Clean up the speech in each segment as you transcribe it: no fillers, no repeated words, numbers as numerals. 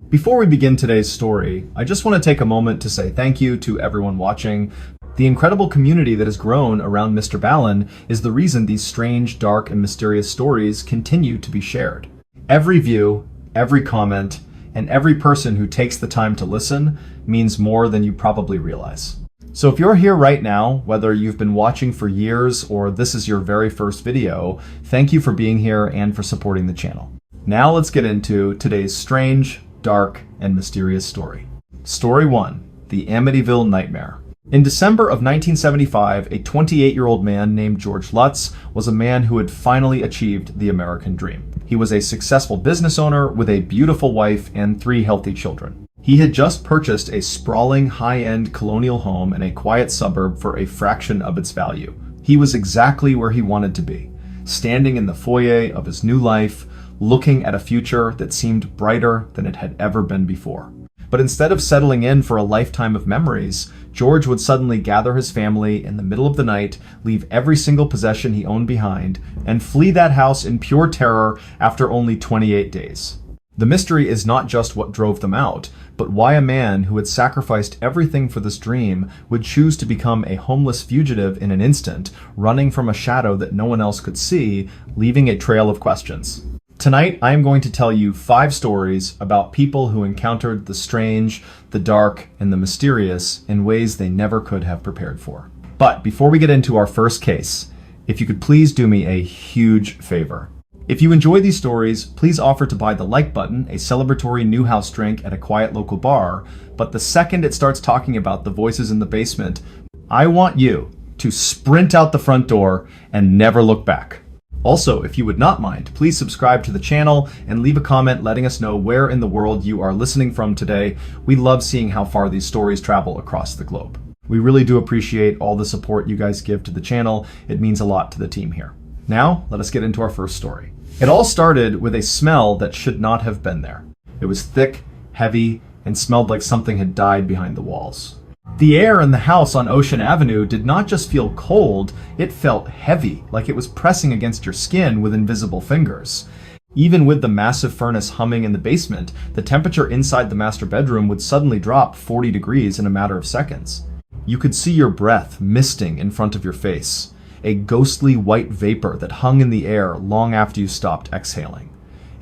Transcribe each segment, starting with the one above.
Before we begin today's story, I just want to take a moment to say thank you to everyone watching. The incredible community that has grown around MrBallen is the reason these strange, dark, and mysterious stories continue to be shared. Every view, every comment, and every person who takes the time to listen means more than you probably realize. So if you're here right now, whether you've been watching for years or this is your very first video, thank you for being here and for supporting the channel. Now let's get into today's strange, dark, and mysterious story. Story 1, the Amityville Nightmare. In December of 1975, a 28-year-old man named George Lutz was a man who had finally achieved the American dream. He was a successful business owner with a beautiful wife and 3 healthy children. He had just purchased a sprawling, high-end colonial home in a quiet suburb for a fraction of its value. He was exactly where he wanted to be, standing in the foyer of his new life, looking at a future that seemed brighter than it had ever been before. But instead of settling in for a lifetime of memories, George would suddenly gather his family in the middle of the night, leave every single possession he owned behind, and flee that house in pure terror after only 28 days. The mystery is not just what drove them out, but why a man who had sacrificed everything for this dream would choose to become a homeless fugitive in an instant, running from a shadow that no one else could see, leaving a trail of questions. Tonight, I am going to tell you 5 stories about people who encountered the strange, the dark, and the mysterious in ways they never could have prepared for. But before we get into our first case, if you could please do me a huge favor. If you enjoy these stories, please offer to buy the like button, a celebratory new house drink at a quiet local bar, but the second it starts talking about the voices in the basement, I want you to sprint out the front door and never look back. Also, if you would not mind, please subscribe to the channel and leave a comment letting us know where in the world you are listening from today. We love seeing how far these stories travel across the globe. We really do appreciate all the support you guys give to the channel. It means a lot to the team here. Now, let us get into our first story. It all started with a smell that should not have been there. It was thick, heavy, and smelled like something had died behind the walls. The air in the house on Ocean Avenue did not just feel cold, it felt heavy, like it was pressing against your skin with invisible fingers. Even with the massive furnace humming in the basement, the temperature inside the master bedroom would suddenly drop 40 degrees in a matter of seconds. You could see your breath misting in front of your face, a ghostly white vapor that hung in the air long after you stopped exhaling.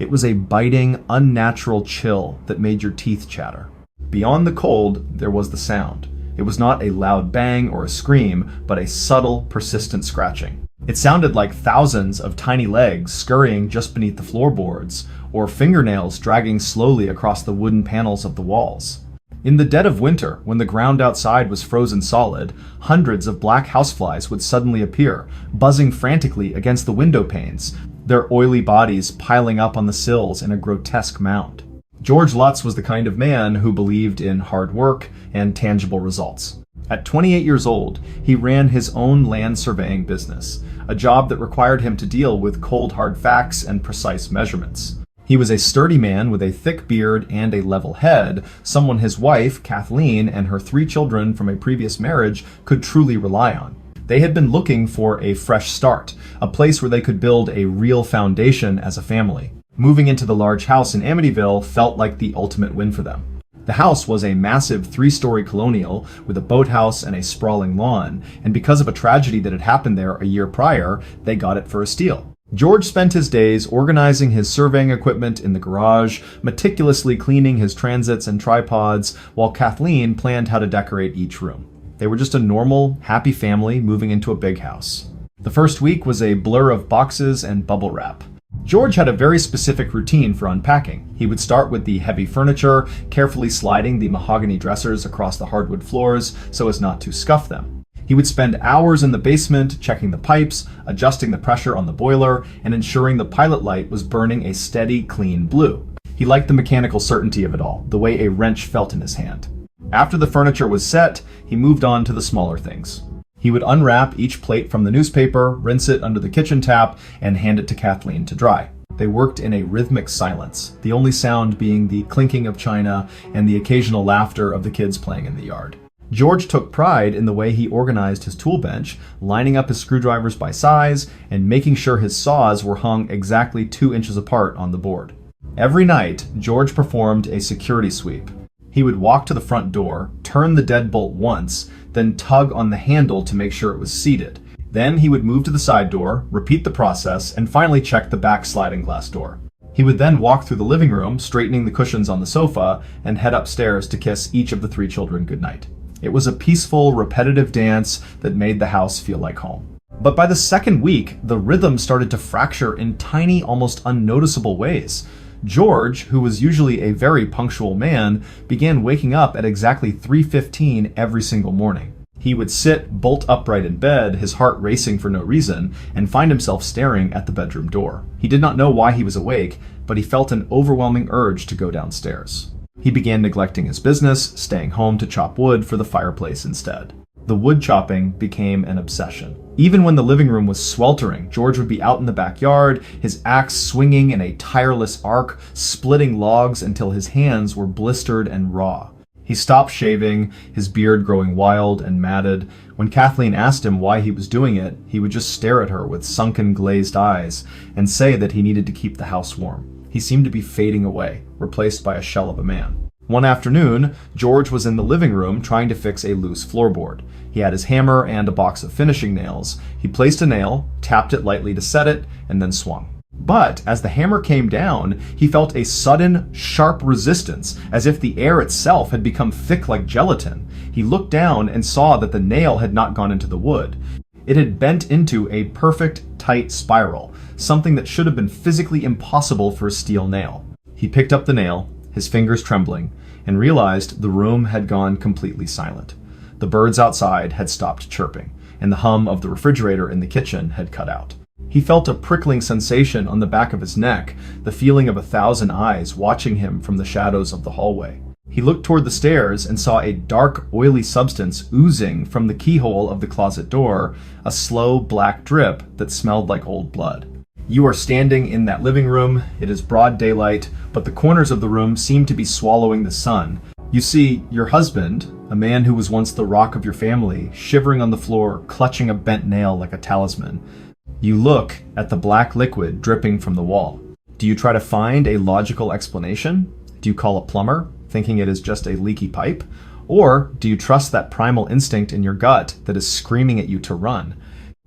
It was a biting, unnatural chill that made your teeth chatter. Beyond the cold, there was the sound. It was not a loud bang or a scream, but a subtle, persistent scratching. It sounded like thousands of tiny legs scurrying just beneath the floorboards, or fingernails dragging slowly across the wooden panels of the walls. In the dead of winter, when the ground outside was frozen solid, hundreds of black houseflies would suddenly appear, buzzing frantically against the window panes, their oily bodies piling up on the sills in a grotesque mound. George Lutz was the kind of man who believed in hard work and tangible results. At 28 years old, he ran his own land surveying business, a job that required him to deal with cold hard facts and precise measurements. He was a sturdy man with a thick beard and a level head, someone his wife, Kathleen, and her 3 children from a previous marriage could truly rely on. They had been looking for a fresh start, a place where they could build a real foundation as a family. Moving into the large house in Amityville felt like the ultimate win for them. The house was a massive 3-story colonial with a boathouse and a sprawling lawn, and because of a tragedy that had happened there a year prior, they got it for a steal. George spent his days organizing his surveying equipment in the garage, meticulously cleaning his transits and tripods, while Kathleen planned how to decorate each room. They were just a normal, happy family moving into a big house. The first week was a blur of boxes and bubble wrap. George had a very specific routine for unpacking. He would start with the heavy furniture, carefully sliding the mahogany dressers across the hardwood floors so as not to scuff them. He would spend hours in the basement checking the pipes, adjusting the pressure on the boiler, and ensuring the pilot light was burning a steady, clean blue. He liked the mechanical certainty of it all, the way a wrench felt in his hand. After the furniture was set, he moved on to the smaller things. He would unwrap each plate from the newspaper, rinse it under the kitchen tap, and hand it to Kathleen to dry. They worked in a rhythmic silence, the only sound being the clinking of china and the occasional laughter of the kids playing in the yard. George took pride in the way he organized his tool bench, lining up his screwdrivers by size and making sure his saws were hung exactly 2 inches apart on the board. Every night, George performed a security sweep. He would walk to the front door, turn the deadbolt once, then tug on the handle to make sure it was seated. Then he would move to the side door, repeat the process, and finally check the back sliding glass door. He would then walk through the living room, straightening the cushions on the sofa, and head upstairs to kiss each of the 3 children goodnight. It was a peaceful, repetitive dance that made the house feel like home. But by the second week, the rhythm started to fracture in tiny, almost unnoticeable ways. George, who was usually a very punctual man, began waking up at exactly 3:15 every single morning. He would sit bolt upright in bed, his heart racing for no reason, and find himself staring at the bedroom door. He did not know why he was awake, but he felt an overwhelming urge to go downstairs. He began neglecting his business, staying home to chop wood for the fireplace instead. The wood chopping became an obsession. Even when the living room was sweltering, George would be out in the backyard, his axe swinging in a tireless arc, splitting logs until his hands were blistered and raw. He stopped shaving, his beard growing wild and matted. When Kathleen asked him why he was doing it, he would just stare at her with sunken, glazed eyes and say that he needed to keep the house warm. He seemed to be fading away, replaced by a shell of a man. One afternoon, George was in the living room trying to fix a loose floorboard. He had his hammer and a box of finishing nails. He placed a nail, tapped it lightly to set it, and then swung. But as the hammer came down, he felt a sudden, sharp resistance, as if the air itself had become thick like gelatin. He looked down and saw that the nail had not gone into the wood. It had bent into a perfect, tight spiral, something that should have been physically impossible for a steel nail. He picked up the nail, his fingers trembling, and realized the room had gone completely silent. The birds outside had stopped chirping, and the hum of the refrigerator in the kitchen had cut out. He felt a prickling sensation on the back of his neck, the feeling of 1,000 eyes watching him from the shadows of the hallway. He looked toward the stairs and saw a dark, oily substance oozing from the keyhole of the closet door, a slow black drip that smelled like old blood. You are standing in that living room. It is broad daylight, but the corners of the room seem to be swallowing the sun. You see your husband, a man who was once the rock of your family, shivering on the floor, clutching a bent nail like a talisman. You look at the black liquid dripping from the wall. Do you try to find a logical explanation? Do you call a plumber, thinking it is just a leaky pipe? Or do you trust that primal instinct in your gut that is screaming at you to run?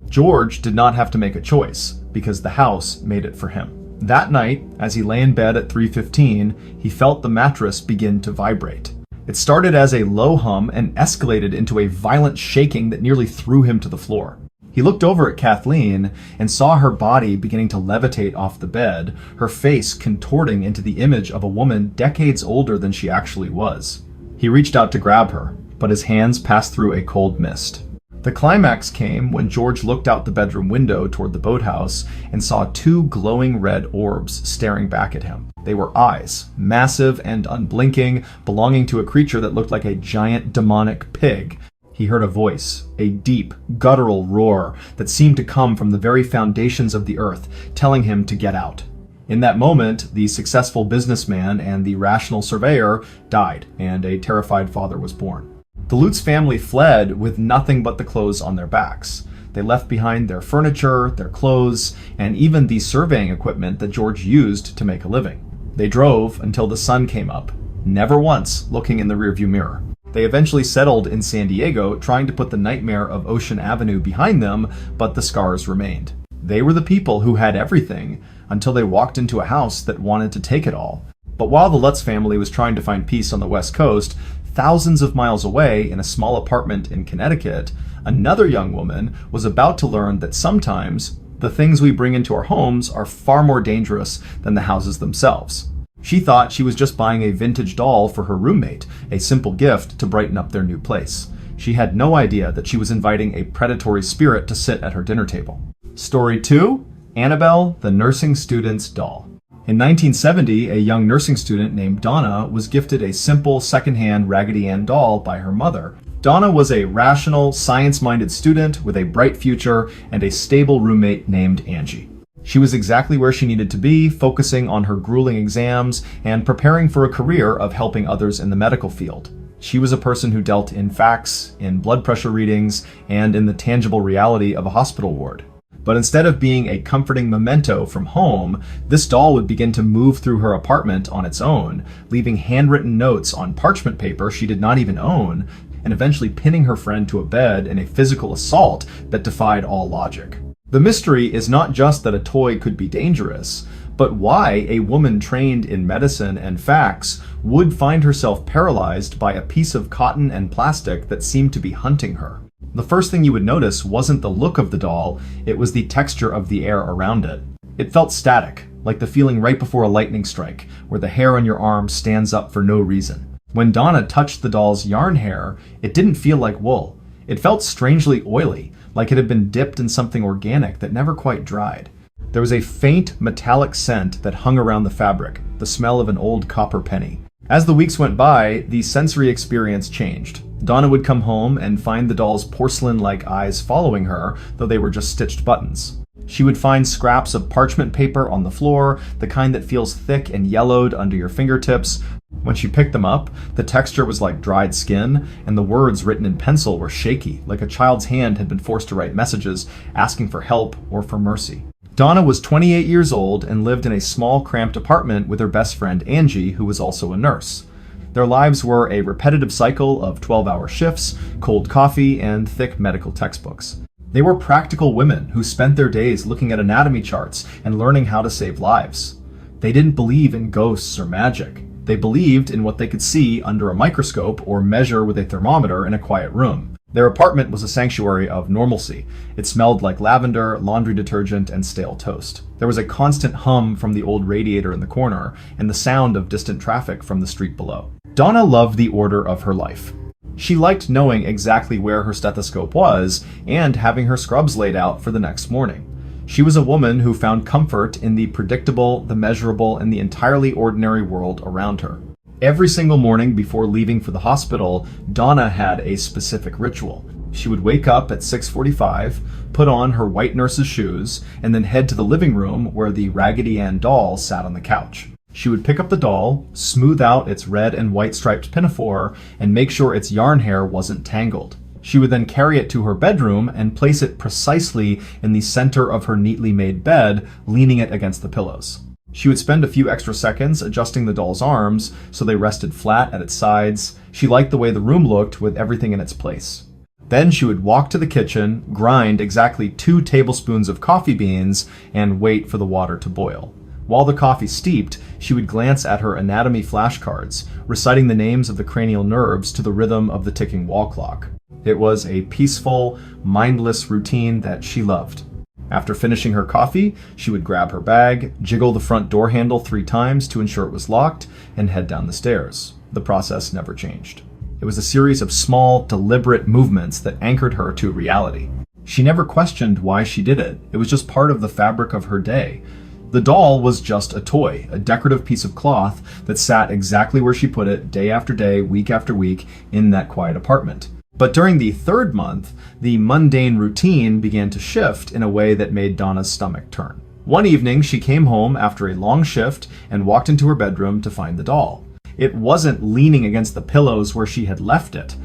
George did not have to make a choice, because the house made it for him. That night, as he lay in bed at 3:15, he felt the mattress begin to vibrate. It started as a low hum and escalated into a violent shaking that nearly threw him to the floor. He looked over at Kathleen and saw her body beginning to levitate off the bed, her face contorting into the image of a woman decades older than she actually was. He reached out to grab her, but his hands passed through a cold mist. The climax came when George looked out the bedroom window toward the boathouse and saw 2 glowing red orbs staring back at him. They were eyes, massive and unblinking, belonging to a creature that looked like a giant demonic pig. He heard a voice, a deep, guttural roar that seemed to come from the very foundations of the earth, telling him to get out. In that moment, the successful businessman and the rational surveyor died, and a terrified father was born. The Lutz family fled with nothing but the clothes on their backs. They left behind their furniture, their clothes, and even the surveying equipment that George used to make a living. They drove until the sun came up, never once looking in the rearview mirror. They eventually settled in San Diego, trying to put the nightmare of Ocean Avenue behind them, but the scars remained. They were the people who had everything until they walked into a house that wanted to take it all. But while the Lutz family was trying to find peace on the West Coast, thousands of miles away in a small apartment in Connecticut, another young woman was about to learn that sometimes the things we bring into our homes are far more dangerous than the houses themselves. She thought she was just buying a vintage doll for her roommate, a simple gift to brighten up their new place. She had no idea that she was inviting a predatory spirit to sit at her dinner table. Story 2, Annabelle, the nursing student's doll. In 1970, a young nursing student named Donna was gifted a simple secondhand Raggedy Ann doll by her mother. Donna was a rational, science-minded student with a bright future and a stable roommate named Angie. She was exactly where she needed to be, focusing on her grueling exams and preparing for a career of helping others in the medical field. She was a person who dealt in facts, in blood pressure readings, and in the tangible reality of a hospital ward. But instead of being a comforting memento from home, this doll would begin to move through her apartment on its own, leaving handwritten notes on parchment paper she did not even own, and eventually pinning her friend to a bed in a physical assault that defied all logic. The mystery is not just that a toy could be dangerous, but why a woman trained in medicine and facts would find herself paralyzed by a piece of cotton and plastic that seemed to be hunting her. The first thing you would notice wasn't the look of the doll, it was the texture of the air around it. It felt static, like the feeling right before a lightning strike, where the hair on your arm stands up for no reason. When Donna touched the doll's yarn hair, it didn't feel like wool. It felt strangely oily, like it had been dipped in something organic that never quite dried. There was a faint metallic scent that hung around the fabric, the smell of an old copper penny. As the weeks went by, the sensory experience changed. Donna would come home and find the doll's porcelain-like eyes following her, though they were just stitched buttons. She would find scraps of parchment paper on the floor, the kind that feels thick and yellowed under your fingertips. When she picked them up, the texture was like dried skin, and the words written in pencil were shaky, like a child's hand had been forced to write messages asking for help or for mercy. Donna was 28 years old and lived in a small, cramped apartment with her best friend Angie, who was also a nurse. Their lives were a repetitive cycle of 12-hour shifts, cold coffee, and thick medical textbooks. They were practical women who spent their days looking at anatomy charts and learning how to save lives. They didn't believe in ghosts or magic. They believed in what they could see under a microscope or measure with a thermometer in a quiet room. Their apartment was a sanctuary of normalcy. It smelled like lavender, laundry detergent, and stale toast. There was a constant hum from the old radiator in the corner, and the sound of distant traffic from the street below. Donna loved the order of her life. She liked knowing exactly where her stethoscope was and having her scrubs laid out for the next morning. She was a woman who found comfort in the predictable, the measurable, and the entirely ordinary world around her. Every single morning before leaving for the hospital, Donna had a specific ritual. She would wake up at 6:45, put on her white nurse's shoes, and then head to the living room where the Raggedy Ann doll sat on the couch. She would pick up the doll, smooth out its red and white striped pinafore, and make sure its yarn hair wasn't tangled. She would then carry it to her bedroom and place it precisely in the center of her neatly made bed, leaning it against the pillows. She would spend a few extra seconds adjusting the doll's arms so they rested flat at its sides. She liked the way the room looked with everything in its place. Then she would walk to the kitchen, grind exactly 2 tablespoons of coffee beans, and wait for the water to boil. While the coffee steeped, she would glance at her anatomy flashcards, reciting the names of the cranial nerves to the rhythm of the ticking wall clock. It was a peaceful, mindless routine that she loved. After finishing her coffee, she would grab her bag, jiggle the front door handle 3 times to ensure it was locked, and head down the stairs. The process never changed. It was a series of small, deliberate movements that anchored her to reality. She never questioned why she did it. It was just part of the fabric of her day. The doll was just a toy, a decorative piece of cloth that sat exactly where she put it day after day, week after week, in that quiet apartment. But during the 3rd month, the mundane routine began to shift in a way that made Donna's stomach turn. One evening, she came home after a long shift and walked into her bedroom to find the doll. It wasn't leaning against the pillows where she had left it.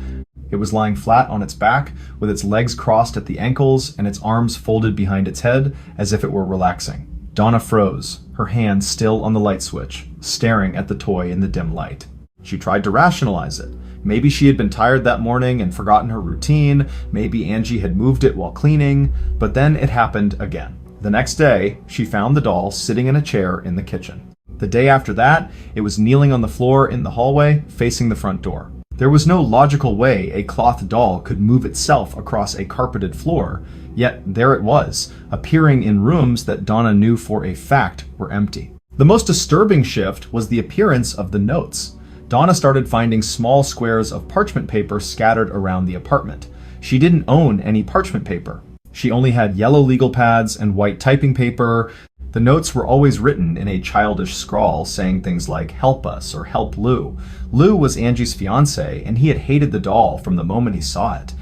It was lying flat on its back, with its legs crossed at the ankles and its arms folded behind its head as if it were relaxing. Donna froze, her hand still on the light switch, staring at the toy in the dim light. She tried to rationalize it. Maybe she had been tired that morning and forgotten her routine. Maybe Angie had moved it while cleaning. But then it happened again. The next day, she found the doll sitting in a chair in the kitchen. The day after that, it was kneeling on the floor in the hallway, facing the front door. There was no logical way a cloth doll could move itself across a carpeted floor, yet there it was, appearing in rooms that Donna knew for a fact were empty. The most disturbing shift was the appearance of the notes. Donna started finding small squares of parchment paper scattered around the apartment. She didn't own any parchment paper. She only had yellow legal pads and white typing paper. The notes were always written in a childish scrawl saying things like, "Help us," or "Help Lou." Lou was Angie's fiancé, and he had hated the doll from the moment he saw it.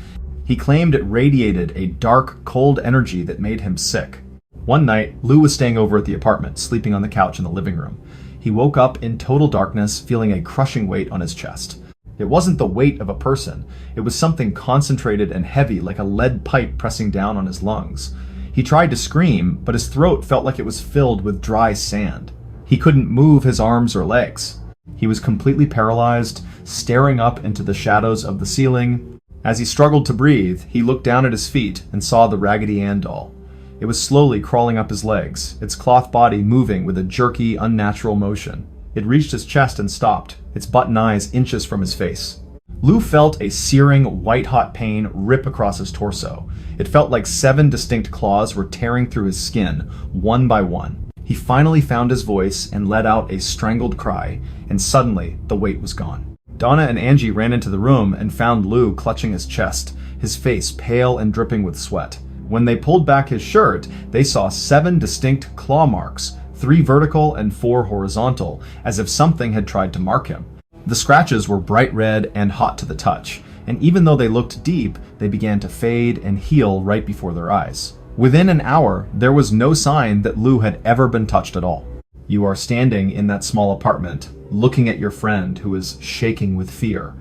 He claimed it radiated a dark, cold energy that made him sick. One night, Lou was staying over at the apartment, sleeping on the couch in the living room. He woke up in total darkness, feeling a crushing weight on his chest. It wasn't the weight of a person. It was something concentrated and heavy, like a lead pipe pressing down on his lungs. He tried to scream, but his throat felt like it was filled with dry sand. He couldn't move his arms or legs. He was completely paralyzed, staring up into the shadows of the ceiling. As he struggled to breathe, he looked down at his feet and saw the Raggedy Ann doll. It was slowly crawling up his legs, its cloth body moving with a jerky, unnatural motion. It reached his chest and stopped, its button eyes inches from his face. Lou felt a searing, white-hot pain rip across his torso. It felt like 7 distinct claws were tearing through his skin, one by one. He finally found his voice and let out a strangled cry, and suddenly the weight was gone. Donna and Angie ran into the room and found Lou clutching his chest, his face pale and dripping with sweat. When they pulled back his shirt, they saw 7 distinct claw marks, 3 vertical and 4 horizontal, as if something had tried to mark him. The scratches were bright red and hot to the touch, and even though they looked deep, they began to fade and heal right before their eyes. Within an hour, there was no sign that Lou had ever been touched at all. You are standing in that small apartment, looking at your friend who is shaking with fear.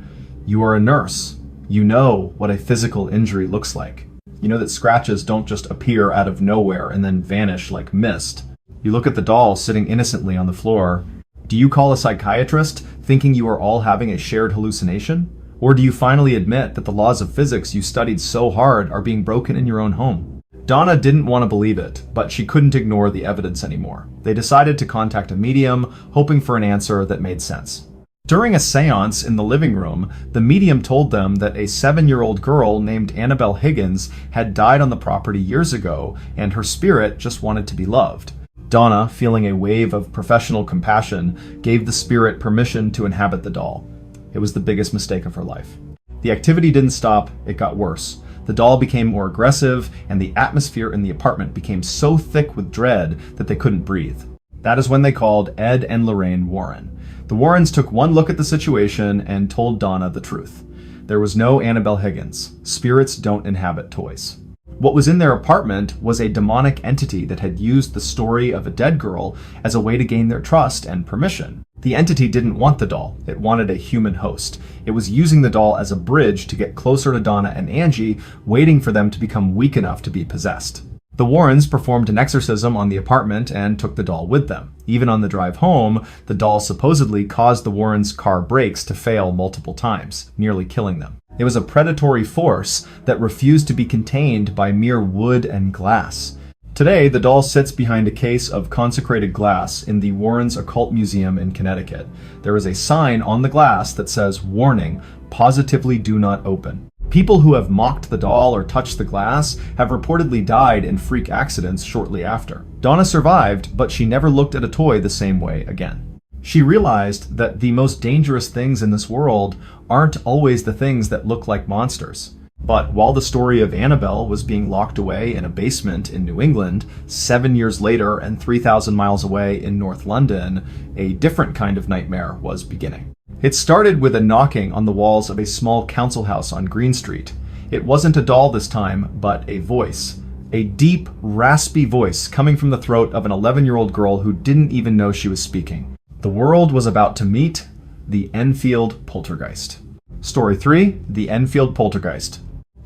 You are a nurse. You know what a physical injury looks like. You know that scratches don't just appear out of nowhere and then vanish like mist. You look at the doll sitting innocently on the floor. Do you call a psychiatrist, thinking you are all having a shared hallucination? Or do you finally admit that the laws of physics you studied so hard are being broken in your own home? Donna didn't want to believe it, but she couldn't ignore the evidence anymore. They decided to contact a medium, hoping for an answer that made sense. During a seance in the living room, the medium told them that a 7-year-old girl named Annabelle Higgins had died on the property years ago, and her spirit just wanted to be loved. Donna, feeling a wave of professional compassion, gave the spirit permission to inhabit the doll. It was the biggest mistake of her life. The activity didn't stop, it got worse. The doll became more aggressive, and the atmosphere in the apartment became so thick with dread that they couldn't breathe. That is when they called Ed and Lorraine Warren. The Warrens took one look at the situation and told Donna the truth. There was no Annabelle Higgins. Spirits don't inhabit toys. What was in their apartment was a demonic entity that had used the story of a dead girl as a way to gain their trust and permission. The entity didn't want the doll. It wanted a human host. It was using the doll as a bridge to get closer to Donna and Angie, waiting for them to become weak enough to be possessed. The Warrens performed an exorcism on the apartment and took the doll with them. Even on the drive home, the doll supposedly caused the Warrens' car brakes to fail multiple times, nearly killing them. It was a predatory force that refused to be contained by mere wood and glass. Today, the doll sits behind a case of consecrated glass in the Warrens Occult Museum in Connecticut. There is a sign on the glass that says, "Warning, positively do not open." People who have mocked the doll or touched the glass have reportedly died in freak accidents shortly after. Donna survived, but she never looked at a toy the same way again. She realized that the most dangerous things in this world aren't always the things that look like monsters. But while the story of Annabelle was being locked away in a basement in New England, 7 years later and 3,000 miles away in North London, a different kind of nightmare was beginning. It started with a knocking on the walls of a small council house on Green Street. It wasn't a doll this time, but a voice. A deep, raspy voice coming from the throat of an 11-year-old girl who didn't even know she was speaking. The world was about to meet the Enfield Poltergeist. Story 3, The Enfield Poltergeist.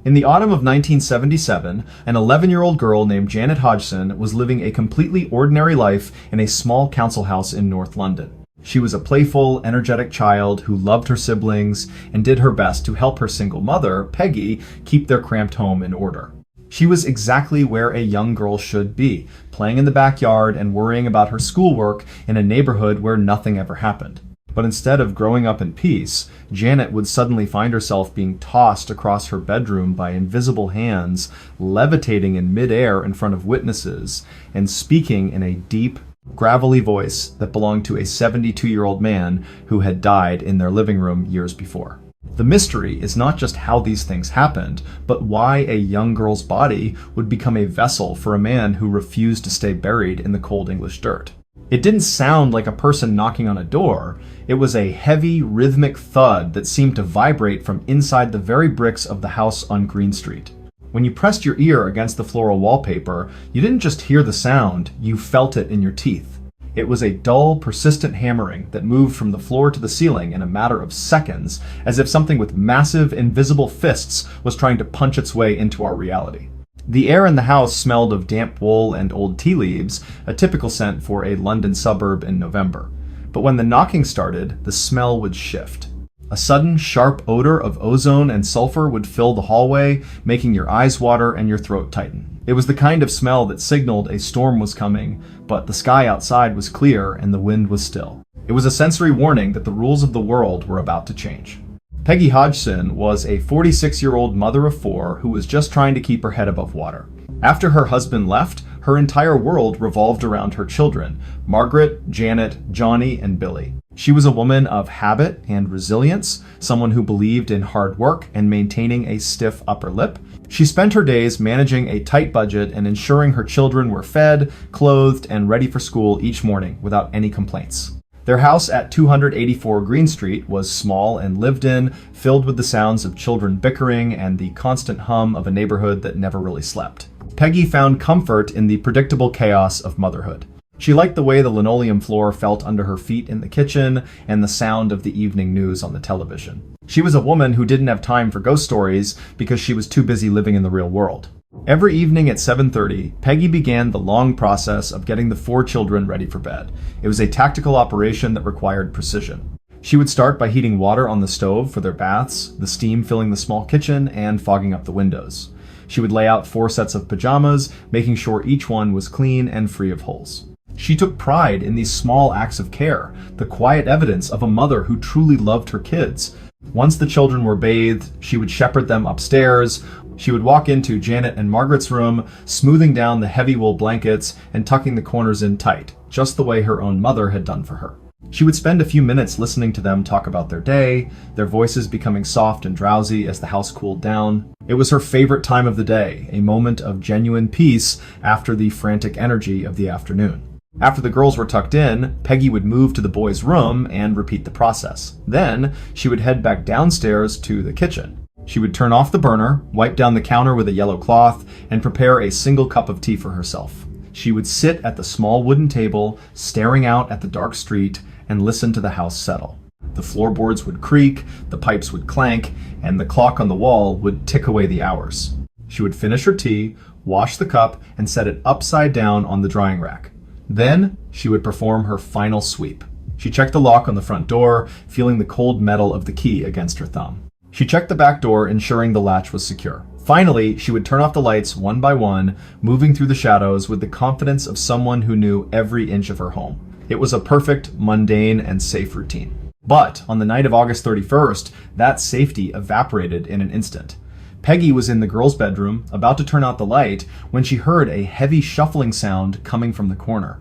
In the autumn of 1977, an 11-year-old girl named Janet Hodgson was living a completely ordinary life in a small council house in North London. She was a playful, energetic child who loved her siblings and did her best to help her single mother, Peggy, keep their cramped home in order. She was exactly where a young girl should be, playing in the backyard and worrying about her schoolwork in a neighborhood where nothing ever happened. But instead of growing up in peace, Janet would suddenly find herself being tossed across her bedroom by invisible hands, levitating in midair in front of witnesses, and speaking in a deep, gravelly voice that belonged to a 72-year-old man who had died in their living room years before. The mystery is not just how these things happened, but why a young girl's body would become a vessel for a man who refused to stay buried in the cold English dirt. It didn't sound like a person knocking on a door. It was a heavy, rhythmic thud that seemed to vibrate from inside the very bricks of the house on Green Street. When you pressed your ear against the floral wallpaper, you didn't just hear the sound, you felt it in your teeth. It was a dull, persistent hammering that moved from the floor to the ceiling in a matter of seconds, as if something with massive, invisible fists was trying to punch its way into our reality. The air in the house smelled of damp wool and old tea leaves, a typical scent for a London suburb in November. But when the knocking started, the smell would shift. A sudden, sharp odor of ozone and sulfur would fill the hallway, making your eyes water and your throat tighten. It was the kind of smell that signaled a storm was coming, but the sky outside was clear and the wind was still. It was a sensory warning that the rules of the world were about to change. Peggy Hodgson was a 46-year-old mother of 4 who was just trying to keep her head above water. After her husband left, her entire world revolved around her children, Margaret, Janet, Johnny, and Billy. She was a woman of habit and resilience, someone who believed in hard work and maintaining a stiff upper lip. She spent her days managing a tight budget and ensuring her children were fed, clothed, and ready for school each morning without any complaints. Their house at 284 Green Street was small and lived in, filled with the sounds of children bickering and the constant hum of a neighborhood that never really slept. Peggy found comfort in the predictable chaos of motherhood. She liked the way the linoleum floor felt under her feet in the kitchen and the sound of the evening news on the television. She was a woman who didn't have time for ghost stories because she was too busy living in the real world. Every evening at 7:30, Peggy began the long process of getting the 4 children ready for bed. It was a tactical operation that required precision. She would start by heating water on the stove for their baths, the steam filling the small kitchen and fogging up the windows. She would lay out 4 sets of pajamas, making sure each one was clean and free of holes. She took pride in these small acts of care, the quiet evidence of a mother who truly loved her kids. Once the children were bathed, she would shepherd them upstairs. She would walk into Janet and Margaret's room, smoothing down the heavy wool blankets and tucking the corners in tight, just the way her own mother had done for her. She would spend a few minutes listening to them talk about their day, their voices becoming soft and drowsy as the house cooled down. It was her favorite time of the day, a moment of genuine peace after the frantic energy of the afternoon. After the girls were tucked in, Peggy would move to the boys' room and repeat the process. Then, she would head back downstairs to the kitchen. She would turn off the burner, wipe down the counter with a yellow cloth, and prepare a single cup of tea for herself. She would sit at the small wooden table, staring out at the dark street, and listen to the house settle. The floorboards would creak, the pipes would clank, and the clock on the wall would tick away the hours. She would finish her tea, wash the cup, and set it upside down on the drying rack. Then, she would perform her final sweep. She checked the lock on the front door, feeling the cold metal of the key against her thumb. She checked the back door, ensuring the latch was secure. Finally, she would turn off the lights one by one, moving through the shadows with the confidence of someone who knew every inch of her home. It was a perfect, mundane, and safe routine. But on the night of August 31st, that safety evaporated in an instant. Peggy was in the girls' bedroom, about to turn out the light, when she heard a heavy shuffling sound coming from the corner.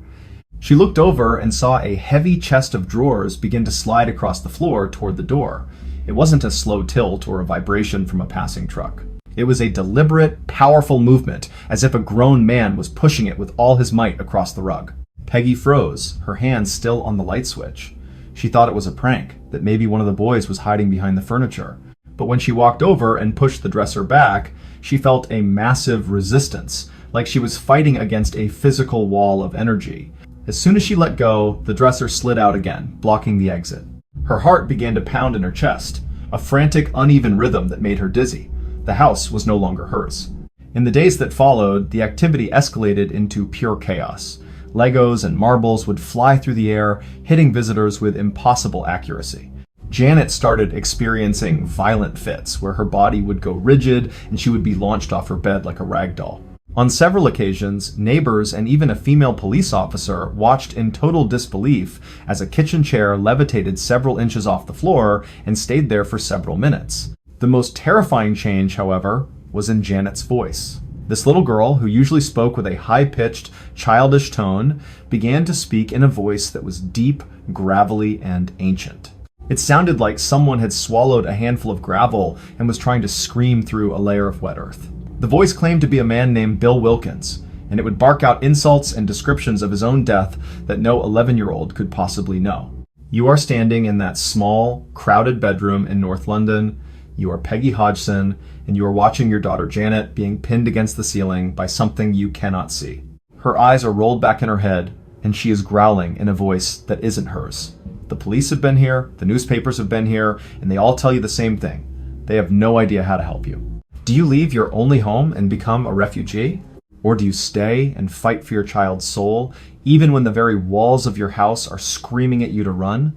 She looked over and saw a heavy chest of drawers begin to slide across the floor toward the door. It wasn't a slow tilt or a vibration from a passing truck. It was a deliberate, powerful movement, as if a grown man was pushing it with all his might across the rug. Peggy froze, her hand still on the light switch. She thought it was a prank, that maybe one of the boys was hiding behind the furniture. But when she walked over and pushed the dresser back, she felt a massive resistance, like she was fighting against a physical wall of energy. As soon as she let go, the dresser slid out again, blocking the exit. Her heart began to pound in her chest, a frantic, uneven rhythm that made her dizzy. The house was no longer hers. In the days that followed, the activity escalated into pure chaos. Legos and marbles would fly through the air, hitting visitors with impossible accuracy. Janet started experiencing violent fits, where her body would go rigid and she would be launched off her bed like a rag doll. On several occasions, neighbors and even a female police officer watched in total disbelief as a kitchen chair levitated several inches off the floor and stayed there for several minutes. The most terrifying change, however, was in Janet's voice. This little girl, who usually spoke with a high-pitched, childish tone, began to speak in a voice that was deep, gravelly, and ancient. It sounded like someone had swallowed a handful of gravel and was trying to scream through a layer of wet earth. The voice claimed to be a man named Bill Wilkins, and it would bark out insults and descriptions of his own death that no 11-year-old could possibly know. You are standing in that small, crowded bedroom in North London. You are Peggy Hodgson, and you are watching your daughter Janet being pinned against the ceiling by something you cannot see. Her eyes are rolled back in her head, and she is growling in a voice that isn't hers. The police have been here, the newspapers have been here, and they all tell you the same thing. They have no idea how to help you. Do you leave your only home and become a refugee? Or do you stay and fight for your child's soul, even when the very walls of your house are screaming at you to run?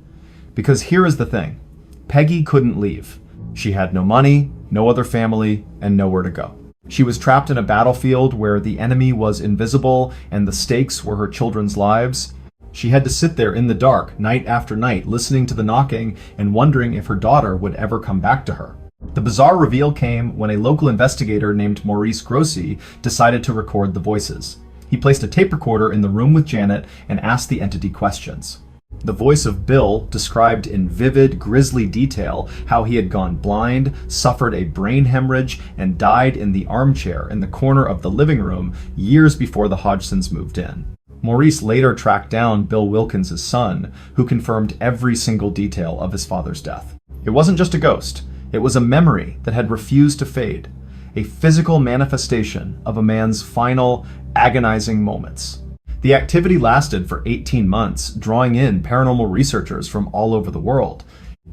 Because here is the thing. Peggy couldn't leave. She had no money, no other family, and nowhere to go. She was trapped in a battlefield where the enemy was invisible and the stakes were her children's lives. She had to sit there in the dark, night after night, listening to the knocking and wondering if her daughter would ever come back to her. The bizarre reveal came when a local investigator named Maurice Grossi decided to record the voices. He placed a tape recorder in the room with Janet and asked the entity questions. The voice of Bill described in vivid, grisly detail how he had gone blind, suffered a brain hemorrhage, and died in the armchair in the corner of the living room years before the Hodgsons moved in. Maurice later tracked down Bill Wilkins' son, who confirmed every single detail of his father's death. It wasn't just a ghost. It was a memory that had refused to fade, a physical manifestation of a man's final, agonizing moments. The activity lasted for 18 months, drawing in paranormal researchers from all over the world.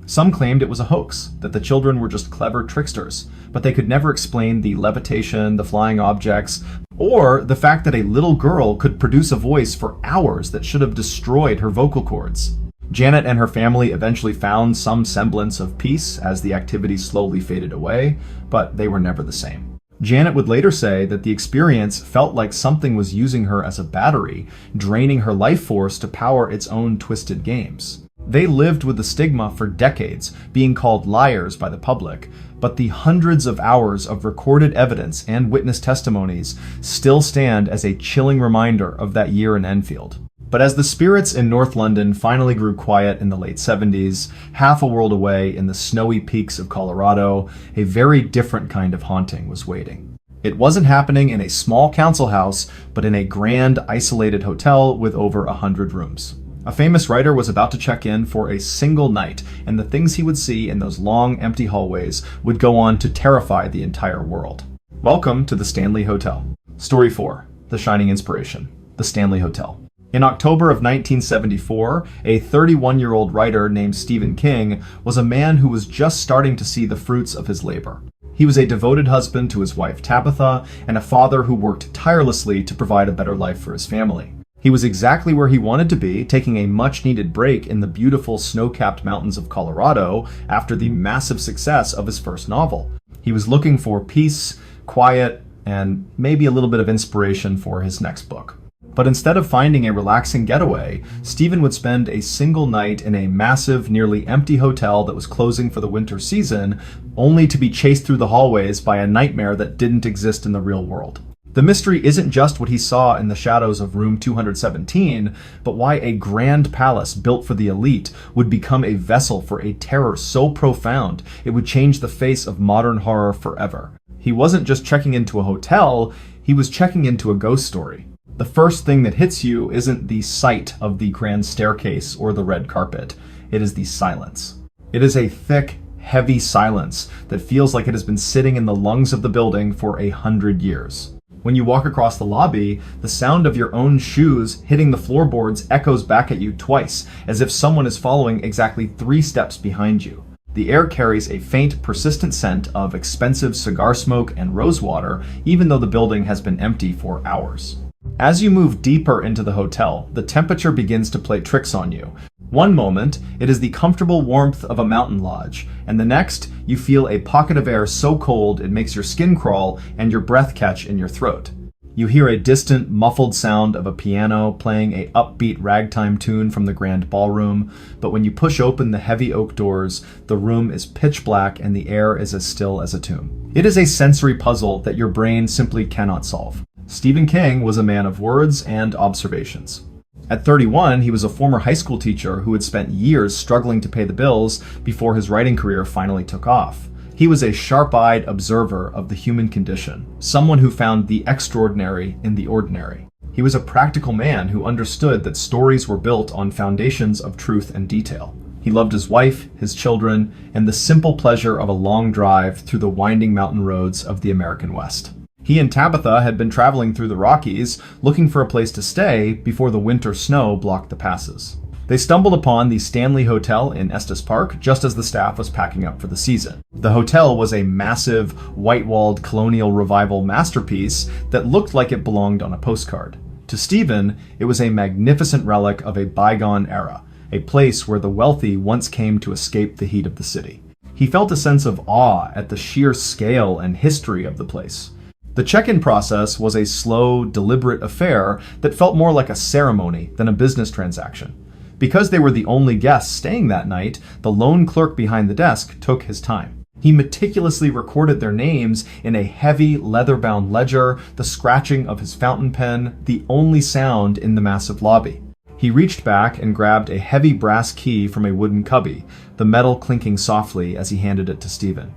Some claimed it was a hoax, that the children were just clever tricksters, but they could never explain the levitation, the flying objects, or the fact that a little girl could produce a voice for hours that should have destroyed her vocal cords. Janet and her family eventually found some semblance of peace as the activity slowly faded away, but they were never the same. Janet would later say that the experience felt like something was using her as a battery, draining her life force to power its own twisted games. They lived with the stigma for decades, being called liars by the public, but the hundreds of hours of recorded evidence and witness testimonies still stand as a chilling reminder of that year in Enfield. But as the spirits in North London finally grew quiet in the late 70s, half a world away in the snowy peaks of Colorado, a very different kind of haunting was waiting. It wasn't happening in a small council house, but in a grand, isolated hotel with over 100 rooms. A famous writer was about to check in for a single night, and the things he would see in those long, empty hallways would go on to terrify the entire world. Welcome to the Stanley Hotel. Story 4, The Shining Inspiration, the Stanley Hotel. In October of 1974, a 31-year-old writer named Stephen King was a man who was just starting to see the fruits of his labor. He was a devoted husband to his wife Tabitha and a father who worked tirelessly to provide a better life for his family. He was exactly where he wanted to be, taking a much-needed break in the beautiful snow-capped mountains of Colorado after the massive success of his first novel. He was looking for peace, quiet, and maybe a little bit of inspiration for his next book. But instead of finding a relaxing getaway, Stephen would spend a single night in a massive, nearly empty hotel that was closing for the winter season, only to be chased through the hallways by a nightmare that didn't exist in the real world. The mystery isn't just what he saw in the shadows of room 217, but why a grand palace built for the elite would become a vessel for a terror so profound it would change the face of modern horror forever. He wasn't just checking into a hotel, he was checking into a ghost story. The first thing that hits you isn't the sight of the grand staircase or the red carpet. It is the silence. It is a thick, heavy silence that feels like it has been sitting in the lungs of the building for 100 years. When you walk across the lobby, the sound of your own shoes hitting the floorboards echoes back at you twice, as if someone is following exactly 3 steps behind you. The air carries a faint, persistent scent of expensive cigar smoke and rosewater, even though the building has been empty for hours. As you move deeper into the hotel, the temperature begins to play tricks on you. One moment, it is the comfortable warmth of a mountain lodge, and the next, you feel a pocket of air so cold it makes your skin crawl and your breath catch in your throat. You hear a distant, muffled sound of a piano playing a upbeat ragtime tune from the grand ballroom, but when you push open the heavy oak doors, the room is pitch black and the air is as still as a tomb. It is a sensory puzzle that your brain simply cannot solve. Stephen King was a man of words and observations. At 31, he was a former high school teacher who had spent years struggling to pay the bills before his writing career finally took off. He was a sharp-eyed observer of the human condition, someone who found the extraordinary in the ordinary. He was a practical man who understood that stories were built on foundations of truth and detail. He loved his wife, his children, and the simple pleasure of a long drive through the winding mountain roads of the American West. He and Tabitha had been traveling through the Rockies, looking for a place to stay before the winter snow blocked the passes. They stumbled upon the Stanley Hotel in Estes Park just as the staff was packing up for the season. The hotel was a massive, white-walled colonial revival masterpiece that looked like it belonged on a postcard. To Stephen, it was a magnificent relic of a bygone era, a place where the wealthy once came to escape the heat of the city. He felt a sense of awe at the sheer scale and history of the place. The check-in process was a slow, deliberate affair that felt more like a ceremony than a business transaction. Because they were the only guests staying that night, the lone clerk behind the desk took his time. He meticulously recorded their names in a heavy, leather-bound ledger, the scratching of his fountain pen, the only sound in the massive lobby. He reached back and grabbed a heavy brass key from a wooden cubby, the metal clinking softly as he handed it to Stephen.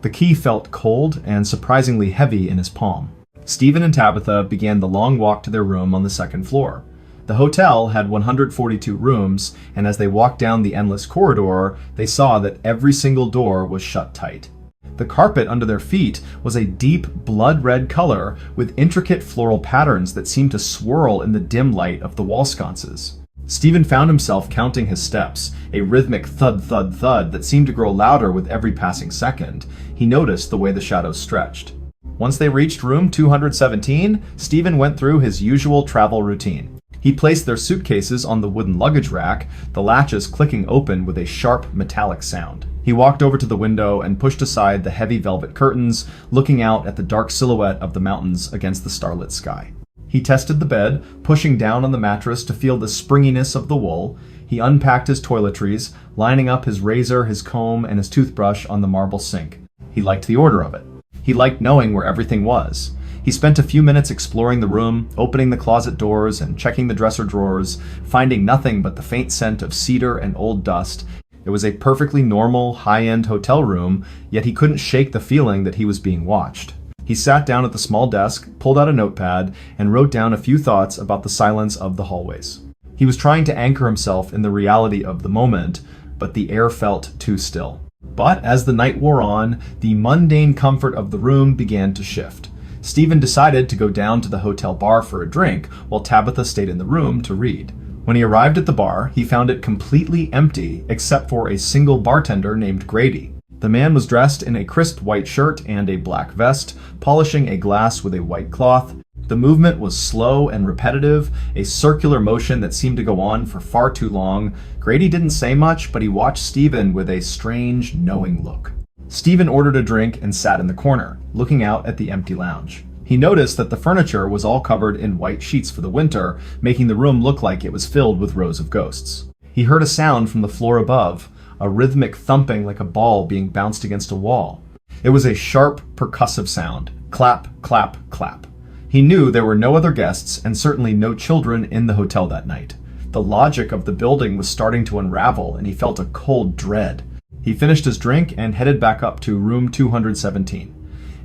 The key felt cold and surprisingly heavy in his palm. Stephen and Tabitha began the long walk to their room on the second floor. The hotel had 142 rooms, and as they walked down the endless corridor, they saw that every single door was shut tight. The carpet under their feet was a deep blood-red color with intricate floral patterns that seemed to swirl in the dim light of the wall sconces. Stephen found himself counting his steps, a rhythmic thud-thud-thud that seemed to grow louder with every passing second. He noticed the way the shadows stretched. Once they reached room 217, Stephen went through his usual travel routine. He placed their suitcases on the wooden luggage rack, the latches clicking open with a sharp metallic sound. He walked over to the window and pushed aside the heavy velvet curtains, looking out at the dark silhouette of the mountains against the starlit sky. He tested the bed, pushing down on the mattress to feel the springiness of the wool. He unpacked his toiletries, lining up his razor, his comb, and his toothbrush on the marble sink. He liked the order of it. He liked knowing where everything was. He spent a few minutes exploring the room, opening the closet doors and checking the dresser drawers, finding nothing but the faint scent of cedar and old dust. It was a perfectly normal, high-end hotel room, yet he couldn't shake the feeling that he was being watched. He sat down at the small desk, pulled out a notepad, and wrote down a few thoughts about the silence of the hallways. He was trying to anchor himself in the reality of the moment, but the air felt too still. But as the night wore on, the mundane comfort of the room began to shift. Stephen decided to go down to the hotel bar for a drink, while Tabitha stayed in the room to read. When he arrived at the bar, he found it completely empty except for a single bartender named Grady. The man was dressed in a crisp white shirt and a black vest, polishing a glass with a white cloth. The movement was slow and repetitive, a circular motion that seemed to go on for far too long. Grady didn't say much, but he watched Stephen with a strange, knowing look. Stephen ordered a drink and sat in the corner, looking out at the empty lounge. He noticed that the furniture was all covered in white sheets for the winter, making the room look like it was filled with rows of ghosts. He heard a sound from the floor above, a rhythmic thumping like a ball being bounced against a wall. It was a sharp, percussive sound. Clap, clap, clap. He knew there were no other guests and certainly no children in the hotel that night. The logic of the building was starting to unravel, and he felt a cold dread. He finished his drink and headed back up to room 217.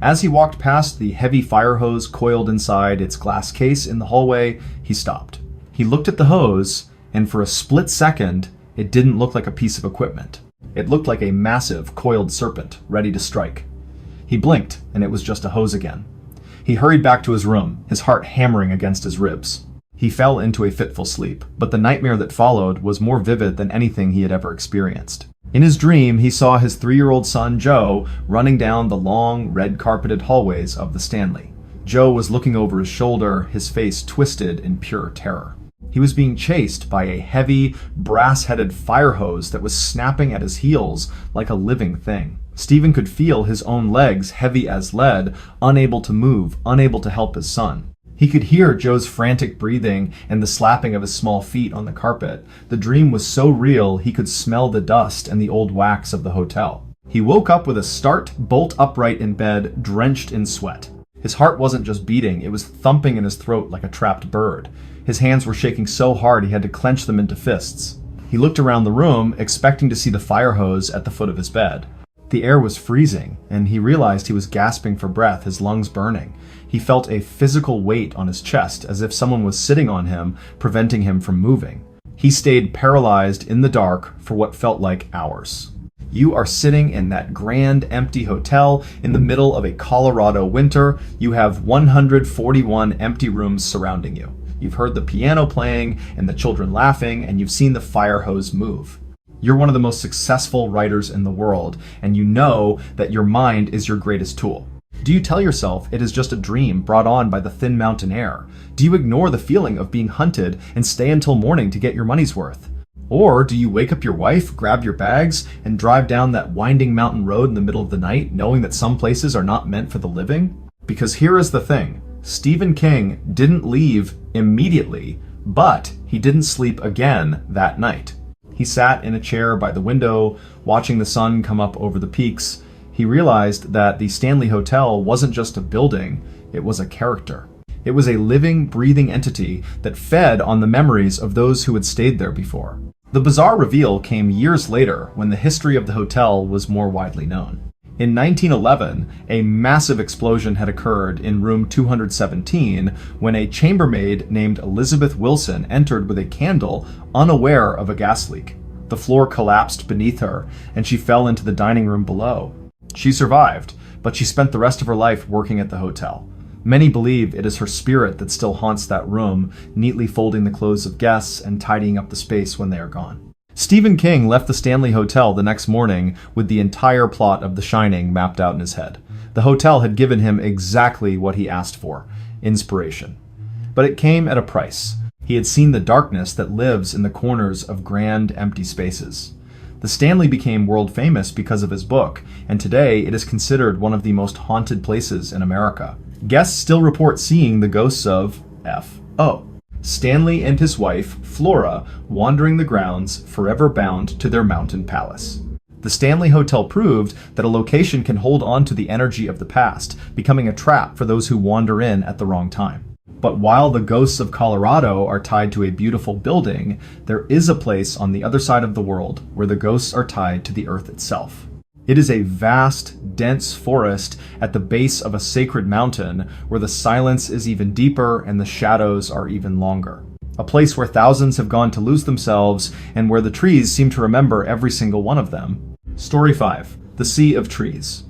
As he walked past the heavy fire hose coiled inside its glass case in the hallway, he stopped. He looked at the hose, and for a split second, it didn't look like a piece of equipment. It looked like a massive, coiled serpent, ready to strike. He blinked, and it was just a hose again. He hurried back to his room, his heart hammering against his ribs. He fell into a fitful sleep, but the nightmare that followed was more vivid than anything he had ever experienced. In his dream, he saw his 3-year-old son, Joe, running down the long, red-carpeted hallways of the Stanley. Joe was looking over his shoulder, his face twisted in pure terror. He was being chased by a heavy, brass-headed fire hose that was snapping at his heels like a living thing. Stephen could feel his own legs heavy as lead, unable to move, unable to help his son. He could hear Joe's frantic breathing and the slapping of his small feet on the carpet. The dream was so real he could smell the dust and the old wax of the hotel. He woke up with a start, bolt upright in bed, drenched in sweat. His heart wasn't just beating, it was thumping in his throat like a trapped bird. His hands were shaking so hard he had to clench them into fists. He looked around the room, expecting to see the fire hose at the foot of his bed. The air was freezing, and he realized he was gasping for breath, his lungs burning. He felt a physical weight on his chest, as if someone was sitting on him, preventing him from moving. He stayed paralyzed in the dark for what felt like hours. You are sitting in that grand, empty hotel in the middle of a Colorado winter. You have 141 empty rooms surrounding you. You've heard the piano playing and the children laughing, and you've seen the fire hose move. You're one of the most successful writers in the world, and you know that your mind is your greatest tool. Do you tell yourself it is just a dream brought on by the thin mountain air? Do you ignore the feeling of being hunted and stay until morning to get your money's worth? Or do you wake up your wife, grab your bags, and drive down that winding mountain road in the middle of the night, knowing that some places are not meant for the living? Because here is the thing. Stephen King didn't leave immediately, but he didn't sleep again that night. He sat in a chair by the window, watching the sun come up over the peaks. He realized that the Stanley Hotel wasn't just a building, it was a character. It was a living, breathing entity that fed on the memories of those who had stayed there before. The bizarre reveal came years later when the history of the hotel was more widely known. In 1911, a massive explosion had occurred in room 217 when a chambermaid named Elizabeth Wilson entered with a candle, unaware of a gas leak. The floor collapsed beneath her, and she fell into the dining room below. She survived, but she spent the rest of her life working at the hotel. Many believe it is her spirit that still haunts that room, neatly folding the clothes of guests and tidying up the space when they are gone. Stephen King left the Stanley Hotel the next morning with the entire plot of The Shining mapped out in his head. The hotel had given him exactly what he asked for: inspiration. But it came at a price. He had seen the darkness that lives in the corners of grand, empty spaces. The Stanley became world famous because of his book, and today it is considered one of the most haunted places in America. Guests still report seeing the ghosts of F.O. Stanley and his wife, Flora, wandering the grounds, forever bound to their mountain palace. The Stanley Hotel proved that a location can hold on to the energy of the past, becoming a trap for those who wander in at the wrong time. But while the ghosts of Colorado are tied to a beautiful building, there is a place on the other side of the world where the ghosts are tied to the earth itself. It is a vast, dense forest at the base of a sacred mountain where the silence is even deeper and the shadows are even longer. A place where thousands have gone to lose themselves and where the trees seem to remember every single one of them. Story 5. The Sea of Trees.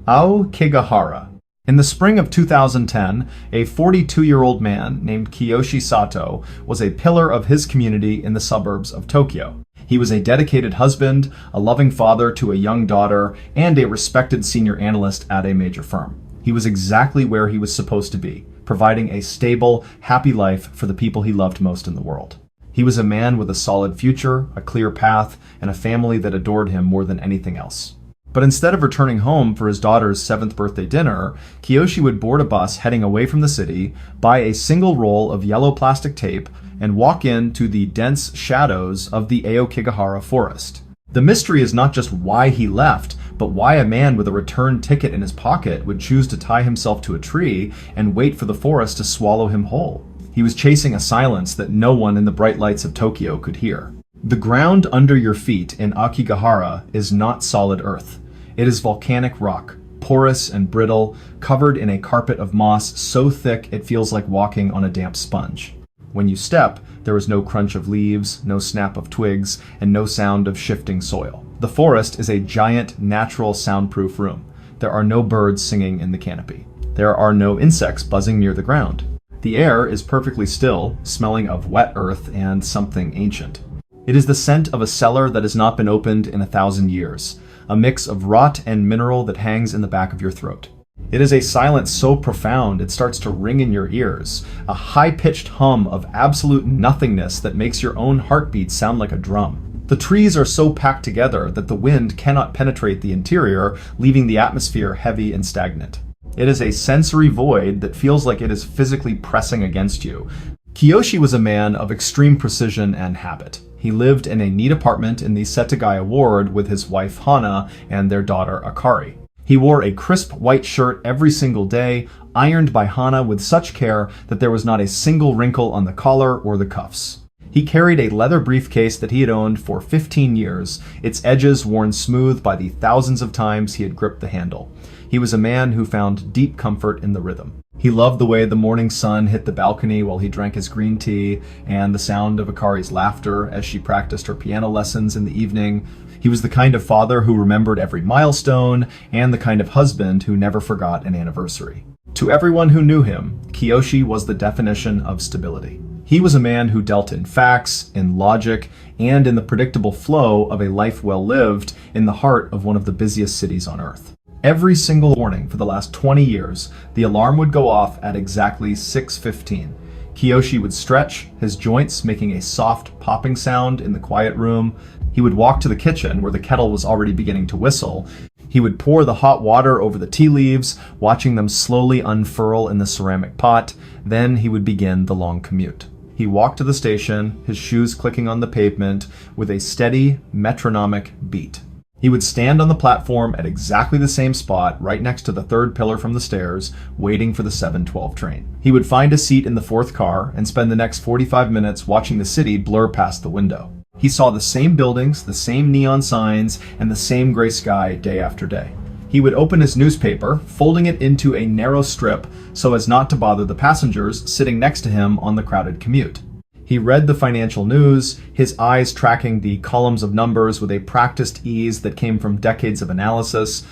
Aokigahara. In the spring of 2010, a 42-year-old man named Kiyoshi Sato was a pillar of his community in the suburbs of Tokyo. He was a dedicated husband, a loving father to a young daughter, and a respected senior analyst at a major firm. He was exactly where he was supposed to be, providing a stable, happy life for the people he loved most in the world. He was a man with a solid future, a clear path, and a family that adored him more than anything else. But instead of returning home for his daughter's 7th birthday dinner, Kiyoshi would board a bus heading away from the city, buy a single roll of yellow plastic tape, and walk into the dense shadows of the Aokigahara forest. The mystery is not just why he left, but why a man with a return ticket in his pocket would choose to tie himself to a tree and wait for the forest to swallow him whole. He was chasing a silence that no one in the bright lights of Tokyo could hear. The ground under your feet in Aokigahara is not solid earth. It is volcanic rock, porous and brittle, covered in a carpet of moss so thick it feels like walking on a damp sponge. When you step, there is no crunch of leaves, no snap of twigs, and no sound of shifting soil. The forest is a giant, natural, soundproof room. There are no birds singing in the canopy. There are no insects buzzing near the ground. The air is perfectly still, smelling of wet earth and something ancient. It is the scent of a cellar that has not been opened in 1,000 years, a mix of rot and mineral that hangs in the back of your throat. It is a silence so profound it starts to ring in your ears, a high-pitched hum of absolute nothingness that makes your own heartbeat sound like a drum. The trees are so packed together that the wind cannot penetrate the interior, leaving the atmosphere heavy and stagnant. It is a sensory void that feels like it is physically pressing against you. Kiyoshi was a man of extreme precision and habit. He lived in a neat apartment in the Setegai Ward with his wife Hana and their daughter Akari. He wore a crisp white shirt every single day, ironed by Hana with such care that there was not a single wrinkle on the collar or the cuffs. He carried a leather briefcase that he had owned for 15 years, its edges worn smooth by the thousands of times he had gripped the handle. He was a man who found deep comfort in the rhythm. He loved the way the morning sun hit the balcony while he drank his green tea, and the sound of Akari's laughter as she practiced her piano lessons in the evening. He was the kind of father who remembered every milestone, and the kind of husband who never forgot an anniversary. To everyone who knew him, Kiyoshi was the definition of stability. He was a man who dealt in facts, in logic, and in the predictable flow of a life well lived in the heart of one of the busiest cities on Earth. Every single morning for the last 20 years, the alarm would go off at exactly 6:15. Kiyoshi would stretch, his joints making a soft popping sound in the quiet room. He would walk to the kitchen where the kettle was already beginning to whistle. He would pour the hot water over the tea leaves, watching them slowly unfurl in the ceramic pot. Then he would begin the long commute. He walked to the station, his shoes clicking on the pavement, with a steady, metronomic beat. He would stand on the platform at exactly the same spot, right next to the third pillar from the stairs, waiting for the 7:12 train. He would find a seat in the fourth car and spend the next 45 minutes watching the city blur past the window. He saw the same buildings, the same neon signs, and the same gray sky day after day. He would open his newspaper, folding it into a narrow strip so as not to bother the passengers sitting next to him on the crowded commute. He read the financial news, his eyes tracking the columns of numbers with a practiced ease that came from decades of analysis.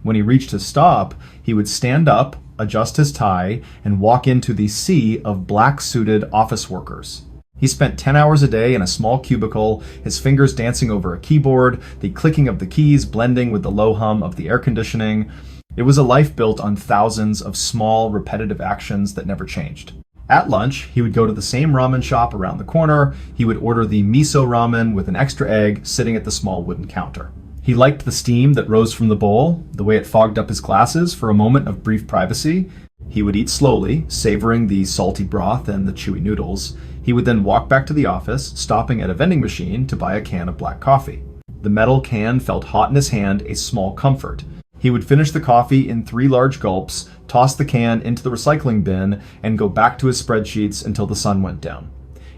When he reached his stop, he would stand up, adjust his tie, and walk into the sea of black-suited office workers. He spent 10 hours a day in a small cubicle, his fingers dancing over a keyboard, the clicking of the keys blending with the low hum of the air conditioning. It was a life built on thousands of small, repetitive actions that never changed. At lunch, he would go to the same ramen shop around the corner. He would order the miso ramen with an extra egg sitting at the small wooden counter. He liked the steam that rose from the bowl, the way it fogged up his glasses for a moment of brief privacy. He would eat slowly, savoring the salty broth and the chewy noodles. He would then walk back to the office, stopping at a vending machine to buy a can of black coffee. The metal can felt hot in his hand, a small comfort. He would finish the coffee in 3 large gulps, toss the can into the recycling bin, and go back to his spreadsheets until the sun went down.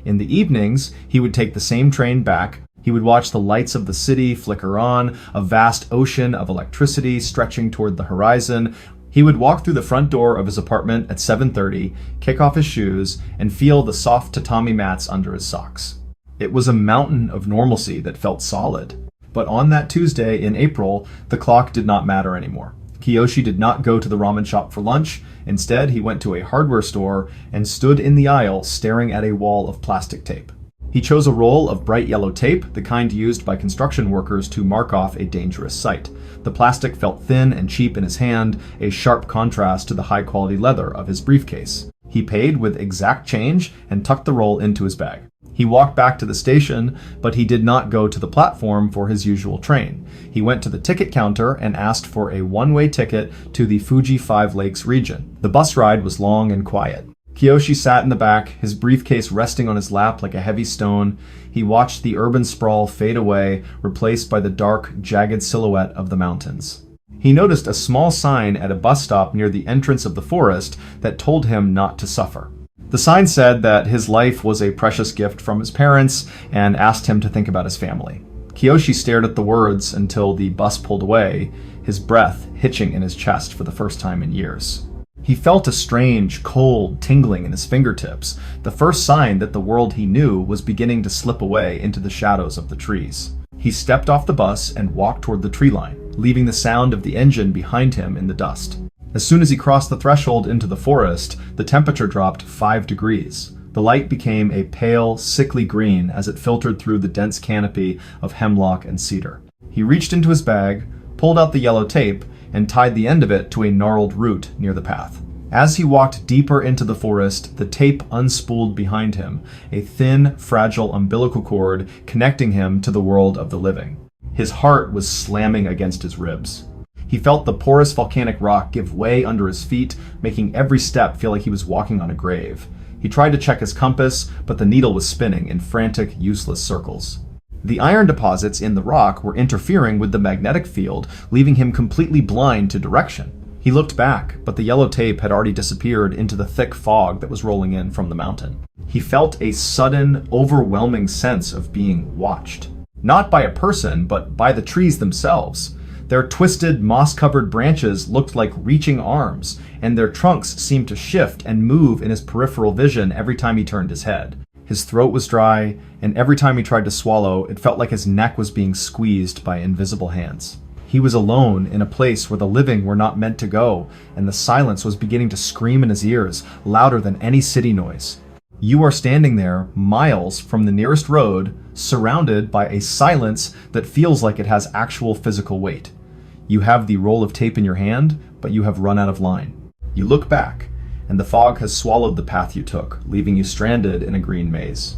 In the evenings, he would take the same train back. He would watch the lights of the city flicker on, a vast ocean of electricity stretching toward the horizon. He would walk through the front door of his apartment at 7:30, kick off his shoes, and feel the soft tatami mats under his socks. It was a mountain of normalcy that felt solid. But on that Tuesday in April, the clock did not matter anymore. Kiyoshi did not go to the ramen shop for lunch. Instead, he went to a hardware store and stood in the aisle staring at a wall of plastic tape. He chose a roll of bright yellow tape, the kind used by construction workers to mark off a dangerous site. The plastic felt thin and cheap in his hand, a sharp contrast to the high-quality leather of his briefcase. He paid with exact change and tucked the roll into his bag. He walked back to the station, but he did not go to the platform for his usual train. He went to the ticket counter and asked for a one-way ticket to the Fuji 5 Lakes region. The bus ride was long and quiet. Kiyoshi sat in the back, his briefcase resting on his lap like a heavy stone. He watched the urban sprawl fade away, replaced by the dark, jagged silhouette of the mountains. He noticed a small sign at a bus stop near the entrance of the forest that told him not to suffer. The sign said that his life was a precious gift from his parents and asked him to think about his family. Kiyoshi stared at the words until the bus pulled away, his breath hitching in his chest for the first time in years. He felt a strange, cold tingling in his fingertips, the first sign that the world he knew was beginning to slip away into the shadows of the trees. He stepped off the bus and walked toward the tree line, leaving the sound of the engine behind him in the dust. As soon as he crossed the threshold into the forest, the temperature dropped 5 degrees. The light became a pale, sickly green as it filtered through the dense canopy of hemlock and cedar. He reached into his bag, pulled out the yellow tape, and tied the end of it to a gnarled root near the path. As he walked deeper into the forest, the tape unspooled behind him, a thin, fragile umbilical cord connecting him to the world of the living. His heart was slamming against his ribs. He felt the porous volcanic rock give way under his feet, making every step feel like he was walking on a grave. He tried to check his compass, but the needle was spinning in frantic, useless circles. The iron deposits in the rock were interfering with the magnetic field, leaving him completely blind to direction. He looked back, but the yellow tape had already disappeared into the thick fog that was rolling in from the mountain. He felt a sudden, overwhelming sense of being watched. Not by a person, but by the trees themselves. Their twisted, moss-covered branches looked like reaching arms, and their trunks seemed to shift and move in his peripheral vision every time he turned his head. His throat was dry, and every time he tried to swallow, it felt like his neck was being squeezed by invisible hands. He was alone in a place where the living were not meant to go, and the silence was beginning to scream in his ears, louder than any city noise. You are standing there, miles from the nearest road, surrounded by a silence that feels like it has actual physical weight. You have the roll of tape in your hand, but you have run out of line. You look back, and the fog has swallowed the path you took, leaving you stranded in a green maze.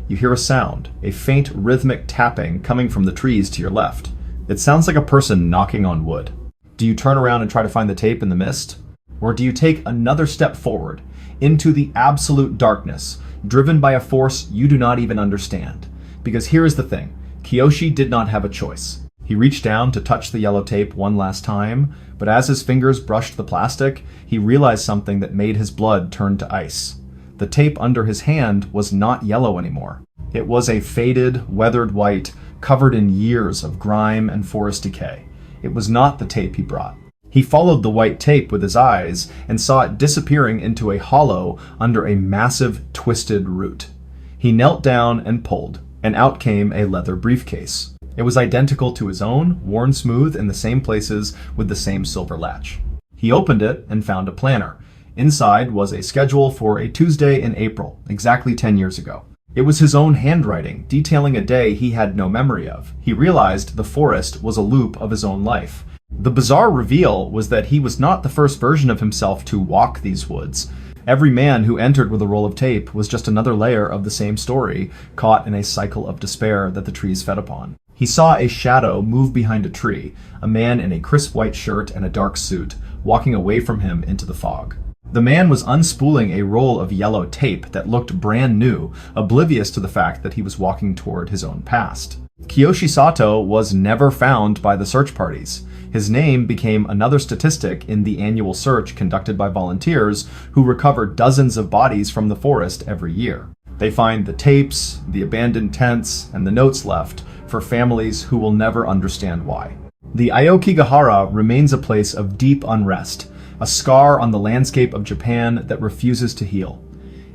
You hear a sound, a faint rhythmic tapping coming from the trees to your left. It sounds like a person knocking on wood. Do you turn around and try to find the tape in the mist? Or do you take another step forward, into the absolute darkness, driven by a force you do not even understand? Because here is the thing, Kiyoshi did not have a choice. He reached down to touch the yellow tape one last time, but as his fingers brushed the plastic, he realized something that made his blood turn to ice. The tape under his hand was not yellow anymore. It was a faded, weathered white, covered in years of grime and forest decay. It was not the tape he brought. He followed the white tape with his eyes and saw it disappearing into a hollow under a massive, twisted root. He knelt down and pulled, and out came a leather briefcase. It was identical to his own, worn smooth in the same places with the same silver latch. He opened it and found a planner. Inside was a schedule for a Tuesday in April, exactly 10 years ago. It was his own handwriting, detailing a day he had no memory of. He realized the forest was a loop of his own life. The bizarre reveal was that he was not the first version of himself to walk these woods. Every man who entered with a roll of tape was just another layer of the same story, caught in a cycle of despair that the trees fed upon. He saw a shadow move behind a tree, a man in a crisp white shirt and a dark suit, walking away from him into the fog. The man was unspooling a roll of yellow tape that looked brand new, oblivious to the fact that he was walking toward his own past. Kiyoshi Sato was never found by the search parties. His name became another statistic in the annual search conducted by volunteers who recover dozens of bodies from the forest every year. They find the tapes, the abandoned tents, and the notes left for families who will never understand why. The Aokigahara remains a place of deep unrest, a scar on the landscape of Japan that refuses to heal.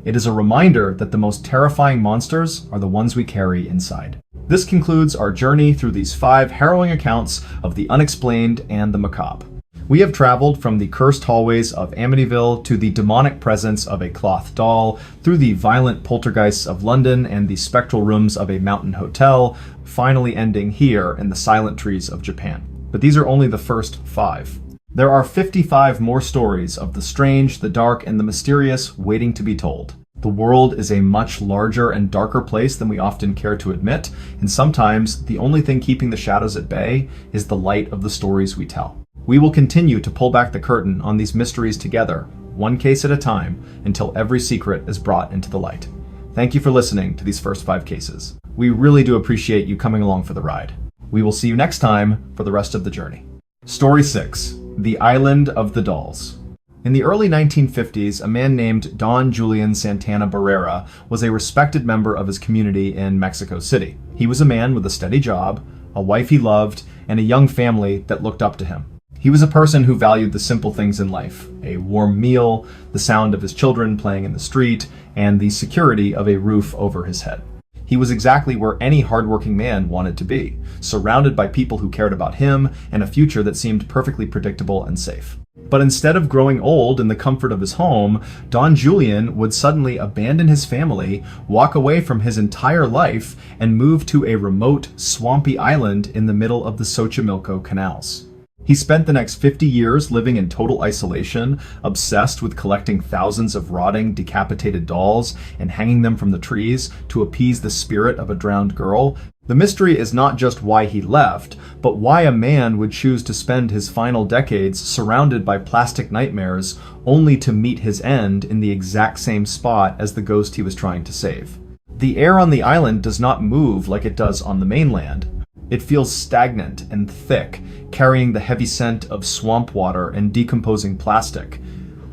It is a reminder that the most terrifying monsters are the ones we carry inside. This concludes our journey through these 5 harrowing accounts of the unexplained and the macabre. We have traveled from the cursed hallways of Amityville to the demonic presence of a cloth doll, through the violent poltergeists of London and the spectral rooms of a mountain hotel, finally ending here in the silent trees of Japan. But these are only the first 5. There are 55 more stories of the strange, the dark, and the mysterious waiting to be told. The world is a much larger and darker place than we often care to admit, and sometimes the only thing keeping the shadows at bay is the light of the stories we tell. We will continue to pull back the curtain on these mysteries together, one case at a time, until every secret is brought into the light. Thank you for listening to these first 5 cases. We really do appreciate you coming along for the ride. We will see you next time for the rest of the journey. Story 6. The Island of the Dolls. In the early 1950s, a man named Don Julian Santana Barrera was a respected member of his community in Mexico City. He was a man with a steady job, a wife he loved, and a young family that looked up to him. He was a person who valued the simple things in life: a warm meal, the sound of his children playing in the street, and the security of a roof over his head. He was exactly where any hardworking man wanted to be, surrounded by people who cared about him and a future that seemed perfectly predictable and safe. But instead of growing old in the comfort of his home, Don Julian would suddenly abandon his family, walk away from his entire life, and move to a remote, swampy island in the middle of the Xochimilco canals. He spent the next 50 years living in total isolation, obsessed with collecting thousands of rotting, decapitated dolls and hanging them from the trees to appease the spirit of a drowned girl. The mystery is not just why he left, but why a man would choose to spend his final decades surrounded by plastic nightmares only to meet his end in the exact same spot as the ghost he was trying to save. The air on the island does not move like it does on the mainland. It feels stagnant and thick, carrying the heavy scent of swamp water and decomposing plastic.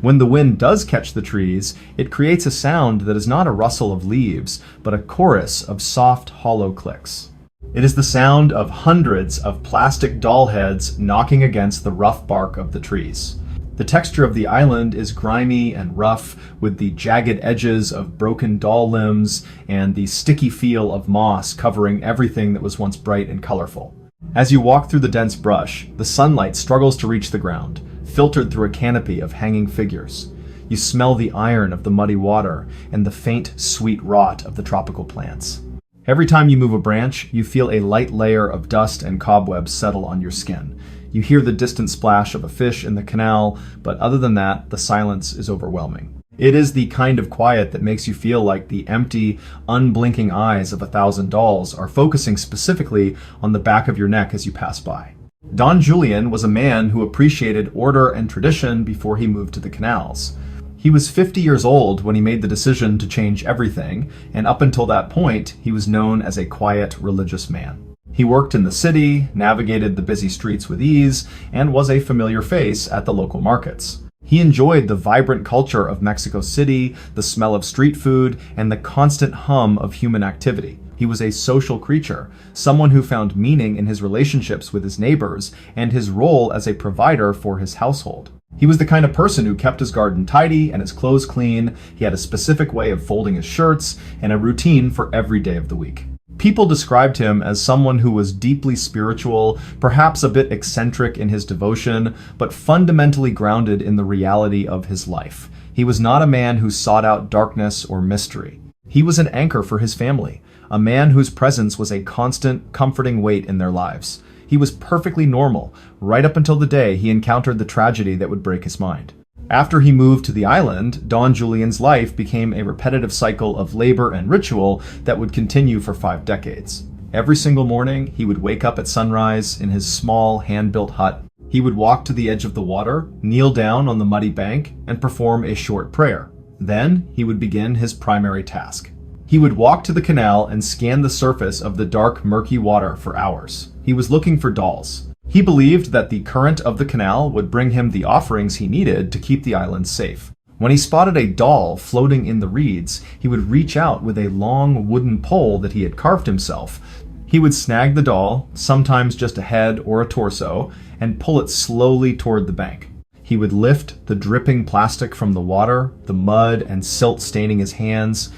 When the wind does catch the trees, it creates a sound that is not a rustle of leaves, but a chorus of soft, hollow clicks. It is the sound of hundreds of plastic doll heads knocking against the rough bark of the trees. The texture of the island is grimy and rough, with the jagged edges of broken doll limbs and the sticky feel of moss covering everything that was once bright and colorful. As you walk through the dense brush, the sunlight struggles to reach the ground, filtered through a canopy of hanging figures. You smell the iron of the muddy water and the faint, sweet rot of the tropical plants. Every time you move a branch, you feel a light layer of dust and cobwebs settle on your skin. You hear the distant splash of a fish in the canal, but other than that, the silence is overwhelming. It is the kind of quiet that makes you feel like the empty, unblinking eyes of 1,000 dolls are focusing specifically on the back of your neck as you pass by. Don Julian was a man who appreciated order and tradition before he moved to the canals. He was 50 years old when he made the decision to change everything, and up until that point, he was known as a quiet, religious man. He worked in the city, navigated the busy streets with ease, and was a familiar face at the local markets. He enjoyed the vibrant culture of Mexico City, the smell of street food, and the constant hum of human activity. He was a social creature, someone who found meaning in his relationships with his neighbors and his role as a provider for his household. He was the kind of person who kept his garden tidy and his clothes clean. He had a specific way of folding his shirts and a routine for every day of the week. People described him as someone who was deeply spiritual, perhaps a bit eccentric in his devotion, but fundamentally grounded in the reality of his life. He was not a man who sought out darkness or mystery. He was an anchor for his family, a man whose presence was a constant, comforting weight in their lives. He was perfectly normal, right up until the day he encountered the tragedy that would break his mind. After he moved to the island, Don Julian's life became a repetitive cycle of labor and ritual that would continue for 5 decades. Every single morning, he would wake up at sunrise in his small, hand-built hut. He would walk to the edge of the water, kneel down on the muddy bank, and perform a short prayer. Then, he would begin his primary task. He would walk to the canal and scan the surface of the dark, murky water for hours. He was looking for dolls. He believed that the current of the canal would bring him the offerings he needed to keep the island safe. When he spotted a doll floating in the reeds, he would reach out with a long wooden pole that he had carved himself. He would snag the doll, sometimes just a head or a torso, and pull it slowly toward the bank. He would lift the dripping plastic from the water, the mud and silt staining his hands.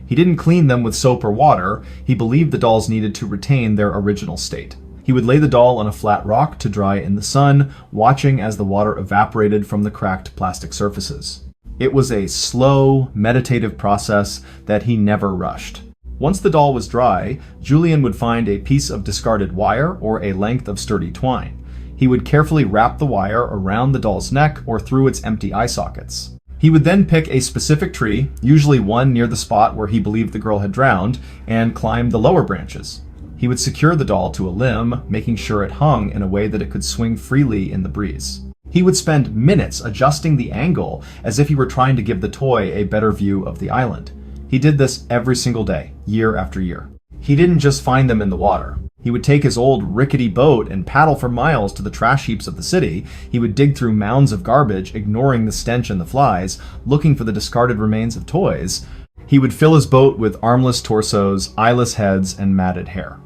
He didn't clean them with soap or water. He believed the dolls needed to retain their original state. He would lay the doll on a flat rock to dry in the sun, watching as the water evaporated from the cracked plastic surfaces. It was a slow, meditative process that he never rushed. Once the doll was dry, Julian would find a piece of discarded wire or a length of sturdy twine. He would carefully wrap the wire around the doll's neck or through its empty eye sockets. He would then pick a specific tree, usually one near the spot where he believed the girl had drowned, and climb the lower branches. He would secure the doll to a limb, making sure it hung in a way that it could swing freely in the breeze. He would spend minutes adjusting the angle as if he were trying to give the toy a better view of the island. He did this every single day, year after year. He didn't just find them in the water. He would take his old rickety boat and paddle for miles to the trash heaps of the city. He would dig through mounds of garbage, ignoring the stench and the flies, looking for the discarded remains of toys. He would fill his boat with armless torsos, eyeless heads, and matted hair.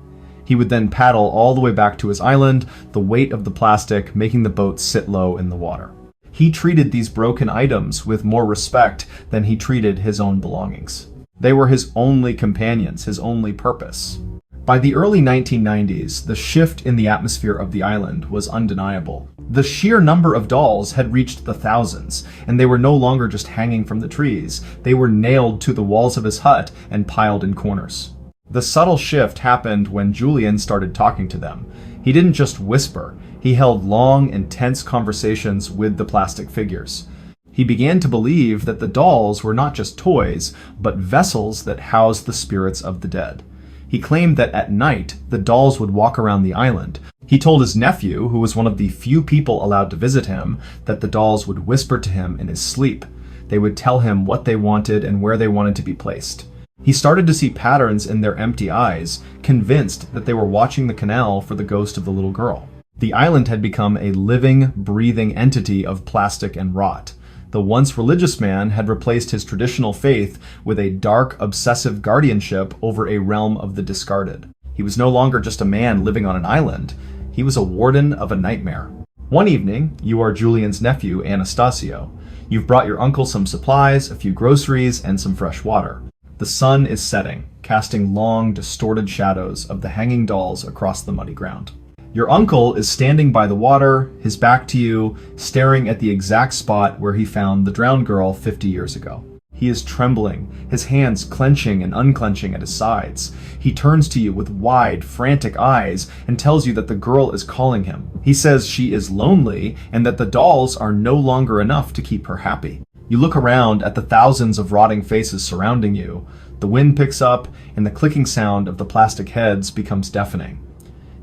He would then paddle all the way back to his island, the weight of the plastic making the boat sit low in the water. He treated these broken items with more respect than he treated his own belongings. They were his only companions, his only purpose. By the early 1990s, the shift in the atmosphere of the island was undeniable. The sheer number of dolls had reached the thousands, and they were no longer just hanging from the trees. They were nailed to the walls of his hut and piled in corners. The subtle shift happened when Julian started talking to them. He didn't just whisper, he held long, intense conversations with the plastic figures. He began to believe that the dolls were not just toys, but vessels that housed the spirits of the dead. He claimed that at night, the dolls would walk around the island. He told his nephew, who was one of the few people allowed to visit him, that the dolls would whisper to him in his sleep. They would tell him what they wanted and where they wanted to be placed. He started to see patterns in their empty eyes, convinced that they were watching the canal for the ghost of the little girl. The island had become a living, breathing entity of plastic and rot. The once religious man had replaced his traditional faith with a dark, obsessive guardianship over a realm of the discarded. He was no longer just a man living on an island. He was a warden of a nightmare. One evening, you are Julian's nephew, Anastasio. You've brought your uncle some supplies, a few groceries, and some fresh water. The sun is setting, casting long, distorted shadows of the hanging dolls across the muddy ground. Your uncle is standing by the water, his back to you, staring at the exact spot where he found the drowned girl 50 years ago. He is trembling, his hands clenching and unclenching at his sides. He turns to you with wide, frantic eyes and tells you that the girl is calling him. He says she is lonely and that the dolls are no longer enough to keep her happy. You look around at the thousands of rotting faces surrounding you. The wind picks up and the clicking sound of the plastic heads becomes deafening.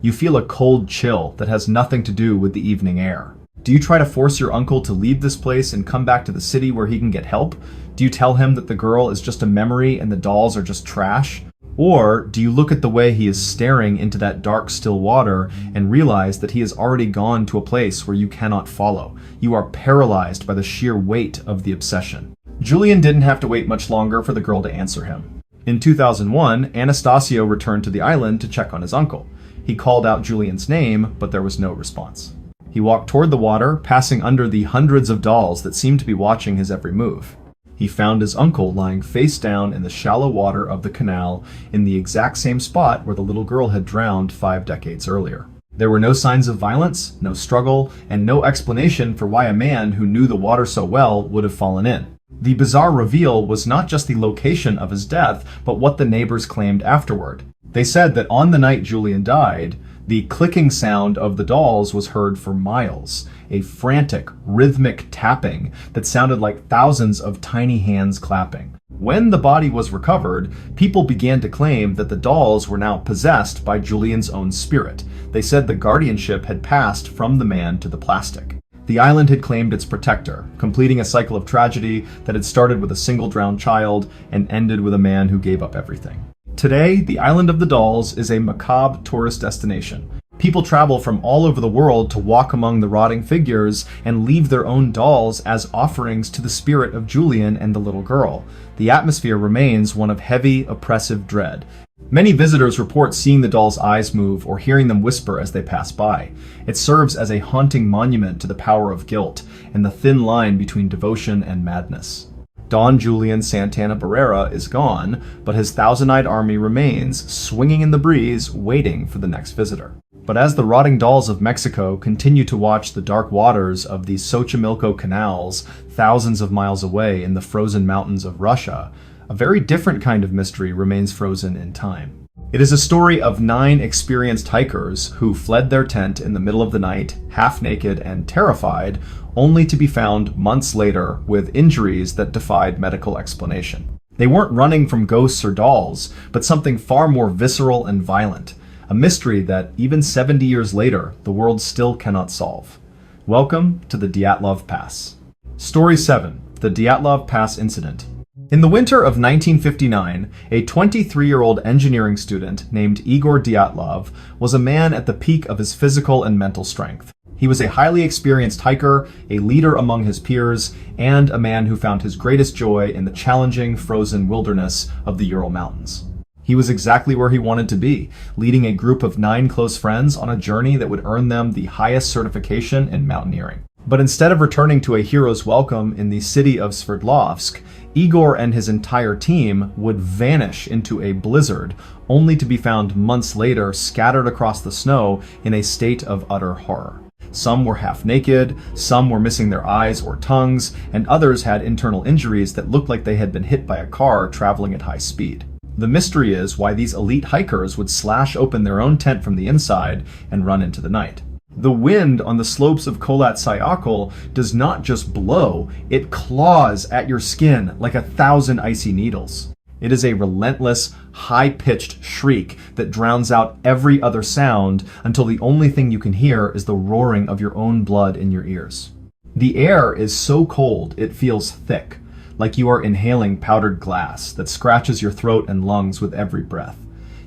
You feel a cold chill that has nothing to do with the evening air. Do you try to force your uncle to leave this place and come back to the city where he can get help? Do you tell him that the girl is just a memory and the dolls are just trash? Or do you look at the way he is staring into that dark, still water and realize that he has already gone to a place where you cannot follow? You are paralyzed by the sheer weight of the obsession. Julian didn't have to wait much longer for the girl to answer him. In 2001, Anastasio returned to the island to check on his uncle. He called out Julian's name, but there was no response. He walked toward the water, passing under the hundreds of dolls that seemed to be watching his every move. He found his uncle lying face down in the shallow water of the canal in the exact same spot where the little girl had drowned 5 decades earlier. There were no signs of violence, no struggle, and no explanation for why a man who knew the water so well would have fallen in. The bizarre reveal was not just the location of his death, but what the neighbors claimed afterward. They said that on the night Julian died, the clicking sound of the dolls was heard for miles, a frantic, rhythmic tapping that sounded like thousands of tiny hands clapping. When the body was recovered, people began to claim that the dolls were now possessed by Julian's own spirit. They said the guardianship had passed from the man to the plastic. The island had claimed its protector, completing a cycle of tragedy that had started with a single drowned child and ended with a man who gave up everything. Today, the Island of the Dolls is a macabre tourist destination. People travel from all over the world to walk among the rotting figures and leave their own dolls as offerings to the spirit of Julian and the little girl. The atmosphere remains one of heavy, oppressive dread. Many visitors report seeing the dolls' eyes move or hearing them whisper as they pass by. It serves as a haunting monument to the power of guilt and the thin line between devotion and madness. Don Julian Santana Barrera is gone, but his thousand-eyed army remains, swinging in the breeze, waiting for the next visitor. But as the rotting dolls of Mexico continue to watch the dark waters of the Xochimilco canals thousands of miles away in the frozen mountains of Russia, a very different kind of mystery remains frozen in time. It is a story of 9 experienced hikers who fled their tent in the middle of the night, half naked and terrified, only to be found months later with injuries that defied medical explanation. They weren't running from ghosts or dolls, but something far more visceral and violent, a mystery that even 70 years later, the world still cannot solve. Welcome to the Dyatlov Pass. Story 7, the Dyatlov Pass Incident. In the winter of 1959, a 23-year-old engineering student named Igor Dyatlov was a man at the peak of his physical and mental strength. He was a highly experienced hiker, a leader among his peers, and a man who found his greatest joy in the challenging, frozen wilderness of the Ural Mountains. He was exactly where he wanted to be, leading a group of 9 close friends on a journey that would earn them the highest certification in mountaineering. But instead of returning to a hero's welcome in the city of Sverdlovsk, Igor and his entire team would vanish into a blizzard, only to be found months later scattered across the snow in a state of utter horror. Some were half naked, some were missing their eyes or tongues, and others had internal injuries that looked like they had been hit by a car traveling at high speed. The mystery is why these elite hikers would slash open their own tent from the inside and run into the night. The wind on the slopes of Kholat Syakhl does not just blow, it claws at your skin like 1,000 icy needles. It is a relentless, high-pitched shriek that drowns out every other sound until the only thing you can hear is the roaring of your own blood in your ears. The air is so cold it feels thick, like you are inhaling powdered glass that scratches your throat and lungs with every breath.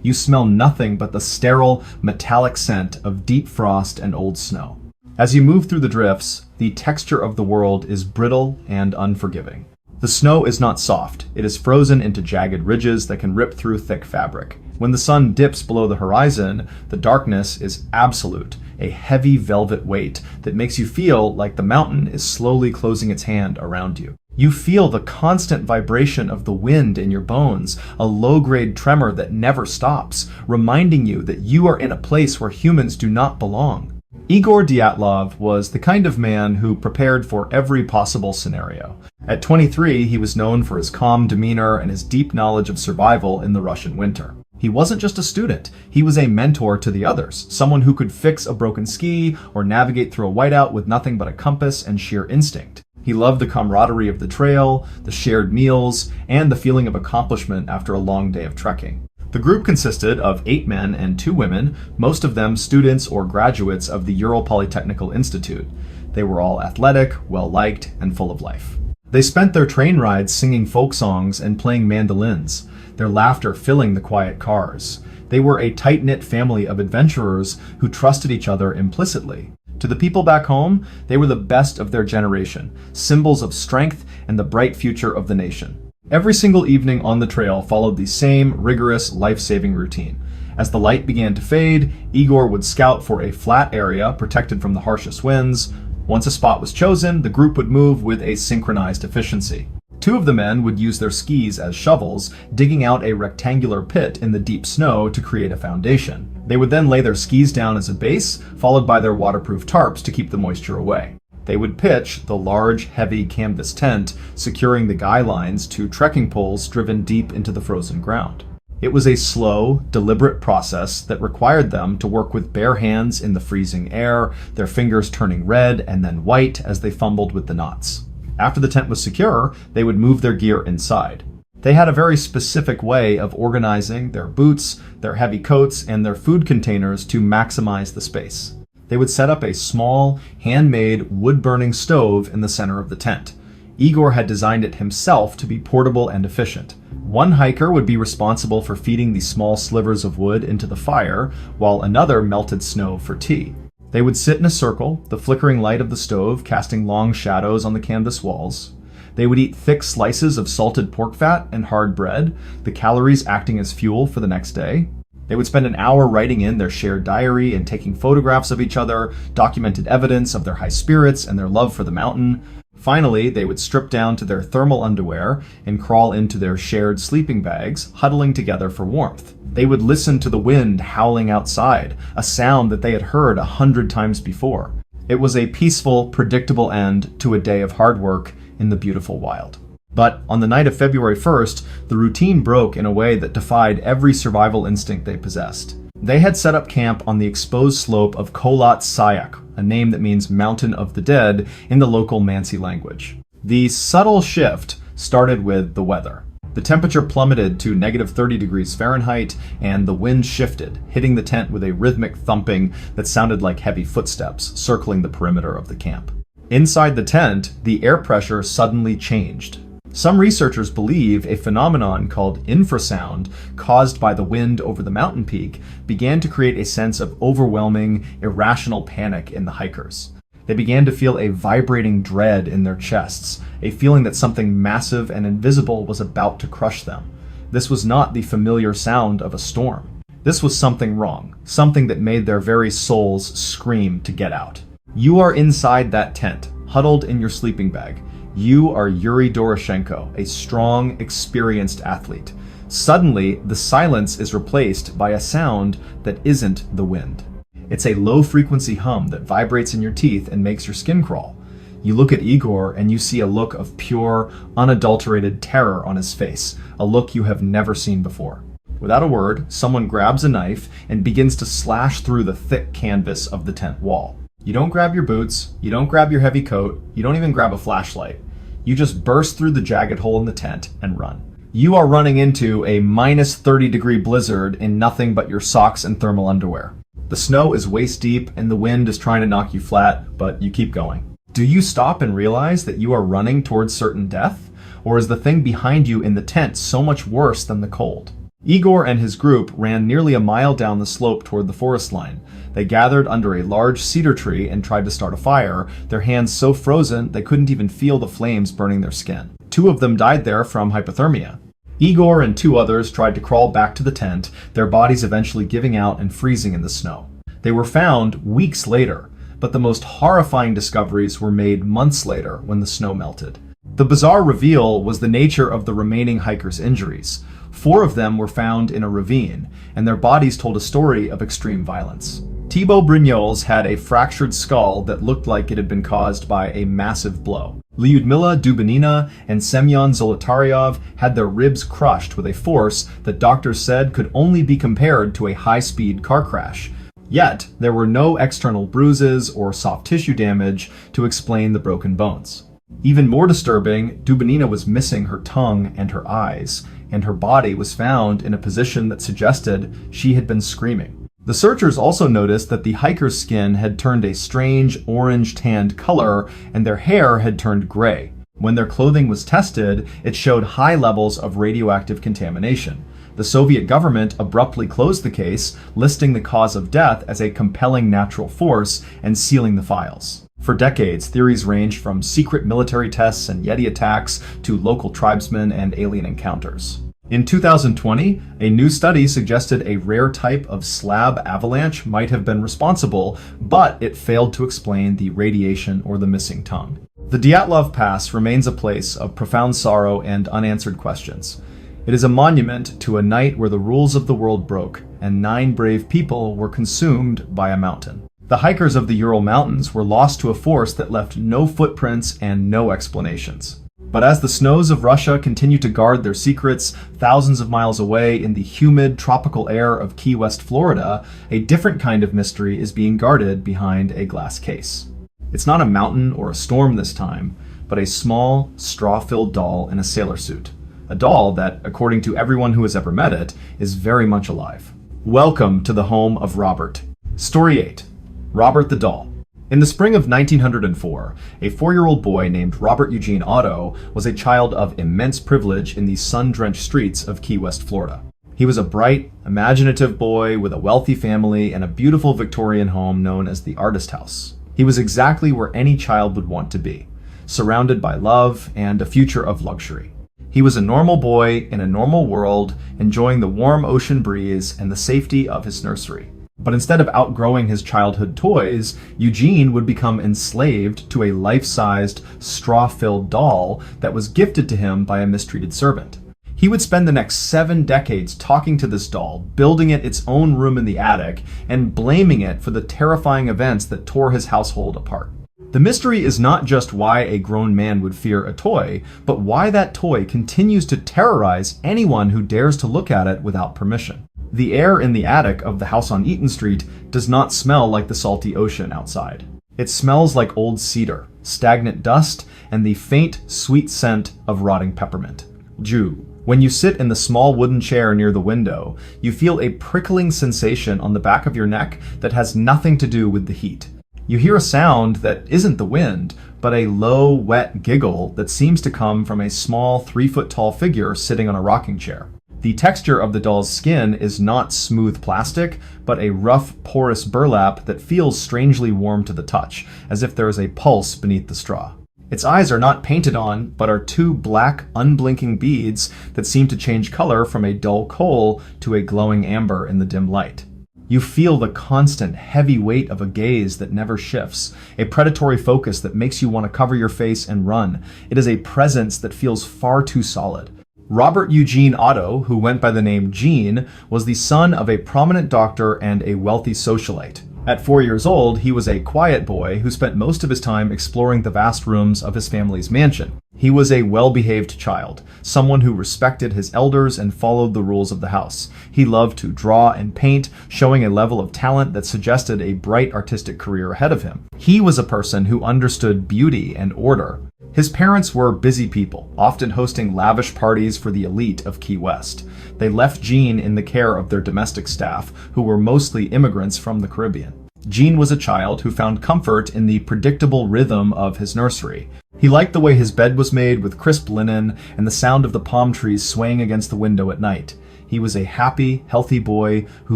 You smell nothing but the sterile, metallic scent of deep frost and old snow. As you move through the drifts, the texture of the world is brittle and unforgiving. The snow is not soft, it is frozen into jagged ridges that can rip through thick fabric. When the sun dips below the horizon, the darkness is absolute, a heavy velvet weight that makes you feel like the mountain is slowly closing its hand around you. You feel the constant vibration of the wind in your bones, a low-grade tremor that never stops, reminding you that you are in a place where humans do not belong. Igor Dyatlov was the kind of man who prepared for every possible scenario. At 23, he was known for his calm demeanor and his deep knowledge of survival in the Russian winter. He wasn't just a student, he was a mentor to the others, someone who could fix a broken ski or navigate through a whiteout with nothing but a compass and sheer instinct. He loved the camaraderie of the trail, the shared meals, and the feeling of accomplishment after a long day of trekking. The group consisted of 8 men and 2 women, most of them students or graduates of the Ural Polytechnical Institute. They were all athletic, well-liked, and full of life. They spent their train rides singing folk songs and playing mandolins, their laughter filling the quiet cars. They were a tight-knit family of adventurers who trusted each other implicitly. To the people back home, they were the best of their generation, symbols of strength and the bright future of the nation. Every single evening on the trail followed the same rigorous, life-saving routine. As the light began to fade, Igor would scout for a flat area protected from the harshest winds. Once a spot was chosen, the group would move with a synchronized efficiency. 2 of the men would use their skis as shovels, digging out a rectangular pit in the deep snow to create a foundation. They would then lay their skis down as a base, followed by their waterproof tarps to keep the moisture away. They would pitch the large, heavy canvas tent, securing the guy lines to trekking poles driven deep into the frozen ground. It was a slow, deliberate process that required them to work with bare hands in the freezing air, their fingers turning red and then white as they fumbled with the knots. After the tent was secure, they would move their gear inside. They had a very specific way of organizing their boots, their heavy coats, and their food containers to maximize the space. They would set up a small, handmade, wood-burning stove in the center of the tent. Igor had designed it himself to be portable and efficient. One hiker would be responsible for feeding the small slivers of wood into the fire, while another melted snow for tea. They would sit in a circle, the flickering light of the stove casting long shadows on the canvas walls. They would eat thick slices of salted pork fat and hard bread, the calories acting as fuel for the next day. They would spend an hour writing in their shared diary and taking photographs of each other, documented evidence of their high spirits and their love for the mountain. Finally, they would strip down to their thermal underwear and crawl into their shared sleeping bags, huddling together for warmth. They would listen to the wind howling outside, a sound that they had heard 100 times before. It was a peaceful, predictable end to a day of hard work in the beautiful wild. But on the night of February 1st, the routine broke in a way that defied every survival instinct they possessed. They had set up camp on the exposed slope of Kholat Sayak, a name that means Mountain of the Dead in the local Mansi language. The subtle shift started with the weather. The temperature plummeted to -30 degrees Fahrenheit, and the wind shifted, hitting the tent with a rhythmic thumping that sounded like heavy footsteps circling the perimeter of the camp. Inside the tent, the air pressure suddenly changed. Some researchers believe a phenomenon called infrasound, caused by the wind over the mountain peak, began to create a sense of overwhelming, irrational panic in the hikers. They began to feel a vibrating dread in their chests, a feeling that something massive and invisible was about to crush them. This was not the familiar sound of a storm. This was something wrong, something that made their very souls scream to get out. You are inside that tent, huddled in your sleeping bag. You are Yuri Doroshenko, a strong, experienced athlete. Suddenly, the silence is replaced by a sound that isn't the wind. It's a low-frequency hum that vibrates in your teeth and makes your skin crawl. You look at Igor and you see a look of pure, unadulterated terror on his face, a look you have never seen before. Without a word, someone grabs a knife and begins to slash through the thick canvas of the tent wall. You don't grab your boots, you don't grab your heavy coat, you don't even grab a flashlight. You just burst through the jagged hole in the tent and run. You are running into a -30-degree blizzard in nothing but your socks and thermal underwear. The snow is waist deep and the wind is trying to knock you flat, but you keep going. Do you stop and realize that you are running towards certain death? Or is the thing behind you in the tent so much worse than the cold? Igor and his group ran nearly a mile down the slope toward the forest line. They gathered under a large cedar tree and tried to start a fire, their hands so frozen they couldn't even feel the flames burning their skin. 2 of them died there from hypothermia. Igor and 2 others tried to crawl back to the tent, their bodies eventually giving out and freezing in the snow. They were found weeks later, but the most horrifying discoveries were made months later when the snow melted. The bizarre reveal was the nature of the remaining hikers' injuries. 4 of them were found in a ravine, and their bodies told a story of extreme violence. Thibaut Brignoles had a fractured skull that looked like it had been caused by a massive blow. Lyudmila Dubinina and Semyon Zolotaryov had their ribs crushed with a force that doctors said could only be compared to a high-speed car crash. Yet, there were no external bruises or soft tissue damage to explain the broken bones. Even more disturbing, Dubinina was missing her tongue and her eyes, and her body was found in a position that suggested she had been screaming. The searchers also noticed that the hiker's skin had turned a strange orange-tanned color, and their hair had turned gray. When their clothing was tested, it showed high levels of radioactive contamination. The Soviet government abruptly closed the case, listing the cause of death as a compelling natural force and sealing the files. For decades, theories ranged from secret military tests and Yeti attacks to local tribesmen and alien encounters. In 2020, a new study suggested a rare type of slab avalanche might have been responsible, but it failed to explain the radiation or the missing tongue. The Dyatlov Pass remains a place of profound sorrow and unanswered questions. It is a monument to a night where the rules of the world broke, and 9 brave people were consumed by a mountain. The hikers of the Ural Mountains were lost to a force that left no footprints and no explanations. But as the snows of Russia continue to guard their secrets thousands of miles away in the humid, tropical air of Key West, Florida, a different kind of mystery is being guarded behind a glass case. It's not a mountain or a storm this time, but a small, straw-filled doll in a sailor suit. A doll that, according to everyone who has ever met it, is very much alive. Welcome to the home of Robert. Story 8. Robert the Doll. In the spring of 1904, a 4-year-old boy named Robert Eugene Otto was a child of immense privilege in the sun-drenched streets of Key West, Florida. He was a bright, imaginative boy with a wealthy family and a beautiful Victorian home known as the Artist House. He was exactly where any child would want to be, surrounded by love and a future of luxury. He was a normal boy in a normal world, enjoying the warm ocean breeze and the safety of his nursery. But instead of outgrowing his childhood toys, Eugene would become enslaved to a life-sized, straw-filled doll that was gifted to him by a mistreated servant. He would spend the next 7 decades talking to this doll, building it its own room in the attic, and blaming it for the terrifying events that tore his household apart. The mystery is not just why a grown man would fear a toy, but why that toy continues to terrorize anyone who dares to look at it without permission. The air in the attic of the house on Eaton Street does not smell like the salty ocean outside. It smells like old cedar, stagnant dust, and the faint, sweet scent of rotting peppermint. Jew. When you sit in the small wooden chair near the window, you feel a prickling sensation on the back of your neck that has nothing to do with the heat. You hear a sound that isn't the wind, but a low, wet giggle that seems to come from a small 3-foot-tall figure sitting on a rocking chair. The texture of the doll's skin is not smooth plastic, but a rough, porous burlap that feels strangely warm to the touch, as if there is a pulse beneath the straw. Its eyes are not painted on, but are 2 black, unblinking beads that seem to change color from a dull coal to a glowing amber in the dim light. You feel the constant, heavy weight of a gaze that never shifts, a predatory focus that makes you want to cover your face and run. It is a presence that feels far too solid. Robert Eugene Otto, who went by the name Gene, was the son of a prominent doctor and a wealthy socialite. At 4 years old, he was a quiet boy who spent most of his time exploring the vast rooms of his family's mansion. He was a well-behaved child, someone who respected his elders and followed the rules of the house. He loved to draw and paint, showing a level of talent that suggested a bright artistic career ahead of him. He was a person who understood beauty and order. His parents were busy people, often hosting lavish parties for the elite of Key West. They left Gene in the care of their domestic staff, who were mostly immigrants from the Caribbean. Gene was a child who found comfort in the predictable rhythm of his nursery. He liked the way his bed was made with crisp linen and the sound of the palm trees swaying against the window at night. He was a happy, healthy boy who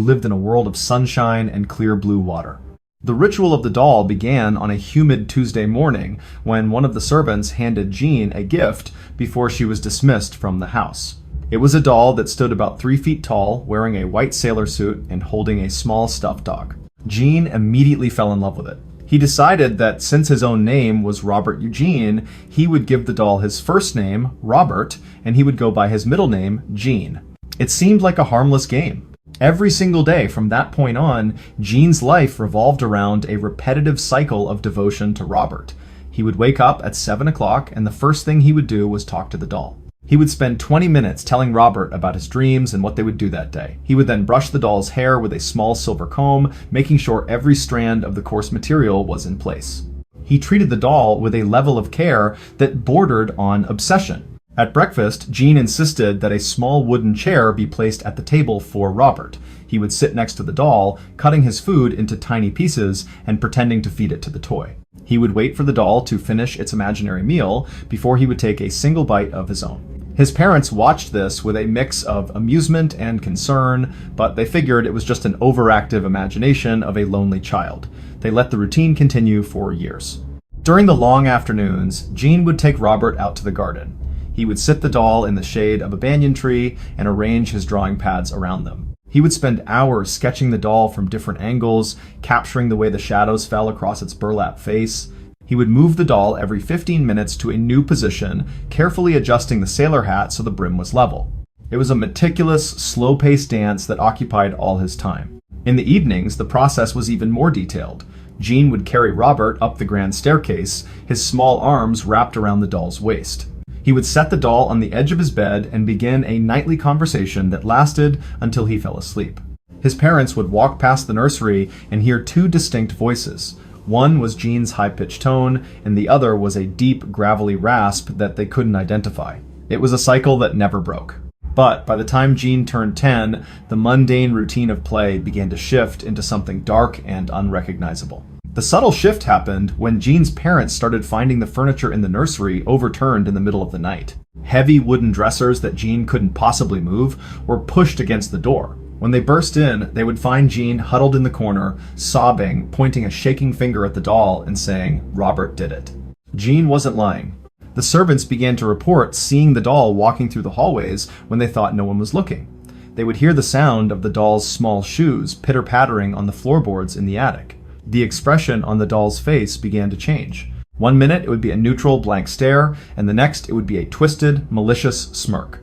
lived in a world of sunshine and clear blue water. The ritual of the doll began on a humid Tuesday morning when one of the servants handed Jean a gift before she was dismissed from the house. It was a doll that stood about 3 feet tall, wearing a white sailor suit and holding a small stuffed dog. Jean immediately fell in love with it. He decided that since his own name was Robert Eugene, he would give the doll his first name, Robert, and he would go by his middle name, Gene. It seemed like a harmless game. Every single day from that point on, Gene's life revolved around a repetitive cycle of devotion to Robert. He would wake up at 7 o'clock, and the first thing he would do was talk to the doll. He would spend 20 minutes telling Robert about his dreams and what they would do that day. He would then brush the doll's hair with a small silver comb, making sure every strand of the course material was in place. He treated the doll with a level of care that bordered on obsession. At breakfast, Gene insisted that a small wooden chair be placed at the table for Robert. He would sit next to the doll, cutting his food into tiny pieces and pretending to feed it to the toy. He would wait for the doll to finish its imaginary meal before he would take a single bite of his own. His parents watched this with a mix of amusement and concern, but they figured it was just an overactive imagination of a lonely child. They let the routine continue for years. During the long afternoons, Gene would take Robert out to the garden. He would sit the doll in the shade of a banyan tree and arrange his drawing pads around them. He would spend hours sketching the doll from different angles, capturing the way the shadows fell across its burlap face. He would move the doll every 15 minutes to a new position, carefully adjusting the sailor hat so the brim was level. It was a meticulous, slow-paced dance that occupied all his time. In the evenings, the process was even more detailed. Gene would carry Robert up the grand staircase, his small arms wrapped around the doll's waist. He would set the doll on the edge of his bed and begin a nightly conversation that lasted until he fell asleep. His parents would walk past the nursery and hear two distinct voices. One was Gene's high-pitched tone, and the other was a deep, gravelly rasp that they couldn't identify. It was a cycle that never broke. But by the time Gene turned 10, the mundane routine of play began to shift into something dark and unrecognizable. The subtle shift happened when Gene's parents started finding the furniture in the nursery overturned in the middle of the night. Heavy wooden dressers that Gene couldn't possibly move were pushed against the door. When they burst in, they would find Gene huddled in the corner, sobbing, pointing a shaking finger at the doll and saying, "Robert did it." Gene wasn't lying. The servants began to report seeing the doll walking through the hallways when they thought no one was looking. They would hear the sound of the doll's small shoes pitter-pattering on the floorboards in the attic. The expression on the doll's face began to change. One minute it would be a neutral, blank stare, and the next it would be a twisted, malicious smirk.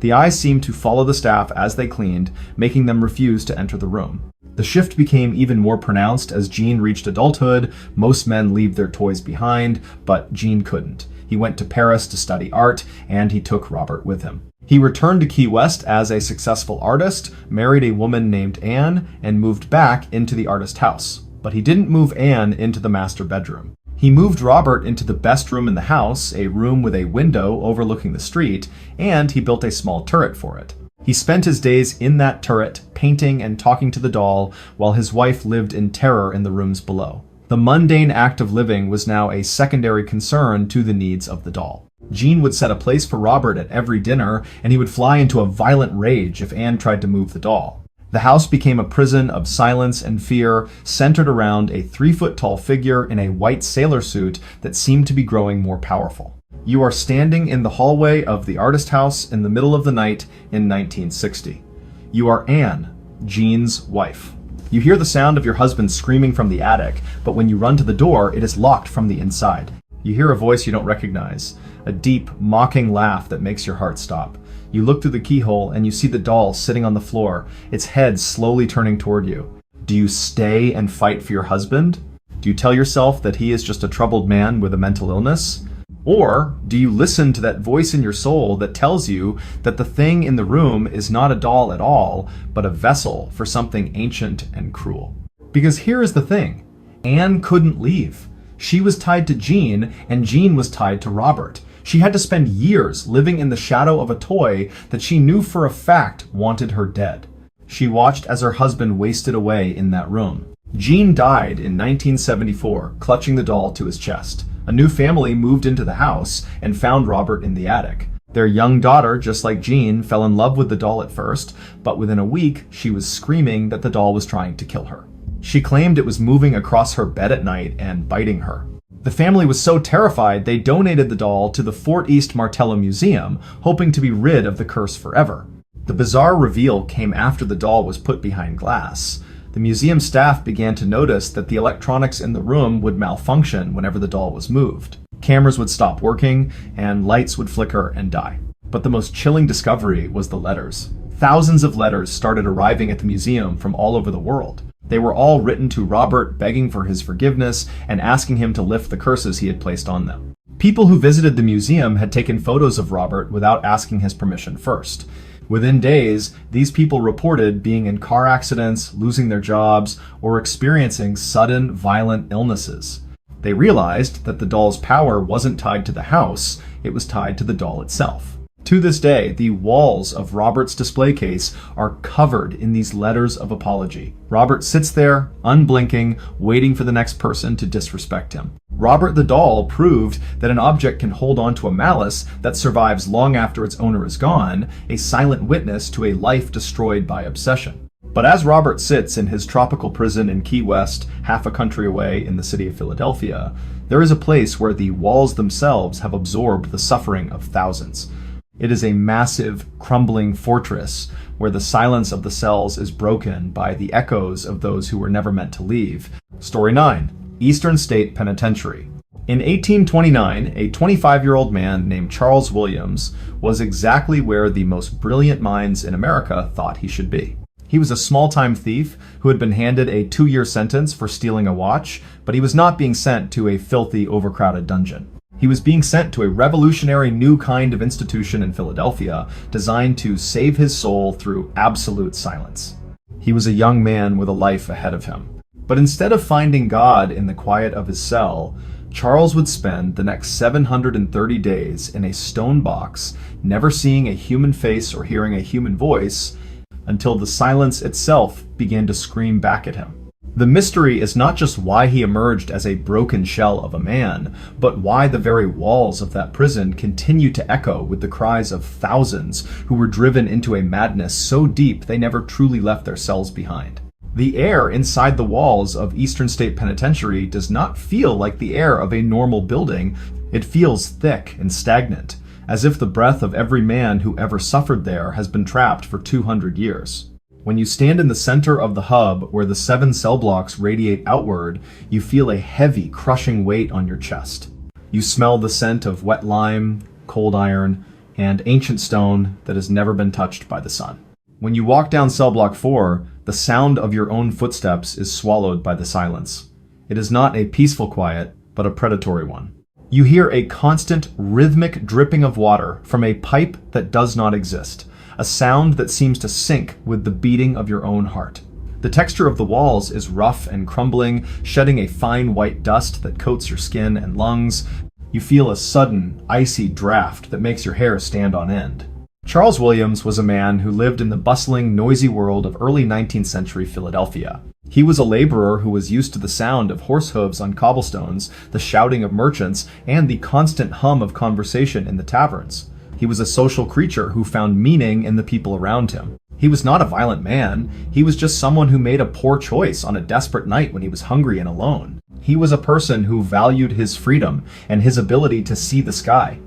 The eyes seemed to follow the staff as they cleaned, making them refuse to enter the room. The shift became even more pronounced as Gene reached adulthood. Most men leave their toys behind, but Gene couldn't. He went to Paris to study art, and he took Robert with him. He returned to Key West as a successful artist, married a woman named Anne, and moved back into the artist house. But he didn't move Anne into the master bedroom. He moved Robert into the best room in the house, a room with a window overlooking the street, and he built a small turret for it. He spent his days in that turret, painting and talking to the doll, while his wife lived in terror in the rooms below. The mundane act of living was now a secondary concern to the needs of the doll. Gene would set a place for Robert at every dinner, and he would fly into a violent rage if Anne tried to move the doll. The house became a prison of silence and fear, centered around a 3-foot-tall figure in a white sailor suit that seemed to be growing more powerful. You are standing in the hallway of the artist house in the middle of the night in 1960. You are Anne, Gene's wife. You hear the sound of your husband screaming from the attic, but when you run to the door, it is locked from the inside. You hear a voice you don't recognize, a deep, mocking laugh that makes your heart stop. You look through the keyhole and you see the doll sitting on the floor, its head slowly turning toward you. Do you stay and fight for your husband? Do you tell yourself that he is just a troubled man with a mental illness? Or do you listen to that voice in your soul that tells you that the thing in the room is not a doll at all, but a vessel for something ancient and cruel? Because here is the thing. Anne couldn't leave. She was tied to Gene, and Gene was tied to Robert. She had to spend years living in the shadow of a toy that she knew for a fact wanted her dead. She watched as her husband wasted away in that room. Gene died in 1974, clutching the doll to his chest. A new family moved into the house and found Robert in the attic. Their young daughter, just like Gene, fell in love with the doll at first, but within a week, she was screaming that the doll was trying to kill her. She claimed it was moving across her bed at night and biting her. The family was so terrified they donated the doll to the Fort East Martello Museum, hoping to be rid of the curse forever. The bizarre reveal came after the doll was put behind glass. The museum staff began to notice that the electronics in the room would malfunction whenever the doll was moved. Cameras would stop working, and lights would flicker and die. But the most chilling discovery was the letters. Thousands of letters started arriving at the museum from all over the world. They were all written to Robert, begging for his forgiveness and asking him to lift the curses he had placed on them. People who visited the museum had taken photos of Robert without asking his permission first. Within days, these people reported being in car accidents, losing their jobs, or experiencing sudden, violent illnesses. They realized that the doll's power wasn't tied to the house, it was tied to the doll itself. To this day, the walls of Robert's display case are covered in these letters of apology. Robert sits there, unblinking, waiting for the next person to disrespect him. Robert the doll proved that an object can hold on to a malice that survives long after its owner is gone, a silent witness to a life destroyed by obsession. But as Robert sits in his tropical prison in Key West, half a country away in the city of Philadelphia, there is a place where the walls themselves have absorbed the suffering of thousands. It is a massive, crumbling fortress where the silence of the cells is broken by the echoes of those who were never meant to leave. Story 9. Eastern State Penitentiary. In 1829, a 25-year-old man named Charles Williams was exactly where the most brilliant minds in America thought he should be. He was a small-time thief who had been handed a 2-year sentence for stealing a watch, but he was not being sent to a filthy, overcrowded dungeon. He was being sent to a revolutionary new kind of institution in Philadelphia designed to save his soul through absolute silence. He was a young man with a life ahead of him. But instead of finding God in the quiet of his cell, Charles would spend the next 730 days in a stone box, never seeing a human face or hearing a human voice, until the silence itself began to scream back at him. The mystery is not just why he emerged as a broken shell of a man, but why the very walls of that prison continued to echo with the cries of thousands who were driven into a madness so deep they never truly left their cells behind. The air inside the walls of Eastern State Penitentiary does not feel like the air of a normal building. It feels thick and stagnant, as if the breath of every man who ever suffered there has been trapped for 200 years. When you stand in the center of the hub where the 7 cell blocks radiate outward, you feel a heavy, crushing weight on your chest. You smell the scent of wet lime, cold iron, and ancient stone that has never been touched by the sun. When you walk down cell block 4, the sound of your own footsteps is swallowed by the silence. It is not a peaceful quiet, but a predatory one. You hear a constant, rhythmic dripping of water from a pipe that does not exist. A sound that seems to sync with the beating of your own heart. The texture of the walls is rough and crumbling, shedding a fine white dust that coats your skin and lungs. You feel a sudden, icy draft that makes your hair stand on end. Charles Williams was a man who lived in the bustling, noisy world of early 19th century Philadelphia. He was a laborer who was used to the sound of horse hooves on cobblestones, the shouting of merchants, and the constant hum of conversation in the taverns. He was a social creature who found meaning in the people around him. He was not a violent man. He was just someone who made a poor choice on a desperate night when he was hungry and alone. He was a person who valued his freedom and his ability to see the sky.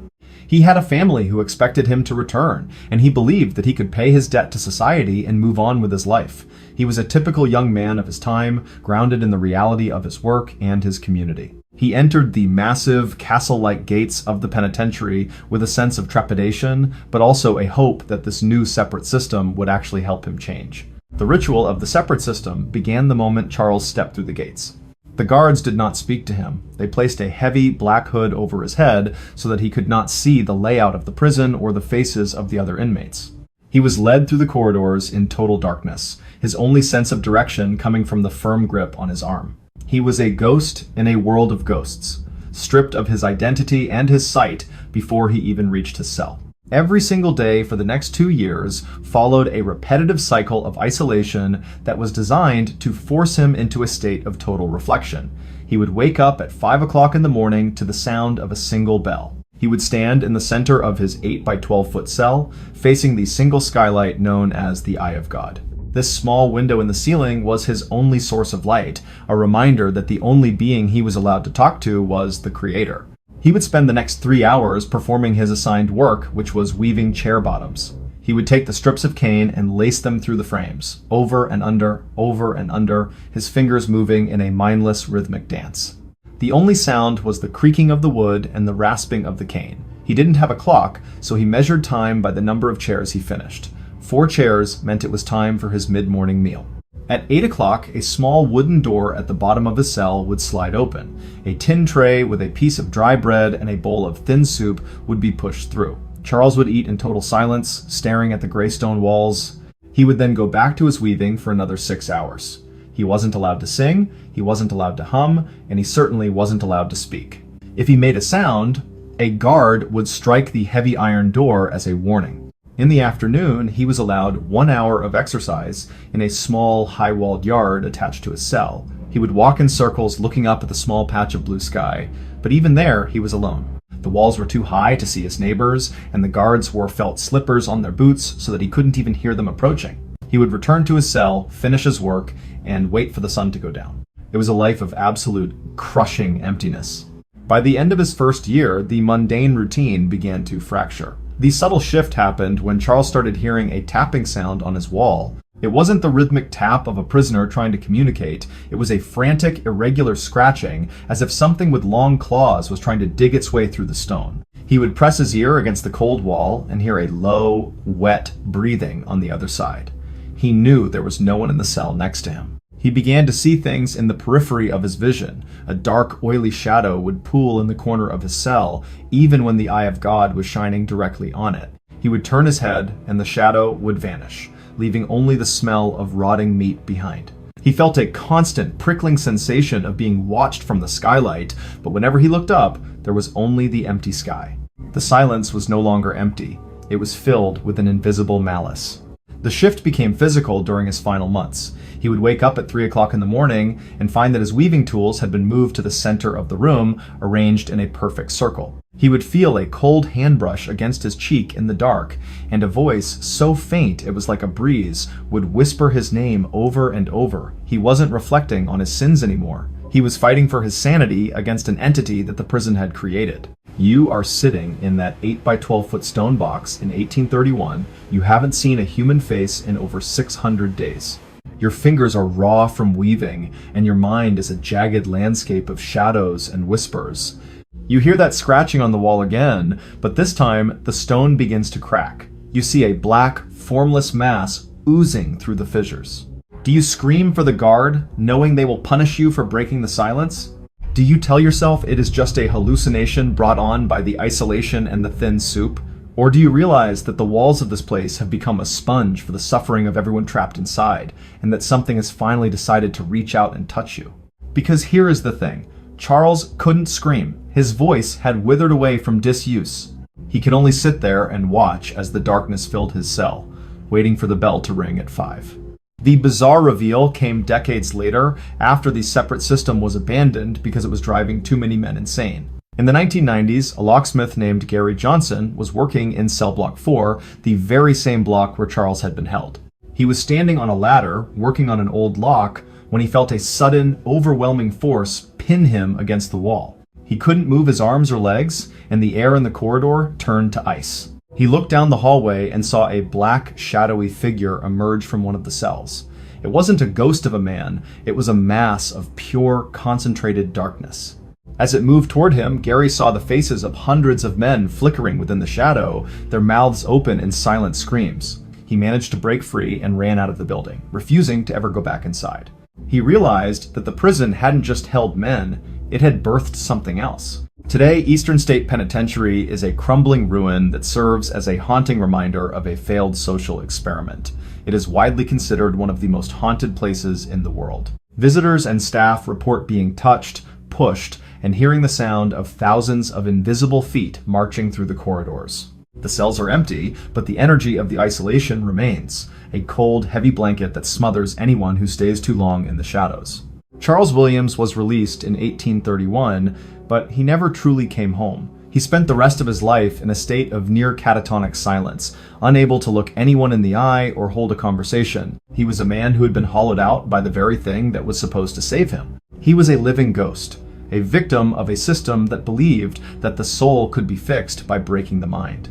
He had a family who expected him to return, and he believed that he could pay his debt to society and move on with his life. He was a typical young man of his time, grounded in the reality of his work and his community. He entered the massive, castle-like gates of the penitentiary with a sense of trepidation, but also a hope that this new separate system would actually help him change. The ritual of the separate system began the moment Charles stepped through the gates. The guards did not speak to him. They placed a heavy black hood over his head so that he could not see the layout of the prison or the faces of the other inmates. He was led through the corridors in total darkness, his only sense of direction coming from the firm grip on his arm. He was a ghost in a world of ghosts, stripped of his identity and his sight before he even reached his cell. Every single day for the next 2 years followed a repetitive cycle of isolation that was designed to force him into a state of total reflection. He would wake up at 5 o'clock in the morning to the sound of a single bell. He would stand in the center of his 8 by 12 foot cell, facing the single skylight known as the Eye of God. This small window in the ceiling was his only source of light, a reminder that the only being he was allowed to talk to was the Creator. He would spend the next 3 hours performing his assigned work, which was weaving chair bottoms. He would take the strips of cane and lace them through the frames, over and under, his fingers moving in a mindless rhythmic dance. The only sound was the creaking of the wood and the rasping of the cane. He didn't have a clock, so he measured time by the number of chairs he finished. 4 chairs meant it was time for his mid-morning meal. At 8 o'clock, a small wooden door at the bottom of his cell would slide open. A tin tray with a piece of dry bread and a bowl of thin soup would be pushed through. Charles would eat in total silence, staring at the gray stone walls. He would then go back to his weaving for another 6 hours. He wasn't allowed to sing, he wasn't allowed to hum, and he certainly wasn't allowed to speak. If he made a sound, a guard would strike the heavy iron door as a warning. In the afternoon, he was allowed 1 hour of exercise in a small, high-walled yard attached to his cell. He would walk in circles looking up at the small patch of blue sky, but even there, he was alone. The walls were too high to see his neighbors, and the guards wore felt slippers on their boots so that he couldn't even hear them approaching. He would return to his cell, finish his work, and wait for the sun to go down. It was a life of absolute, crushing emptiness. By the end of his first year, the mundane routine began to fracture. The subtle shift happened when Charles started hearing a tapping sound on his wall. It wasn't the rhythmic tap of a prisoner trying to communicate. It was a frantic, irregular scratching, as if something with long claws was trying to dig its way through the stone. He would press his ear against the cold wall and hear a low, wet breathing on the other side. He knew there was no one in the cell next to him. He began to see things in the periphery of his vision. A dark, oily shadow would pool in the corner of his cell, even when the eye of God was shining directly on it. He would turn his head, and the shadow would vanish, leaving only the smell of rotting meat behind. He felt a constant, prickling sensation of being watched from the skylight, but whenever he looked up, there was only the empty sky. The silence was no longer empty. It was filled with an invisible malice. The shift became physical during his final months. He would wake up at 3 o'clock in the morning and find that his weaving tools had been moved to the center of the room, arranged in a perfect circle. He would feel a cold handbrush against his cheek in the dark, and a voice so faint it was like a breeze would whisper his name over and over. He wasn't reflecting on his sins anymore. He was fighting for his sanity against an entity that the prison had created. You are sitting in that 8 by 12 foot stone box in 1831. You haven't seen a human face in over 600 days. Your fingers are raw from weaving, and your mind is a jagged landscape of shadows and whispers. You hear that scratching on the wall again, but this time the stone begins to crack. You see a black, formless mass oozing through the fissures. Do you scream for the guard, knowing they will punish you for breaking the silence? Do you tell yourself it is just a hallucination brought on by the isolation and the thin soup? Or do you realize that the walls of this place have become a sponge for the suffering of everyone trapped inside, and that something has finally decided to reach out and touch you? Because here is the thing. Charles couldn't scream. His voice had withered away from disuse. He could only sit there and watch as the darkness filled his cell, waiting for the bell to ring at 5. The bizarre reveal came decades later, after the separate system was abandoned because it was driving too many men insane. In the 1990s, a locksmith named Gary Johnson was working in cell block 4, the very same block where Charles had been held. He was standing on a ladder, working on an old lock, when he felt a sudden, overwhelming force pin him against the wall. He couldn't move his arms or legs, and the air in the corridor turned to ice. He looked down the hallway and saw a black, shadowy figure emerge from one of the cells. It wasn't a ghost of a man, it was a mass of pure, concentrated darkness. As it moved toward him, Gary saw the faces of hundreds of men flickering within the shadow, their mouths open in silent screams. He managed to break free and ran out of the building, refusing to ever go back inside. He realized that the prison hadn't just held men, it had birthed something else. Today, Eastern State Penitentiary is a crumbling ruin that serves as a haunting reminder of a failed social experiment. It is widely considered one of the most haunted places in the world. Visitors and staff report being touched, pushed, and hearing the sound of thousands of invisible feet marching through the corridors. The cells are empty, but the energy of the isolation remains, a cold, heavy blanket that smothers anyone who stays too long in the shadows. Charles Williams was released in 1831, but he never truly came home. He spent the rest of his life in a state of near catatonic silence, unable to look anyone in the eye or hold a conversation. He was a man who had been hollowed out by the very thing that was supposed to save him. He was a living ghost, a victim of a system that believed that the soul could be fixed by breaking the mind.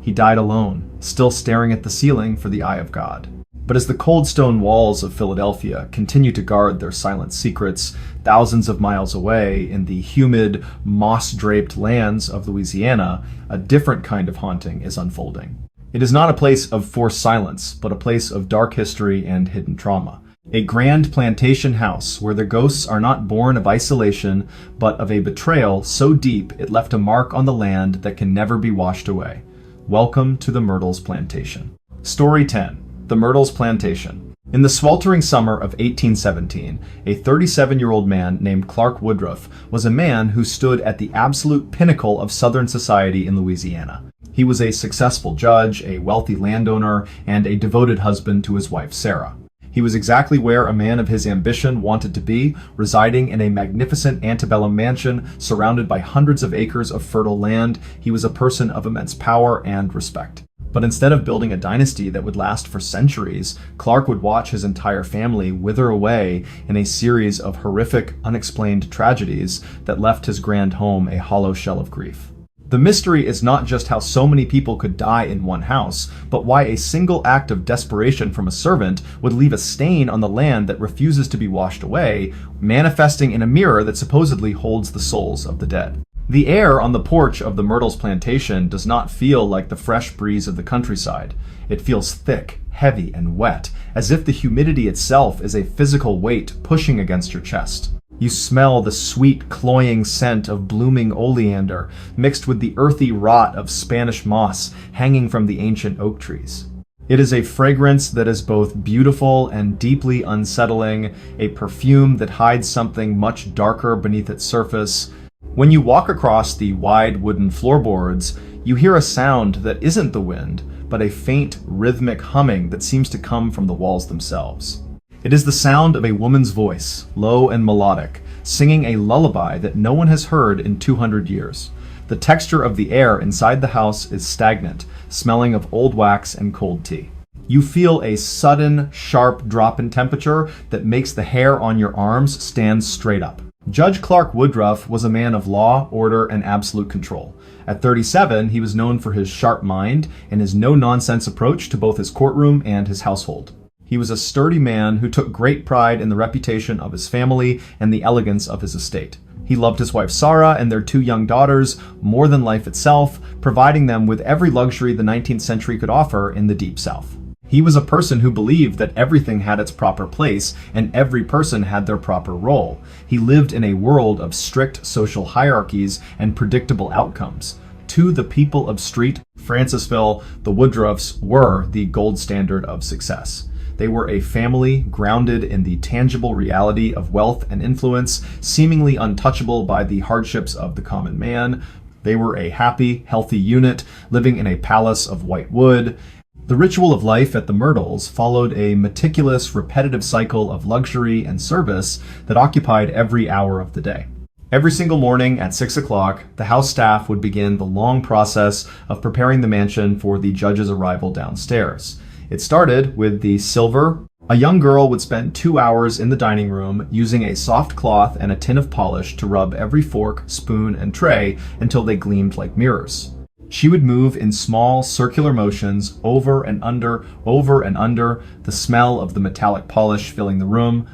He died alone, still staring at the ceiling for the eye of God. But as the cold stone walls of Philadelphia continue to guard their silent secrets, thousands of miles away in the humid, moss-draped lands of Louisiana, a different kind of haunting is unfolding. It is not a place of forced silence, but a place of dark history and hidden trauma. A grand plantation house where the ghosts are not born of isolation, but of a betrayal so deep it left a mark on the land that can never be washed away. Welcome to the Myrtles Plantation. Story 10. The Myrtles Plantation. In the sweltering summer of 1817, a 37-year-old man named Clark Woodruff was a man who stood at the absolute pinnacle of Southern society in Louisiana. He was a successful judge, a wealthy landowner, and a devoted husband to his wife Sarah. He was exactly where a man of his ambition wanted to be, residing in a magnificent antebellum mansion surrounded by hundreds of acres of fertile land. He was a person of immense power and respect. But instead of building a dynasty that would last for centuries, Clark would watch his entire family wither away in a series of horrific, unexplained tragedies that left his grand home a hollow shell of grief. The mystery is not just how so many people could die in one house, but why a single act of desperation from a servant would leave a stain on the land that refuses to be washed away, manifesting in a mirror that supposedly holds the souls of the dead. The air on the porch of the Myrtles Plantation does not feel like the fresh breeze of the countryside. It feels thick, heavy, and wet, as if the humidity itself is a physical weight pushing against your chest. You smell the sweet, cloying scent of blooming oleander, mixed with the earthy rot of Spanish moss hanging from the ancient oak trees. It is a fragrance that is both beautiful and deeply unsettling, a perfume that hides something much darker beneath its surface. When you walk across the wide wooden floorboards, you hear a sound that isn't the wind, but a faint, rhythmic humming that seems to come from the walls themselves. It is the sound of a woman's voice, low and melodic, singing a lullaby that no one has heard in 200 years. The texture of the air inside the house is stagnant, smelling of old wax and cold tea. You feel a sudden, sharp drop in temperature that makes the hair on your arms stand straight up. Judge Clark Woodruff was a man of law, order, and absolute control. At 37, he was known for his sharp mind and his no-nonsense approach to both his courtroom and his household. He was a sturdy man who took great pride in the reputation of his family and the elegance of his estate. He loved his wife Sarah and their 2 young daughters more than life itself, providing them with every luxury the 19th century could offer in the Deep South. He was a person who believed that everything had its proper place and every person had their proper role. He lived in a world of strict social hierarchies and predictable outcomes. To the people of Street Francisville, the Woodruffs were the gold standard of success. They were a family grounded in the tangible reality of wealth and influence, seemingly untouchable by the hardships of the common man. They were a happy, healthy unit, living in a palace of white wood. The ritual of life at the Myrtles followed a meticulous, repetitive cycle of luxury and service that occupied every hour of the day. Every single morning at 6 o'clock, the house staff would begin the long process of preparing the mansion for the judge's arrival downstairs. It started with the silver. A young girl would spend 2 hours in the dining room using a soft cloth and a tin of polish to rub every fork, spoon, and tray until they gleamed like mirrors. She would move in small circular motions over and under, the smell of the metallic polish filling the room.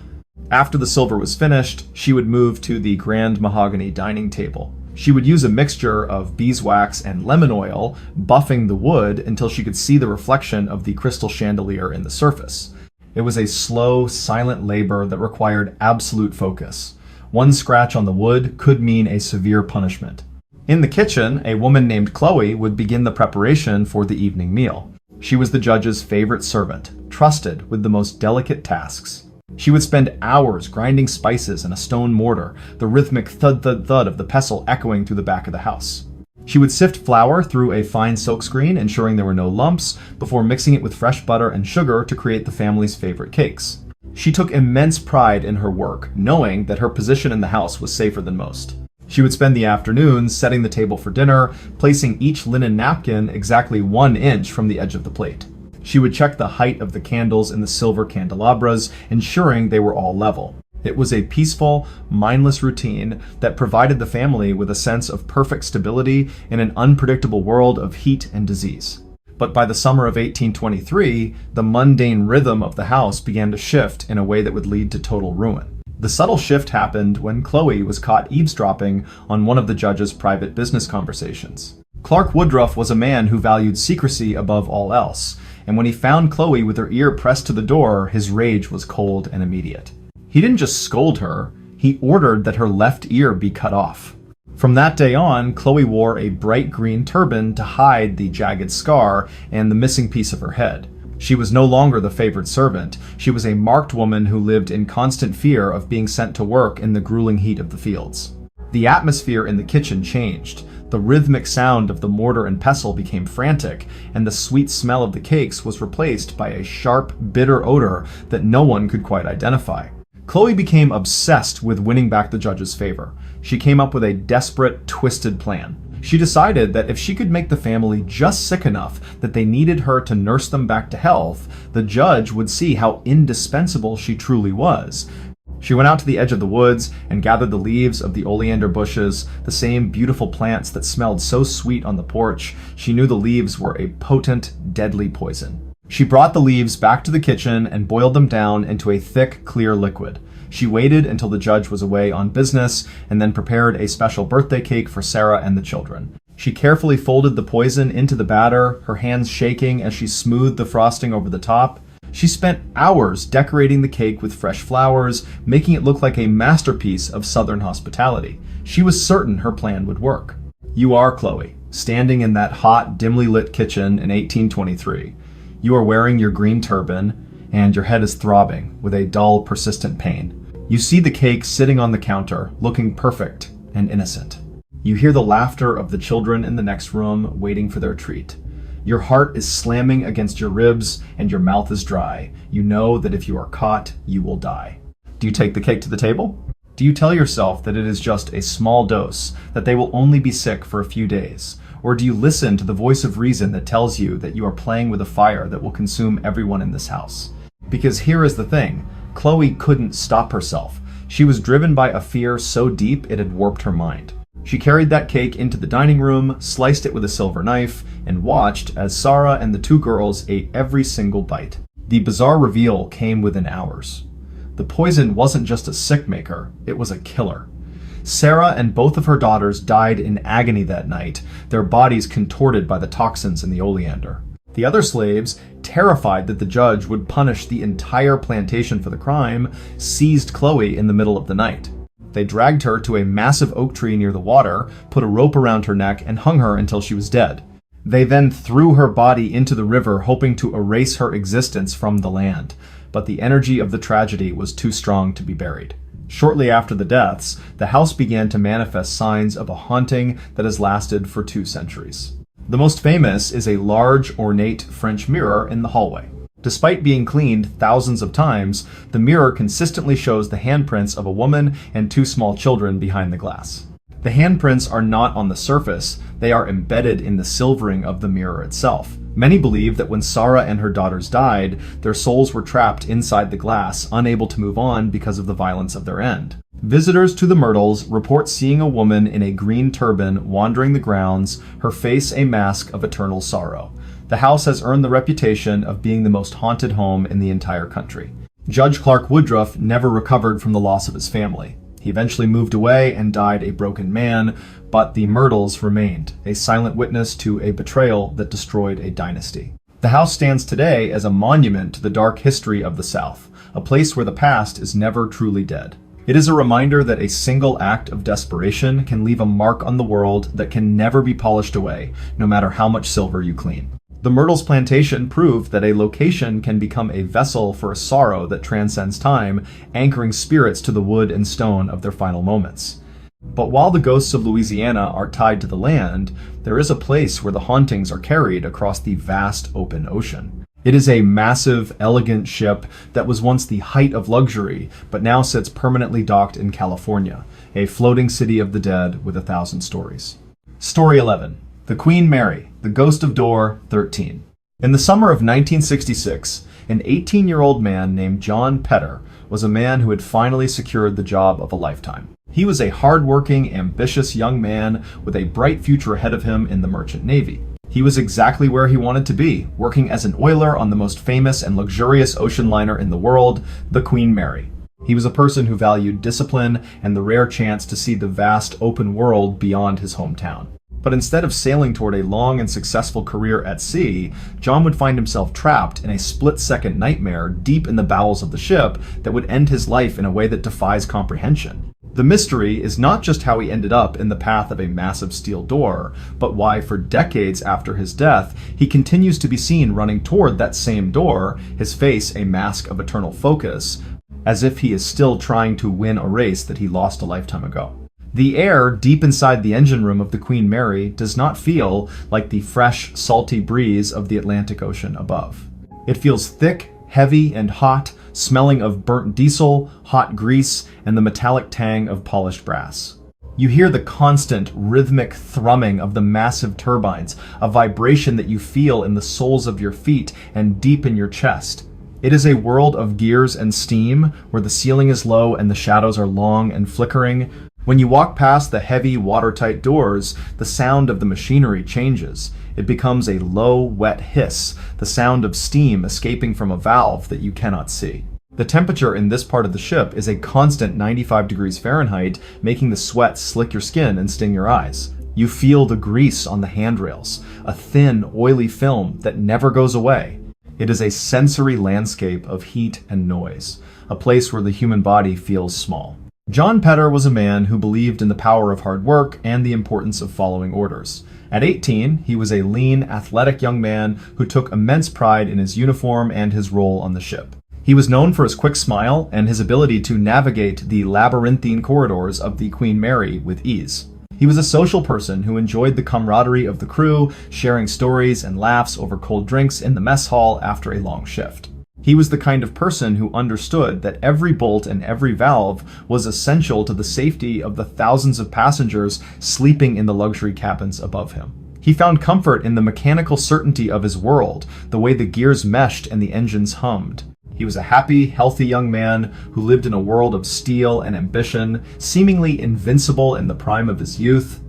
After the silver was finished, she would move to the grand mahogany dining table. She would use a mixture of beeswax and lemon oil, buffing the wood until she could see the reflection of the crystal chandelier in the surface. It was a slow, silent labor that required absolute focus. One scratch on the wood could mean a severe punishment. In the kitchen, a woman named Chloe would begin the preparation for the evening meal. She was the judge's favorite servant, trusted with the most delicate tasks. She would spend hours grinding spices in a stone mortar, the rhythmic thud-thud-thud of the pestle echoing through the back of the house. She would sift flour through a fine silkscreen, ensuring there were no lumps, before mixing it with fresh butter and sugar to create the family's favorite cakes. She took immense pride in her work, knowing that her position in the house was safer than most. She would spend the afternoons setting the table for dinner, placing each linen napkin exactly 1 inch from the edge of the plate. She would check the height of the candles in the silver candelabras, ensuring they were all level. It was a peaceful, mindless routine that provided the family with a sense of perfect stability in an unpredictable world of heat and disease. But by the summer of 1823, the mundane rhythm of the house began to shift in a way that would lead to total ruin. The subtle shift happened when Chloe was caught eavesdropping on one of the judge's private business conversations. Clark Woodruff was a man who valued secrecy above all else, and when he found Chloe with her ear pressed to the door, his rage was cold and immediate. He didn't just scold her, he ordered that her left ear be cut off. From that day on, Chloe wore a bright green turban to hide the jagged scar and the missing piece of her head. She was no longer the favored servant. She was a marked woman who lived in constant fear of being sent to work in the grueling heat of the fields. The atmosphere in the kitchen changed. The rhythmic sound of the mortar and pestle became frantic, and the sweet smell of the cakes was replaced by a sharp, bitter odor that no one could quite identify. Chloe became obsessed with winning back the judge's favor. She came up with a desperate, twisted plan. She decided that if she could make the family just sick enough that they needed her to nurse them back to health, the judge would see how indispensable she truly was. She went out to the edge of the woods and gathered the leaves of the oleander bushes, the same beautiful plants that smelled so sweet on the porch. She knew the leaves were a potent, deadly poison. She brought the leaves back to the kitchen and boiled them down into a thick, clear liquid. She waited until the judge was away on business and then prepared a special birthday cake for Sarah and the children. She carefully folded the poison into the batter, her hands shaking as she smoothed the frosting over the top. She spent hours decorating the cake with fresh flowers, making it look like a masterpiece of Southern hospitality. She was certain her plan would work. You are Chloe, standing in that hot, dimly lit kitchen in 1823. You are wearing your green turban, and your head is throbbing with a dull, persistent pain. You see the cake sitting on the counter, looking perfect and innocent. You hear the laughter of the children in the next room, waiting for their treat. Your heart is slamming against your ribs, and your mouth is dry. You know that if you are caught, you will die. Do you take the cake to the table? Do you tell yourself that it is just a small dose, that they will only be sick for a few days? Or do you listen to the voice of reason that tells you that you are playing with a fire that will consume everyone in this house? Because here is the thing, Chloe couldn't stop herself. She was driven by a fear so deep it had warped her mind. She carried that cake into the dining room, sliced it with a silver knife, and watched as Sarah and the two girls ate every single bite. The bizarre reveal came within hours. The poison wasn't just a sick maker, it was a killer. Sarah and both of her daughters died in agony that night, their bodies contorted by the toxins in the oleander. The other slaves, terrified that the judge would punish the entire plantation for the crime, seized Chloe in the middle of the night. They dragged her to a massive oak tree near the water, put a rope around her neck, and hung her until she was dead. They then threw her body into the river, hoping to erase her existence from the land. But the energy of the tragedy was too strong to be buried. Shortly after the deaths, the house began to manifest signs of a haunting that has lasted for 2 centuries. The most famous is a large, ornate French mirror in the hallway. Despite being cleaned thousands of times, the mirror consistently shows the handprints of a woman and 2 small children behind the glass. The handprints are not on the surface, they are embedded in the silvering of the mirror itself. Many believe that when Sarah and her daughters died, their souls were trapped inside the glass, unable to move on because of the violence of their end. Visitors to the Myrtles report seeing a woman in a green turban wandering the grounds, her face a mask of eternal sorrow. The house has earned the reputation of being the most haunted home in the entire country. Judge Clark Woodruff never recovered from the loss of his family. He eventually moved away and died a broken man, but the Myrtles remained, a silent witness to a betrayal that destroyed a dynasty. The house stands today as a monument to the dark history of the South, a place where the past is never truly dead. It is a reminder that a single act of desperation can leave a mark on the world that can never be polished away, no matter how much silver you clean. The Myrtles plantation proved that a location can become a vessel for a sorrow that transcends time, anchoring spirits to the wood and stone of their final moments. But while the ghosts of Louisiana are tied to the land, there is a place where the hauntings are carried across the vast open ocean. It is a massive, elegant ship that was once the height of luxury, but now sits permanently docked in California, a floating city of the dead with 1,000 stories. Story 11. The Queen Mary, the Ghost of Door 13. In the summer of 1966, an 18-year-old man named John Petter was a man who had finally secured the job of a lifetime. He was a hard-working, ambitious young man with a bright future ahead of him in the Merchant Navy. He was exactly where he wanted to be, working as an oiler on the most famous and luxurious ocean liner in the world, the Queen Mary. He was a person who valued discipline and the rare chance to see the vast open world beyond his hometown. But instead of sailing toward a long and successful career at sea, John would find himself trapped in a split-second nightmare deep in the bowels of the ship that would end his life in a way that defies comprehension. The mystery is not just how he ended up in the path of a massive steel door, but why for decades after his death, he continues to be seen running toward that same door, his face a mask of eternal focus, as if he is still trying to win a race that he lost a lifetime ago. The air deep inside the engine room of the Queen Mary does not feel like the fresh, salty breeze of the Atlantic Ocean above. It feels thick, heavy, and hot, smelling of burnt diesel, hot grease, and the metallic tang of polished brass. You hear the constant, rhythmic thrumming of the massive turbines, a vibration that you feel in the soles of your feet and deep in your chest. It is a world of gears and steam, where the ceiling is low and the shadows are long and flickering. When you walk past the heavy, watertight doors, the sound of the machinery changes. It becomes a low, wet hiss, the sound of steam escaping from a valve that you cannot see. The temperature in this part of the ship is a constant 95 degrees Fahrenheit, making the sweat slick your skin and sting your eyes. You feel the grease on the handrails, a thin, oily film that never goes away. It is a sensory landscape of heat and noise, a place where the human body feels small. John Petter was a man who believed in the power of hard work and the importance of following orders. At 18, he was a lean, athletic young man who took immense pride in his uniform and his role on the ship. He was known for his quick smile and his ability to navigate the labyrinthine corridors of the Queen Mary with ease. He was a social person who enjoyed the camaraderie of the crew, sharing stories and laughs over cold drinks in the mess hall after a long shift. He was the kind of person who understood that every bolt and every valve was essential to the safety of the thousands of passengers sleeping in the luxury cabins above him. He found comfort in the mechanical certainty of his world, the way the gears meshed and the engines hummed. He was a happy, healthy young man who lived in a world of steel and ambition, seemingly invincible in the prime of his youth.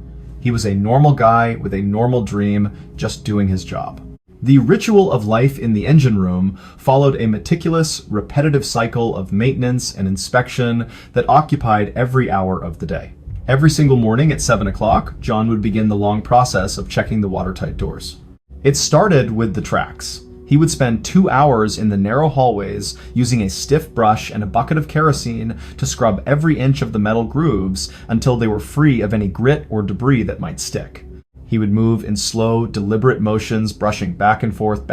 He was a normal guy with a normal dream, just doing his job. The ritual of life in the engine room followed a meticulous, repetitive cycle of maintenance and inspection that occupied every hour of the day. Every single morning at 7 o'clock, John would begin the long process of checking the watertight doors. It started with the tracks. He would spend 2 hours in the narrow hallways using a stiff brush and a bucket of kerosene to scrub every inch of the metal grooves until they were free of any grit or debris that might stick. He would move in slow, deliberate motions, brushing back and forth,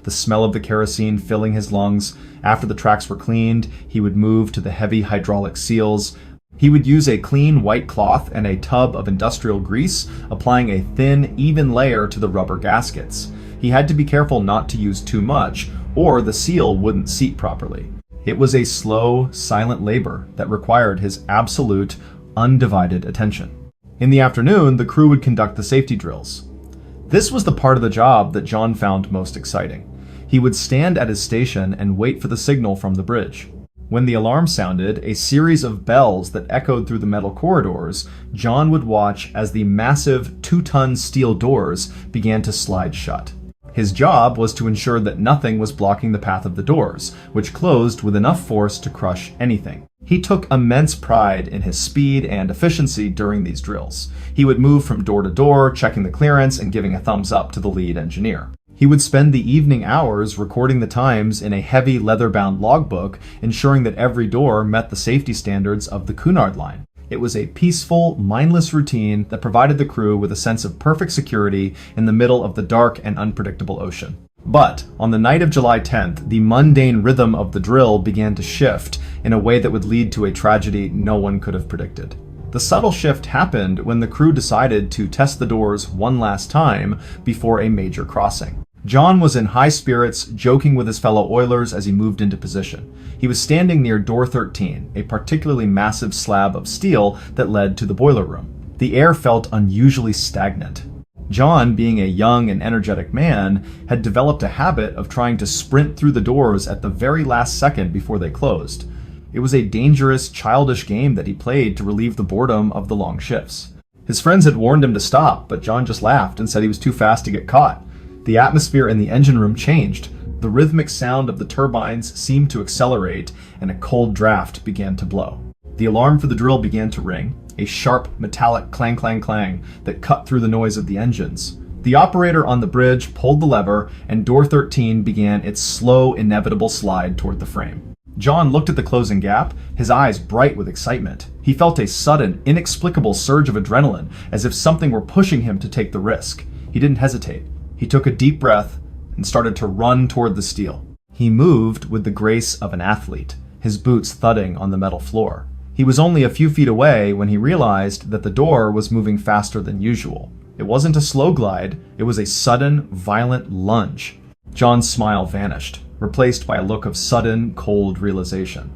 the smell of the kerosene filling his lungs. After the tracks were cleaned, he would move to the heavy hydraulic seals. He would use a clean white cloth and a tub of industrial grease, applying a thin, even layer to the rubber gaskets. He had to be careful not to use too much, or the seal wouldn't seat properly. It was a slow, silent labor that required his absolute, undivided attention. In the afternoon, the crew would conduct the safety drills. This was the part of the job that John found most exciting. He would stand at his station and wait for the signal from the bridge. When the alarm sounded, a series of bells that echoed through the metal corridors, John would watch as the massive 2-ton steel doors began to slide shut. His job was to ensure that nothing was blocking the path of the doors, which closed with enough force to crush anything. He took immense pride in his speed and efficiency during these drills. He would move from door to door, checking the clearance and giving a thumbs up to the lead engineer. He would spend the evening hours recording the times in a heavy leather-bound logbook, ensuring that every door met the safety standards of the Cunard line. It was a peaceful, mindless routine that provided the crew with a sense of perfect security in the middle of the dark and unpredictable ocean. But on the night of July 10th, the mundane rhythm of the drill began to shift in a way that would lead to a tragedy no one could have predicted. The subtle shift happened when the crew decided to test the doors one last time before a major crossing. John was in high spirits, joking with his fellow oilers as he moved into position. He was standing near door 13, a particularly massive slab of steel that led to the boiler room. The air felt unusually stagnant. John, being a young and energetic man, had developed a habit of trying to sprint through the doors at the very last second before they closed. It was a dangerous, childish game that he played to relieve the boredom of the long shifts. His friends had warned him to stop, but John just laughed and said he was too fast to get caught. The atmosphere in the engine room changed. The rhythmic sound of the turbines seemed to accelerate, and a cold draft began to blow. The alarm for the drill began to ring, a sharp, metallic clang clang clang that cut through the noise of the engines. The operator on the bridge pulled the lever, and door 13 began its slow, inevitable slide toward the frame. John looked at the closing gap, his eyes bright with excitement. He felt a sudden, inexplicable surge of adrenaline, as if something were pushing him to take the risk. He didn't hesitate. He took a deep breath and started to run toward the steel. He moved with the grace of an athlete, his boots thudding on the metal floor. He was only a few feet away when he realized that the door was moving faster than usual. It wasn't a slow glide, it was a sudden, violent lunge. John's smile vanished, replaced by a look of sudden, cold realization.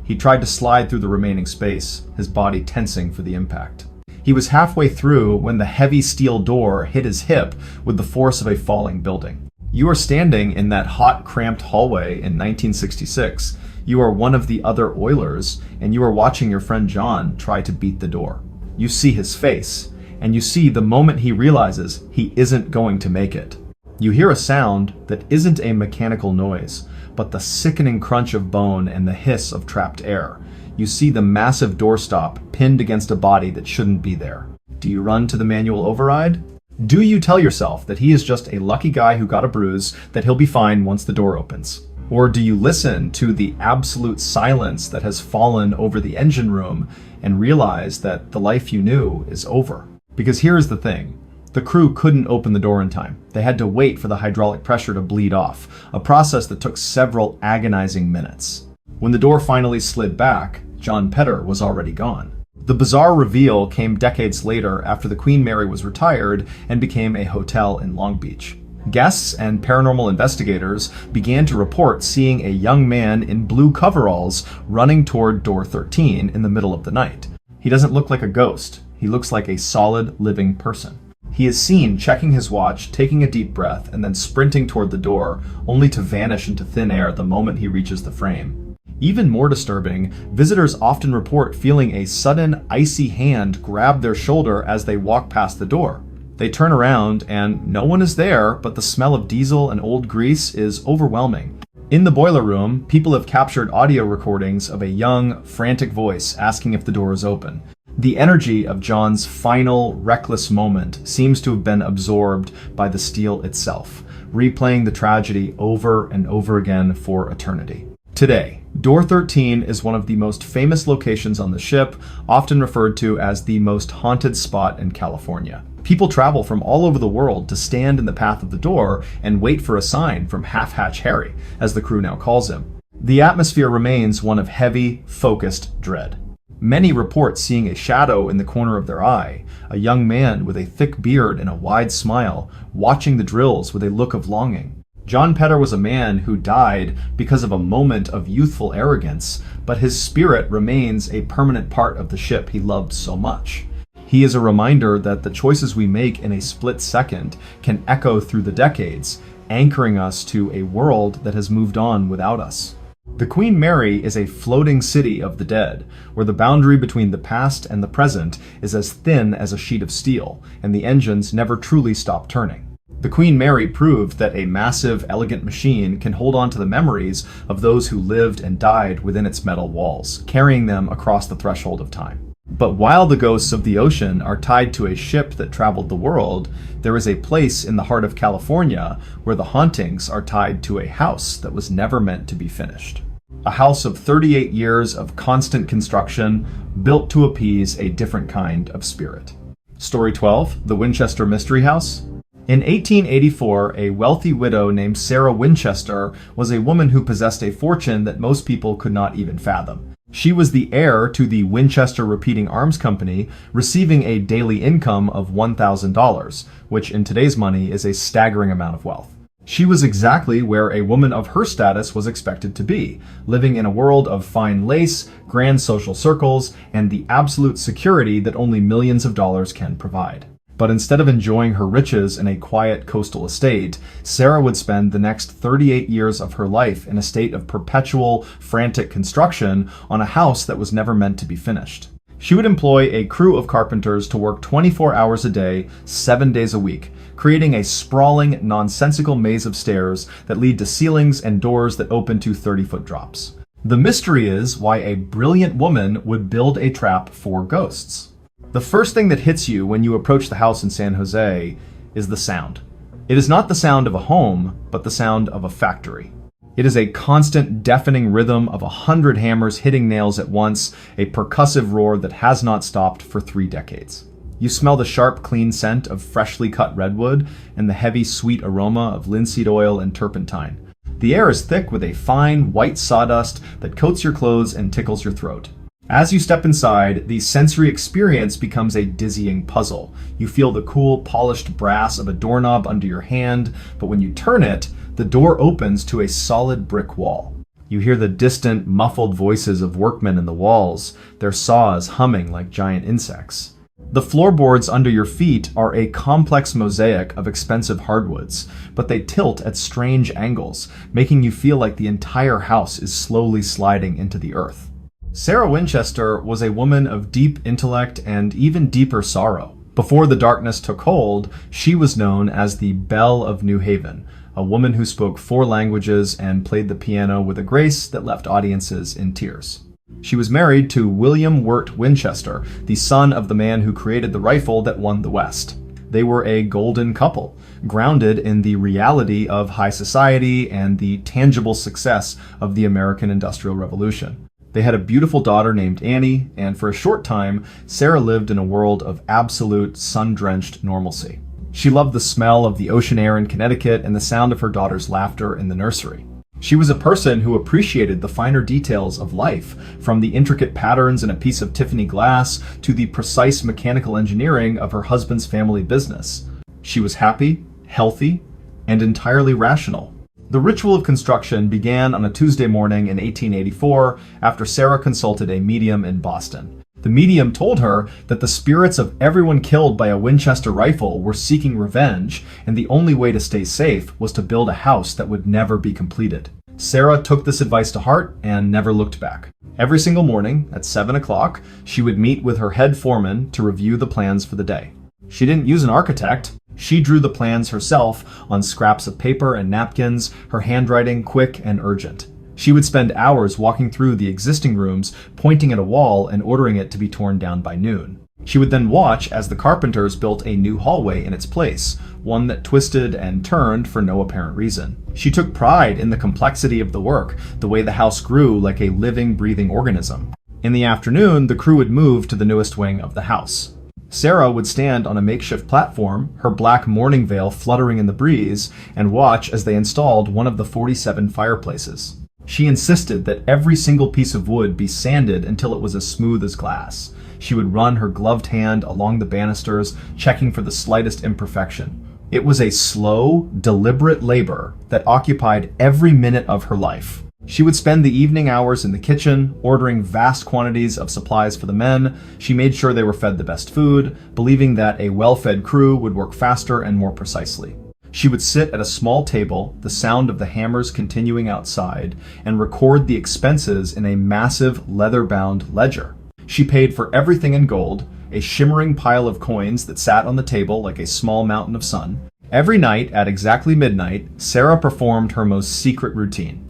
He tried to slide through the remaining space, his body tensing for the impact. He was halfway through when the heavy steel door hit his hip with the force of a falling building. You are standing in that hot, cramped hallway in 1966. You are one of the other Oilers, and you are watching your friend John try to beat the door. You see his face, and you see the moment he realizes he isn't going to make it. You hear a sound that isn't a mechanical noise, but the sickening crunch of bone and the hiss of trapped air. You see the massive doorstop pinned against a body that shouldn't be there. Do you run to the manual override? Do you tell yourself that he is just a lucky guy who got a bruise, that he'll be fine once the door opens? Or do you listen to the absolute silence that has fallen over the engine room and realize that the life you knew is over? Because here's the thing. The crew couldn't open the door in time. They had to wait for the hydraulic pressure to bleed off, a process that took several agonizing minutes. When the door finally slid back, John Petter was already gone. The bizarre reveal came decades later after the Queen Mary was retired and became a hotel in Long Beach. Guests and paranormal investigators began to report seeing a young man in blue coveralls running toward door 13 in the middle of the night. He doesn't look like a ghost. He looks like a solid, living person. He is seen checking his watch, taking a deep breath, and then sprinting toward the door, only to vanish into thin air the moment he reaches the frame. Even more disturbing, visitors often report feeling a sudden, icy hand grab their shoulder as they walk past the door. They turn around and no one is there, but the smell of diesel and old grease is overwhelming. In the boiler room, people have captured audio recordings of a young, frantic voice asking if the door is open. The energy of John's final, reckless moment seems to have been absorbed by the steel itself, replaying the tragedy over and over again for eternity. Today, Door 13 is one of the most famous locations on the ship, often referred to as the most haunted spot in California. People travel from all over the world to stand in the path of the door and wait for a sign from Half-Hatch Harry, as the crew now calls him. The atmosphere remains one of heavy, focused dread. Many report seeing a shadow in the corner of their eye, a young man with a thick beard and a wide smile, watching the drills with a look of longing. John Petter was a man who died because of a moment of youthful arrogance, but his spirit remains a permanent part of the ship he loved so much. He is a reminder that the choices we make in a split second can echo through the decades, anchoring us to a world that has moved on without us. The Queen Mary is a floating city of the dead, where the boundary between the past and the present is as thin as a sheet of steel, and the engines never truly stop turning. The Queen Mary proved that a massive, elegant machine can hold on to the memories of those who lived and died within its metal walls, carrying them across the threshold of time. But while the ghosts of the ocean are tied to a ship that traveled the world, there is a place in the heart of California where the hauntings are tied to a house that was never meant to be finished. A house of 38 years of constant construction, built to appease a different kind of spirit. Story 12, The Winchester Mystery House. In 1884, a wealthy widow named Sarah Winchester was a woman who possessed a fortune that most people could not even fathom. She was the heir to the Winchester Repeating Arms Company, receiving a daily income of $1,000, which in today's money is a staggering amount of wealth. She was exactly where a woman of her status was expected to be, living in a world of fine lace, grand social circles, and the absolute security that only millions of dollars can provide. But instead of enjoying her riches in a quiet coastal estate, Sarah would spend the next 38 years of her life in a state of perpetual, frantic construction on a house that was never meant to be finished. She would employ a crew of carpenters to work 24 hours a day, 7 days a week, creating a sprawling, nonsensical maze of stairs that lead to ceilings and doors that open to 30-foot drops. The mystery is why a brilliant woman would build a trap for ghosts. The first thing that hits you when you approach the house in San Jose is the sound. It is not the sound of a home, but the sound of a factory. It is a constant, deafening rhythm of 100 hammers hitting nails at once, a percussive roar that has not stopped for 3 decades. You smell the sharp, clean scent of freshly cut redwood and the heavy, sweet aroma of linseed oil and turpentine. The air is thick with a fine, white sawdust that coats your clothes and tickles your throat. As you step inside, the sensory experience becomes a dizzying puzzle. You feel the cool, polished brass of a doorknob under your hand, but when you turn it, the door opens to a solid brick wall. You hear the distant, muffled voices of workmen in the walls, their saws humming like giant insects. The floorboards under your feet are a complex mosaic of expensive hardwoods, but they tilt at strange angles, making you feel like the entire house is slowly sliding into the earth. Sarah Winchester was a woman of deep intellect and even deeper sorrow. Before the darkness took hold, she was known as the Belle of New Haven, a woman who spoke 4 languages and played the piano with a grace that left audiences in tears. She was married to William Wirt Winchester, the son of the man who created the rifle that won the West. They were a golden couple, grounded in the reality of high society and the tangible success of the American Industrial Revolution. They had a beautiful daughter named Annie, and for a short time, Sarah lived in a world of absolute sun-drenched normalcy. She loved the smell of the ocean air in Connecticut and the sound of her daughter's laughter in the nursery. She was a person who appreciated the finer details of life, from the intricate patterns in a piece of Tiffany glass to the precise mechanical engineering of her husband's family business. She was happy, healthy, and entirely rational. The ritual of construction began on a Tuesday morning in 1884 after Sarah consulted a medium in Boston. The medium told her that the spirits of everyone killed by a Winchester rifle were seeking revenge, and the only way to stay safe was to build a house that would never be completed. Sarah took this advice to heart and never looked back. Every single morning at 7 o'clock, she would meet with her head foreman to review the plans for the day. She didn't use an architect. She drew the plans herself on scraps of paper and napkins, her handwriting quick and urgent. She would spend hours walking through the existing rooms, pointing at a wall and ordering it to be torn down by noon. She would then watch as the carpenters built a new hallway in its place, one that twisted and turned for no apparent reason. She took pride in the complexity of the work, the way the house grew like a living, breathing organism. In the afternoon, the crew would move to the newest wing of the house. Sarah would stand on a makeshift platform, her black mourning veil fluttering in the breeze, and watch as they installed one of the 47 fireplaces. She insisted that every single piece of wood be sanded until it was as smooth as glass. She would run her gloved hand along the banisters, checking for the slightest imperfection. It was a slow, deliberate labor that occupied every minute of her life. She would spend the evening hours in the kitchen, ordering vast quantities of supplies for the men. She made sure they were fed the best food, believing that a well-fed crew would work faster and more precisely. She would sit at a small table, the sound of the hammers continuing outside, and record the expenses in a massive leather-bound ledger. She paid for everything in gold, a shimmering pile of coins that sat on the table like a small mountain of sun. Every night at exactly midnight, Sarah performed her most secret routine.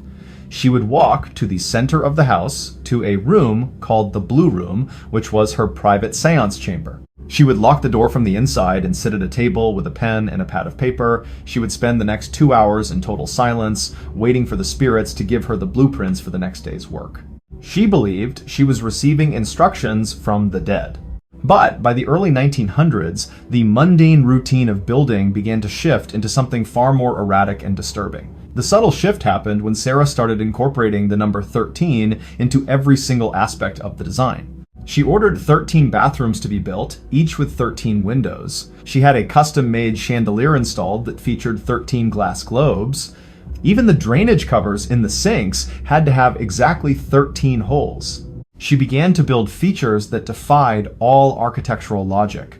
She would walk to the center of the house to a room called the Blue Room, which was her private seance chamber. She would lock the door from the inside and sit at a table with a pen and a pad of paper. She would spend the next 2 hours in total silence, waiting for the spirits to give her the blueprints for the next day's work. She believed she was receiving instructions from the dead. But by the early 1900s, the mundane routine of building began to shift into something far more erratic and disturbing. The subtle shift happened when Sarah started incorporating the number 13 into every single aspect of the design. She ordered 13 bathrooms to be built, each with 13 windows. She had a custom-made chandelier installed that featured 13 glass globes. Even the drainage covers in the sinks had to have exactly 13 holes. She began to build features that defied all architectural logic.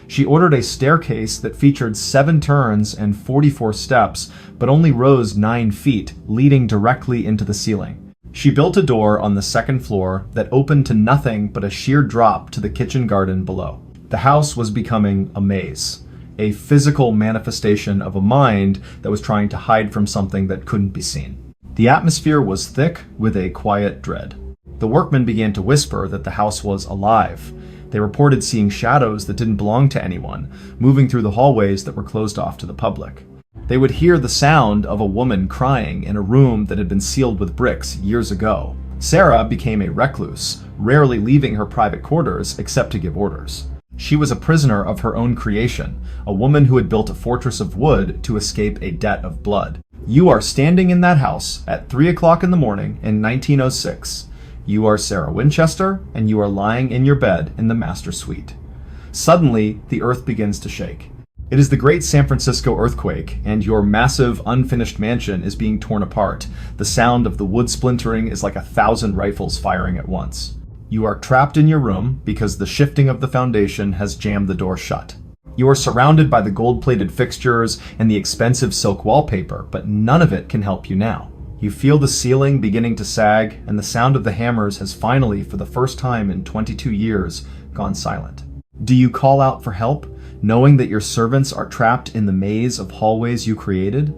She ordered a staircase that featured 7 turns and 44 steps, but only rose 9 feet, leading directly into the ceiling. She built a door on the 2nd floor that opened to nothing but a sheer drop to the kitchen garden below. The house was becoming a maze, a physical manifestation of a mind that was trying to hide from something that couldn't be seen. The atmosphere was thick with a quiet dread. The workmen began to whisper that the house was alive. They reported seeing shadows that didn't belong to anyone, moving through the hallways that were closed off to the public. They would hear the sound of a woman crying in a room that had been sealed with bricks years ago. Sarah became a recluse, rarely leaving her private quarters except to give orders. She was a prisoner of her own creation, a woman who had built a fortress of wood to escape a debt of blood. You are standing in that house at 3 o'clock in the morning in 1906. You are Sarah Winchester, and you are lying in your bed in the master suite. Suddenly, the earth begins to shake. It is the Great San Francisco earthquake, and your massive, unfinished mansion is being torn apart. The sound of the wood splintering is like 1,000 rifles firing at once. You are trapped in your room because the shifting of the foundation has jammed the door shut. You are surrounded by the gold-plated fixtures and the expensive silk wallpaper, but none of it can help you now. You feel the ceiling beginning to sag, and the sound of the hammers has finally, for the first time in 22 years, gone silent. Do you call out for help, knowing that your servants are trapped in the maze of hallways you created?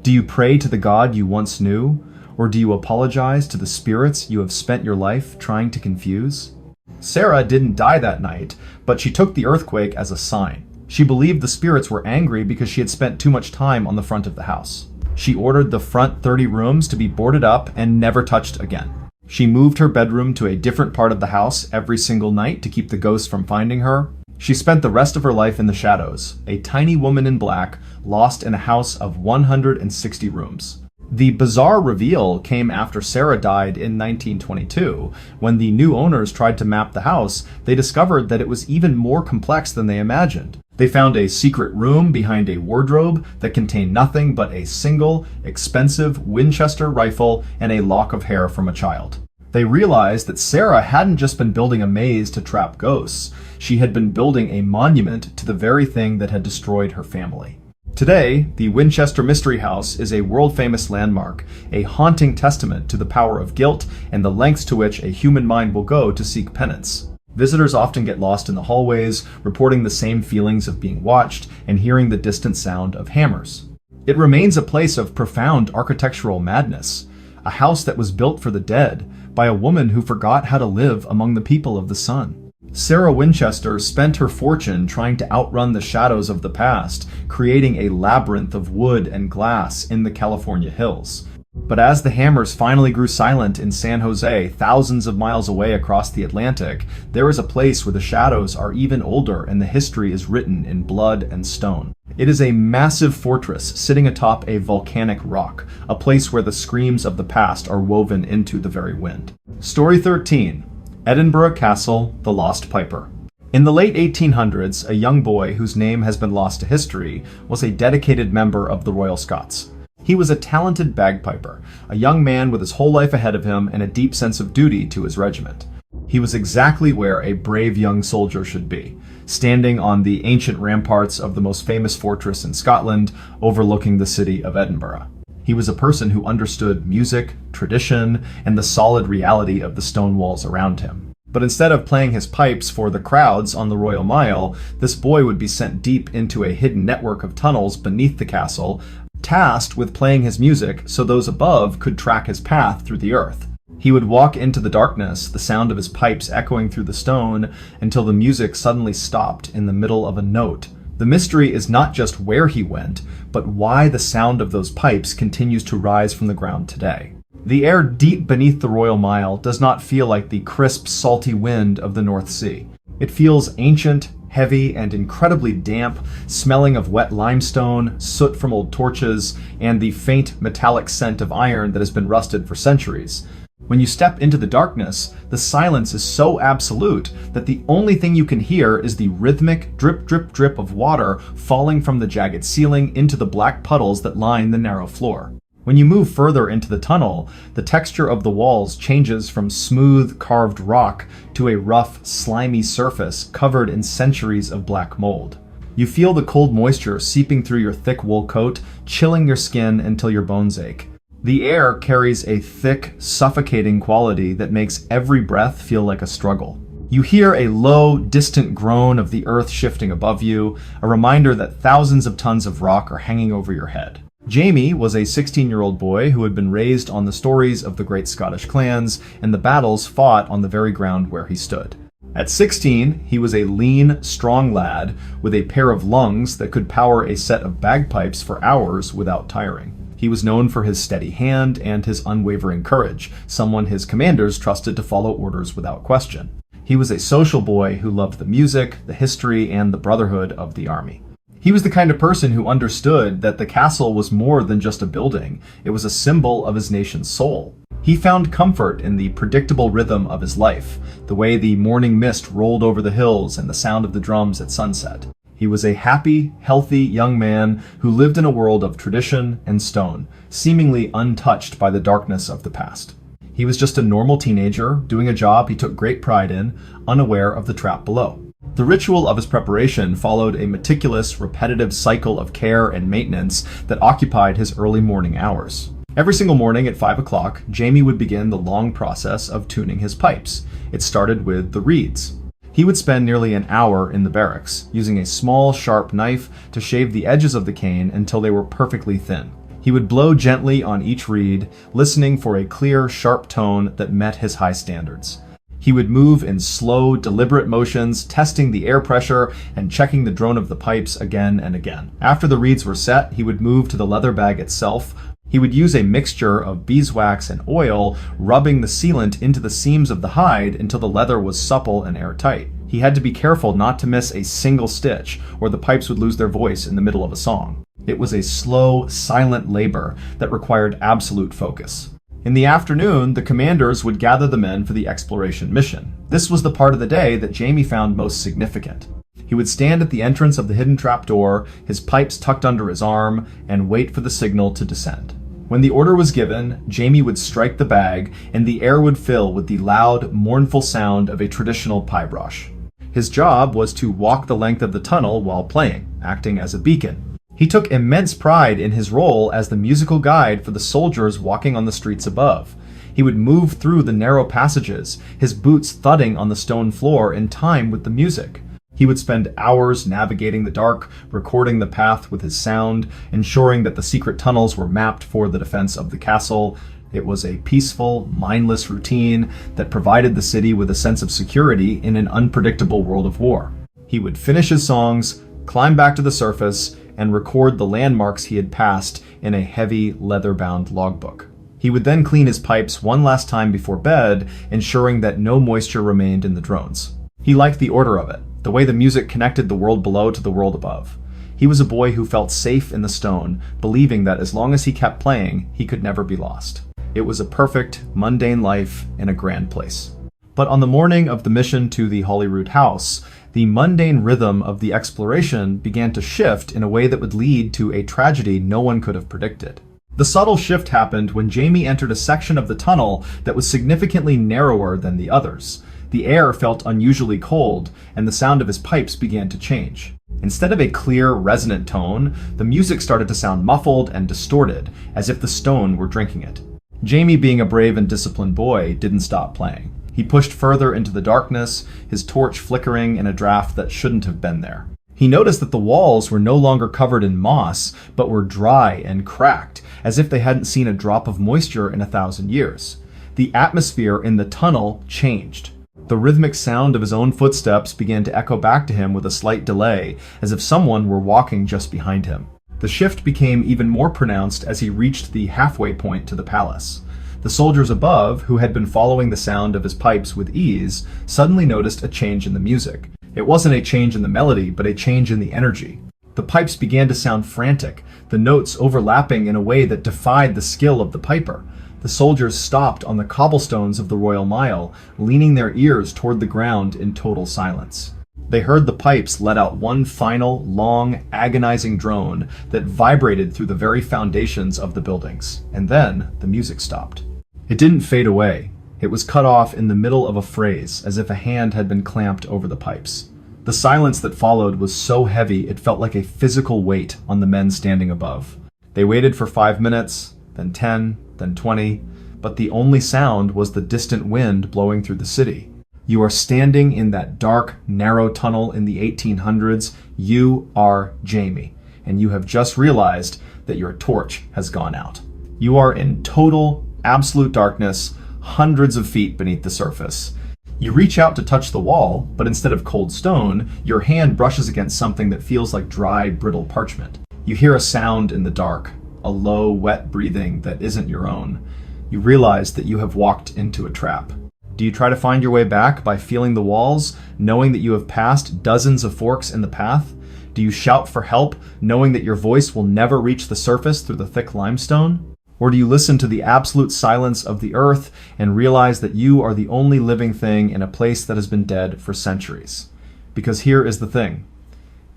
Do you pray to the God you once knew, or do you apologize to the spirits you have spent your life trying to confuse? Sarah didn't die that night, but she took the earthquake as a sign. She believed the spirits were angry because she had spent too much time on the front of the house. She ordered the front 30 rooms to be boarded up and never touched again. She moved her bedroom to a different part of the house every single night to keep the ghosts from finding her. She spent the rest of her life in the shadows, a tiny woman in black, lost in a house of 160 rooms. The bizarre reveal came after Sarah died in 1922. When the new owners tried to map the house, they discovered that it was even more complex than they imagined. They found a secret room behind a wardrobe that contained nothing but a single, expensive Winchester rifle and a lock of hair from a child. They realized that Sarah hadn't just been building a maze to trap ghosts. She had been building a monument to the very thing that had destroyed her family. Today, the Winchester Mystery House is a world-famous landmark, a haunting testament to the power of guilt and the lengths to which a human mind will go to seek penance. Visitors often get lost in the hallways, reporting the same feelings of being watched and hearing the distant sound of hammers. It remains a place of profound architectural madness, a house that was built for the dead by a woman who forgot how to live among the people of the sun. Sarah Winchester spent her fortune trying to outrun the shadows of the past, creating a labyrinth of wood and glass in the California hills. But as the hammers finally grew silent in San Jose, thousands of miles away across the Atlantic, there is a place where the shadows are even older and the history is written in blood and stone. It is a massive fortress sitting atop a volcanic rock, a place where the screams of the past are woven into the very wind. Story 13. Edinburgh Castle, The Lost Piper. In the late 1800s, a young boy whose name has been lost to history was a dedicated member of the Royal Scots. He was a talented bagpiper, a young man with his whole life ahead of him and a deep sense of duty to his regiment. He was exactly where a brave young soldier should be, standing on the ancient ramparts of the most famous fortress in Scotland, overlooking the city of Edinburgh. He was a person who understood music, tradition, and the solid reality of the stone walls around him. But instead of playing his pipes for the crowds on the Royal Mile, this boy would be sent deep into a hidden network of tunnels beneath the castle, tasked with playing his music so those above could track his path through the earth. He would walk into the darkness, the sound of his pipes echoing through the stone, until the music suddenly stopped in the middle of a note. The mystery is not just where he went, but why the sound of those pipes continues to rise from the ground today. The air deep beneath the Royal Mile does not feel like the crisp, salty wind of the North Sea. It feels ancient, heavy, and incredibly damp, smelling of wet limestone, soot from old torches, and the faint metallic scent of iron that has been rusted for centuries. When you step into the darkness, the silence is so absolute that the only thing you can hear is the rhythmic drip, drip, drip of water falling from the jagged ceiling into the black puddles that line the narrow floor. When you move further into the tunnel, the texture of the walls changes from smooth, carved rock to a rough, slimy surface covered in centuries of black mold. You feel the cold moisture seeping through your thick wool coat, chilling your skin until your bones ache. The air carries a thick, suffocating quality that makes every breath feel like a struggle. You hear a low, distant groan of the earth shifting above you, a reminder that thousands of tons of rock are hanging over your head. Jamie was a 16-year-old boy who had been raised on the stories of the great Scottish clans and the battles fought on the very ground where he stood. At 16, he was a lean, strong lad with a pair of lungs that could power a set of bagpipes for hours without tiring. He was known for his steady hand and his unwavering courage, someone his commanders trusted to follow orders without question. He was a social boy who loved the music, the history, and the brotherhood of the army. He was the kind of person who understood that the castle was more than just a building. It was a symbol of his nation's soul. He found comfort in the predictable rhythm of his life, the way the morning mist rolled over the hills and the sound of the drums at sunset. He was a happy, healthy young man who lived in a world of tradition and stone, seemingly untouched by the darkness of the past. He was just a normal teenager, doing a job he took great pride in, unaware of the trap below. The ritual of his preparation followed a meticulous, repetitive cycle of care and maintenance that occupied his early morning hours. Every single morning at 5 o'clock, Jamie would begin the long process of tuning his pipes. It started with the reeds. He would spend nearly an hour in the barracks, using a small, sharp knife to shave the edges of the cane until they were perfectly thin. He would blow gently on each reed, listening for a clear, sharp tone that met his high standards. He would move in slow, deliberate motions, testing the air pressure and checking the drone of the pipes again and again. After the reeds were set, he would move to the leather bag itself. He would use a mixture of beeswax and oil, rubbing the sealant into the seams of the hide until the leather was supple and airtight. He had to be careful not to miss a single stitch, or the pipes would lose their voice in the middle of a song. It was a slow, silent labor that required absolute focus. In the afternoon, the commanders would gather the men for the exploration mission. This was the part of the day that Jamie found most significant. He would stand at the entrance of the hidden trapdoor, his pipes tucked under his arm, and wait for the signal to descend. When the order was given, Jamie would strike the bag, and the air would fill with the loud, mournful sound of a traditional pibroch. His job was to walk the length of the tunnel while playing, acting as a beacon. He took immense pride in his role as the musical guide for the soldiers walking on the streets above. He would move through the narrow passages, his boots thudding on the stone floor in time with the music. He would spend hours navigating the dark, recording the path with his sound, ensuring that the secret tunnels were mapped for the defense of the castle. It was a peaceful, mindless routine that provided the city with a sense of security in an unpredictable world of war. He would finish his songs, climb back to the surface, and record the landmarks he had passed in a heavy, leather-bound logbook. He would then clean his pipes one last time before bed, ensuring that no moisture remained in the drones. He liked the order of it, the way the music connected the world below to the world above. He was a boy who felt safe in the stone, believing that as long as he kept playing, he could never be lost. It was a perfect, mundane life in a grand place. But on the morning of the mission to the Holyrood house, the mundane rhythm of the exploration began to shift in a way that would lead to a tragedy no one could have predicted. The subtle shift happened when Jamie entered a section of the tunnel that was significantly narrower than the others. The air felt unusually cold, and the sound of his pipes began to change. Instead of a clear, resonant tone, the music started to sound muffled and distorted, as if the stone were drinking it. Jamie, being a brave and disciplined boy, didn't stop playing. He pushed further into the darkness, his torch flickering in a draft that shouldn't have been there. He noticed that the walls were no longer covered in moss, but were dry and cracked, as if they hadn't seen a drop of moisture in 1,000 years. The atmosphere in the tunnel changed. The rhythmic sound of his own footsteps began to echo back to him with a slight delay, as if someone were walking just behind him. The shift became even more pronounced as he reached the halfway point to the palace. The soldiers above, who had been following the sound of his pipes with ease, suddenly noticed a change in the music. It wasn't a change in the melody, but a change in the energy. The pipes began to sound frantic, the notes overlapping in a way that defied the skill of the piper. The soldiers stopped on the cobblestones of the Royal Mile, leaning their ears toward the ground in total silence. They heard the pipes let out one final, long, agonizing drone that vibrated through the very foundations of the buildings. And then the music stopped. It didn't fade away. It was cut off in the middle of a phrase, as if a hand had been clamped over the pipes. The silence that followed was so heavy it felt like a physical weight on the men standing above. They waited for 5 minutes, then 10, then 20, but the only sound was the distant wind blowing through the city. You are standing in that dark, narrow tunnel in the 1800s. You are Jamie, and you have just realized that your torch has gone out. You are in total, absolute darkness, hundreds of feet beneath the surface. You reach out to touch the wall, but instead of cold stone, your hand brushes against something that feels like dry, brittle parchment. You hear a sound in the dark, a low, wet breathing that isn't your own. You realize that you have walked into a trap. Do you try to find your way back by feeling the walls, knowing that you have passed dozens of forks in the path? Do you shout for help, knowing that your voice will never reach the surface through the thick limestone? Or do you listen to the absolute silence of the earth and realize that you are the only living thing in a place that has been dead for centuries? Because here is the thing.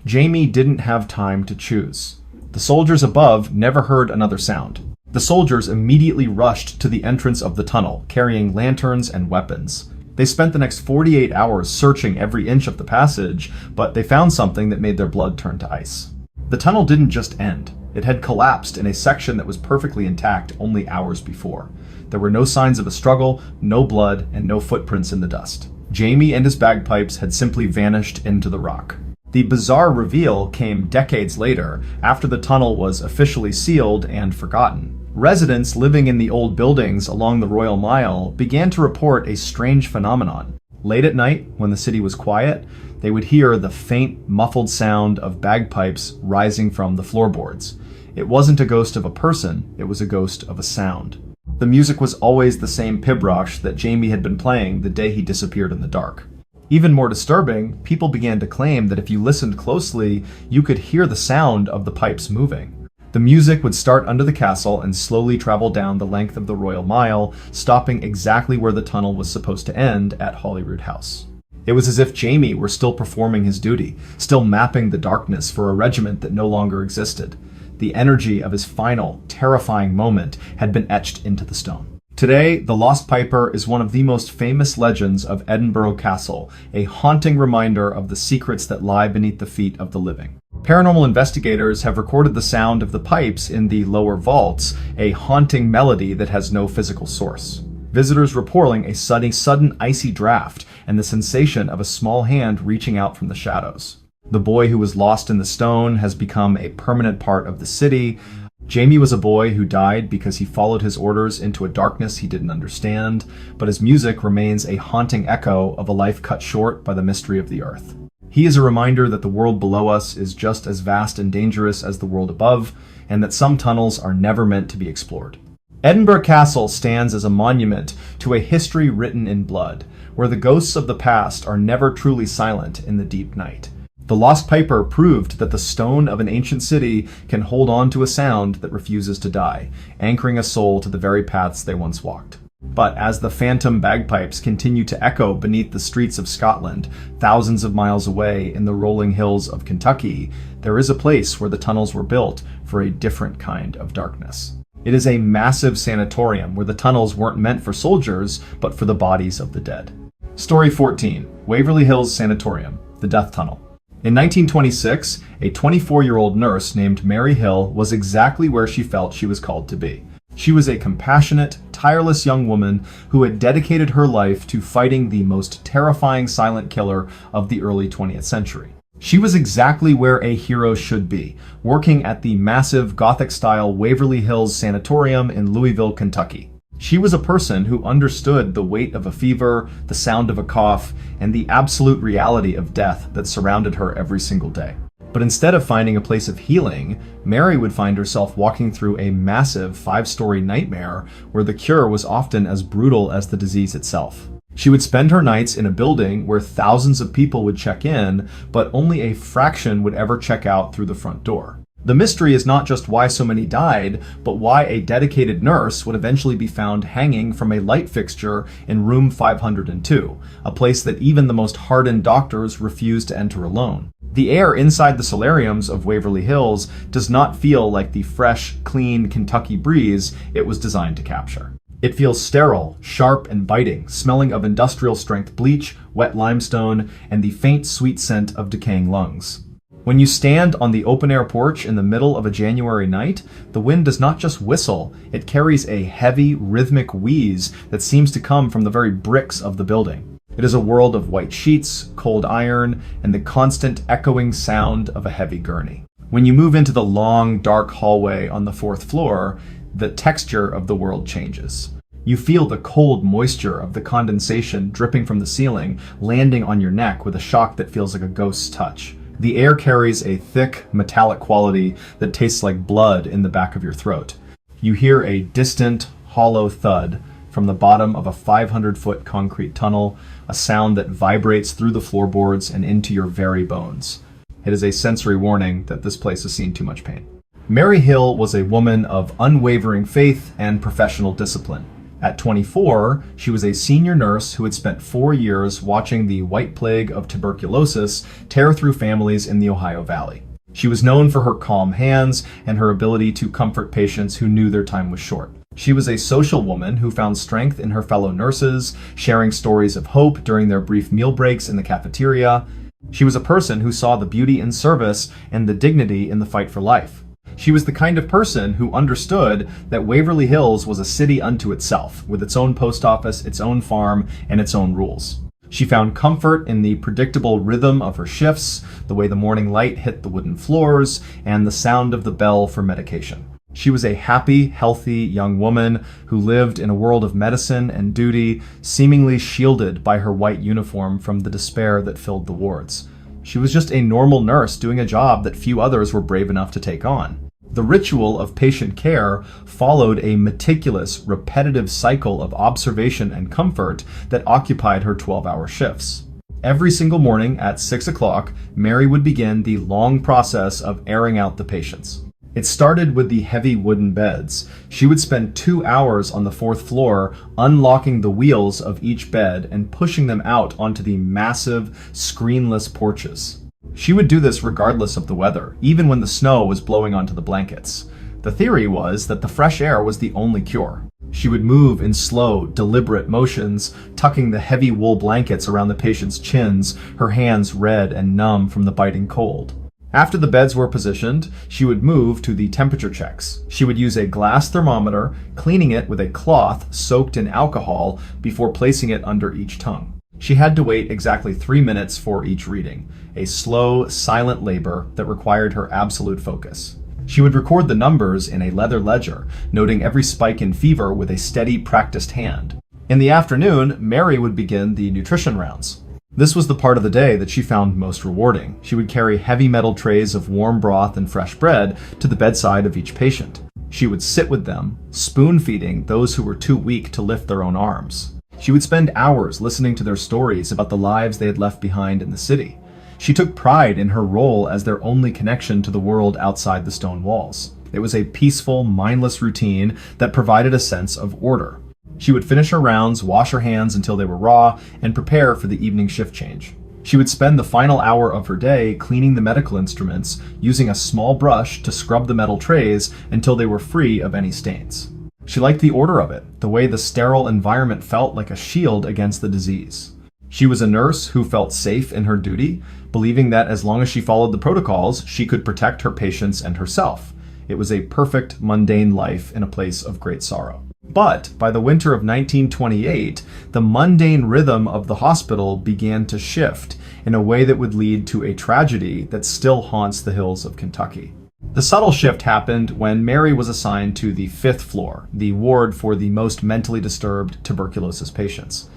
Jamie didn't have time to choose. The soldiers above never heard another sound. The soldiers immediately rushed to the entrance of the tunnel, carrying lanterns and weapons. They spent the next 48 hours searching every inch of the passage, but they found something that made their blood turn to ice. The tunnel didn't just end. It had collapsed in a section that was perfectly intact only hours before. There were no signs of a struggle, no blood, and no footprints in the dust. Jamie and his bagpipes had simply vanished into the rock. The bizarre reveal came decades later, after the tunnel was officially sealed and forgotten. Residents living in the old buildings along the Royal Mile began to report a strange phenomenon. Late at night, when the city was quiet, they would hear the faint, muffled sound of bagpipes rising from the floorboards. It wasn't a ghost of a person, it was a ghost of a sound. The music was always the same pibroch that Jamie had been playing the day he disappeared in the dark. Even more disturbing, people began to claim that if you listened closely, you could hear the sound of the pipes moving. The music would start under the castle and slowly travel down the length of the Royal Mile, stopping exactly where the tunnel was supposed to end at Holyrood House. It was as if Jamie were still performing his duty, still mapping the darkness for a regiment that no longer existed. The energy of his final, terrifying moment had been etched into the stone. Today, the Lost Piper is one of the most famous legends of Edinburgh Castle, a haunting reminder of the secrets that lie beneath the feet of the living. Paranormal investigators have recorded the sound of the pipes in the lower vaults, a haunting melody that has no physical source. Visitors reporting a sudden icy draft and the sensation of a small hand reaching out from the shadows. The boy who was lost in the stone has become a permanent part of the city. Jamie was a boy who died because he followed his orders into a darkness he didn't understand, but his music remains a haunting echo of a life cut short by the mystery of the earth. He is a reminder that the world below us is just as vast and dangerous as the world above, and that some tunnels are never meant to be explored. Edinburgh Castle stands as a monument to a history written in blood, where the ghosts of the past are never truly silent in the deep night. The Lost Piper proved that the stone of an ancient city can hold on to a sound that refuses to die, anchoring a soul to the very paths they once walked. But as the phantom bagpipes continue to echo beneath the streets of Scotland, thousands of miles away in the rolling hills of Kentucky, there is a place where the tunnels were built for a different kind of darkness. It is a massive sanatorium where the tunnels weren't meant for soldiers, but for the bodies of the dead. Story 14, Waverly Hills Sanatorium, the Death Tunnel. In 1926, a 24-year-old nurse named Mary Hill was exactly where she felt she was called to be. She was a compassionate, tireless young woman who had dedicated her life to fighting the most terrifying silent killer of the early 20th century. She was exactly where a hero should be, working at the massive Gothic-style Waverly Hills Sanatorium in Louisville, Kentucky. She was a person who understood the weight of a fever, the sound of a cough, and the absolute reality of death that surrounded her every single day. But instead of finding a place of healing, Mary would find herself walking through a massive 5-story nightmare where the cure was often as brutal as the disease itself. She would spend her nights in a building where thousands of people would check in, but only a fraction would ever check out through the front door. The mystery is not just why so many died, but why a dedicated nurse would eventually be found hanging from a light fixture in room 502, a place that even the most hardened doctors refuse to enter alone. The air inside the solariums of Waverly Hills does not feel like the fresh, clean Kentucky breeze it was designed to capture. It feels sterile, sharp, and biting, smelling of industrial-strength bleach, wet limestone, and the faint, sweet scent of decaying lungs. When you stand on the open-air porch in the middle of a January night, the wind does not just whistle, it carries a heavy, rhythmic wheeze that seems to come from the very bricks of the building. It is a world of white sheets, cold iron, and the constant echoing sound of a heavy gurney. When you move into the long, dark hallway on the 4th floor, the texture of the world changes. You feel the cold moisture of the condensation dripping from the ceiling, landing on your neck with a shock that feels like a ghost's touch. The air carries a thick, metallic quality that tastes like blood in the back of your throat. You hear a distant, hollow thud from the bottom of a 500-foot concrete tunnel, a sound that vibrates through the floorboards and into your very bones. It is a sensory warning that this place has seen too much pain. Mary Hill was a woman of unwavering faith and professional discipline. At 24, she was a senior nurse who had spent 4 years watching the White Plague of tuberculosis tear through families in the Ohio Valley. She was known for her calm hands and her ability to comfort patients who knew their time was short. She was a social woman who found strength in her fellow nurses, sharing stories of hope during their brief meal breaks in the cafeteria. She was a person who saw the beauty in service and the dignity in the fight for life. She was the kind of person who understood that Waverly Hills was a city unto itself, with its own post office, its own farm, and its own rules. She found comfort in the predictable rhythm of her shifts, the way the morning light hit the wooden floors, and the sound of the bell for medication. She was a happy, healthy young woman who lived in a world of medicine and duty, seemingly shielded by her white uniform from the despair that filled the wards. She was just a normal nurse doing a job that few others were brave enough to take on. The ritual of patient care followed a meticulous, repetitive cycle of observation and comfort that occupied her 12-hour shifts. Every single morning at 6 o'clock, Mary would begin the long process of airing out the patients. It started with the heavy wooden beds. She would spend 2 hours on the 4th floor unlocking the wheels of each bed and pushing them out onto the massive, screenless porches. She would do this regardless of the weather, even when the snow was blowing onto the blankets. The theory was that the fresh air was the only cure. She would move in slow, deliberate motions, tucking the heavy wool blankets around the patient's chins, her hands red and numb from the biting cold. After the beds were positioned, she would move to the temperature checks. She would use a glass thermometer, cleaning it with a cloth soaked in alcohol before placing it under each tongue. She had to wait exactly 3 minutes for each reading, a slow, silent labor that required her absolute focus. She would record the numbers in a leather ledger, noting every spike in fever with a steady, practiced hand. In the afternoon, Mary would begin the nutrition rounds. This was the part of the day that she found most rewarding. She would carry heavy metal trays of warm broth and fresh bread to the bedside of each patient. She would sit with them, spoon-feeding those who were too weak to lift their own arms. She would spend hours listening to their stories about the lives they had left behind in the city. She took pride in her role as their only connection to the world outside the stone walls. It was a peaceful, mindless routine that provided a sense of order. She would finish her rounds, wash her hands until they were raw, and prepare for the evening shift change. She would spend the final hour of her day cleaning the medical instruments, using a small brush to scrub the metal trays until they were free of any stains. She liked the order of it, the way the sterile environment felt like a shield against the disease. She was a nurse who felt safe in her duty, believing that as long as she followed the protocols, she could protect her patients and herself. It was a perfect, mundane life in a place of great sorrow. But by the winter of 1928, the mundane rhythm of the hospital began to shift in a way that would lead to a tragedy that still haunts the hills of Kentucky. The subtle shift happened when Mary was assigned to the 5th floor, the ward for the most mentally disturbed tuberculosis patients.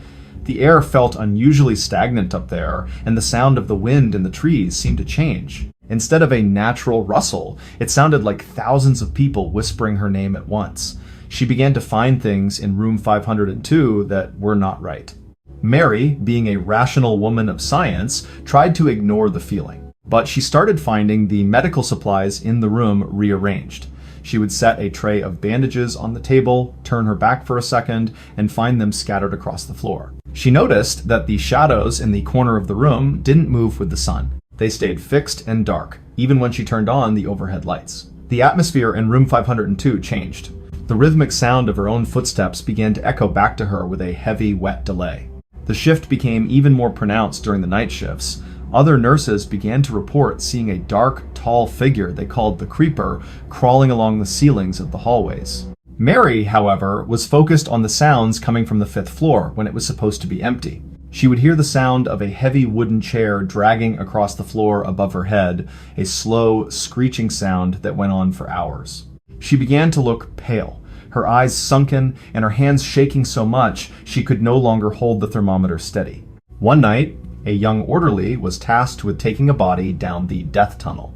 The air felt unusually stagnant up there, and the sound of the wind in the trees seemed to change. Instead of a natural rustle, it sounded like thousands of people whispering her name at once. She began to find things in room 502 that were not right. Mary, being a rational woman of science, tried to ignore the feeling. But she started finding the medical supplies in the room rearranged. She would set a tray of bandages on the table, turn her back for a second, and find them scattered across the floor. She noticed that the shadows in the corner of the room didn't move with the sun. They stayed fixed and dark, even when she turned on the overhead lights. The atmosphere in room 502 changed. The rhythmic sound of her own footsteps began to echo back to her with a heavy, wet delay. The shift became even more pronounced during the night shifts. Other nurses began to report seeing a dark, tall figure they called the Creeper crawling along the ceilings of the hallways. Mary, however, was focused on the sounds coming from the 5th floor when it was supposed to be empty. She would hear the sound of a heavy wooden chair dragging across the floor above her head, a slow, screeching sound that went on for hours. She began to look pale, her eyes sunken and her hands shaking so much she could no longer hold the thermometer steady. One night, a young orderly was tasked with taking a body down the death tunnel.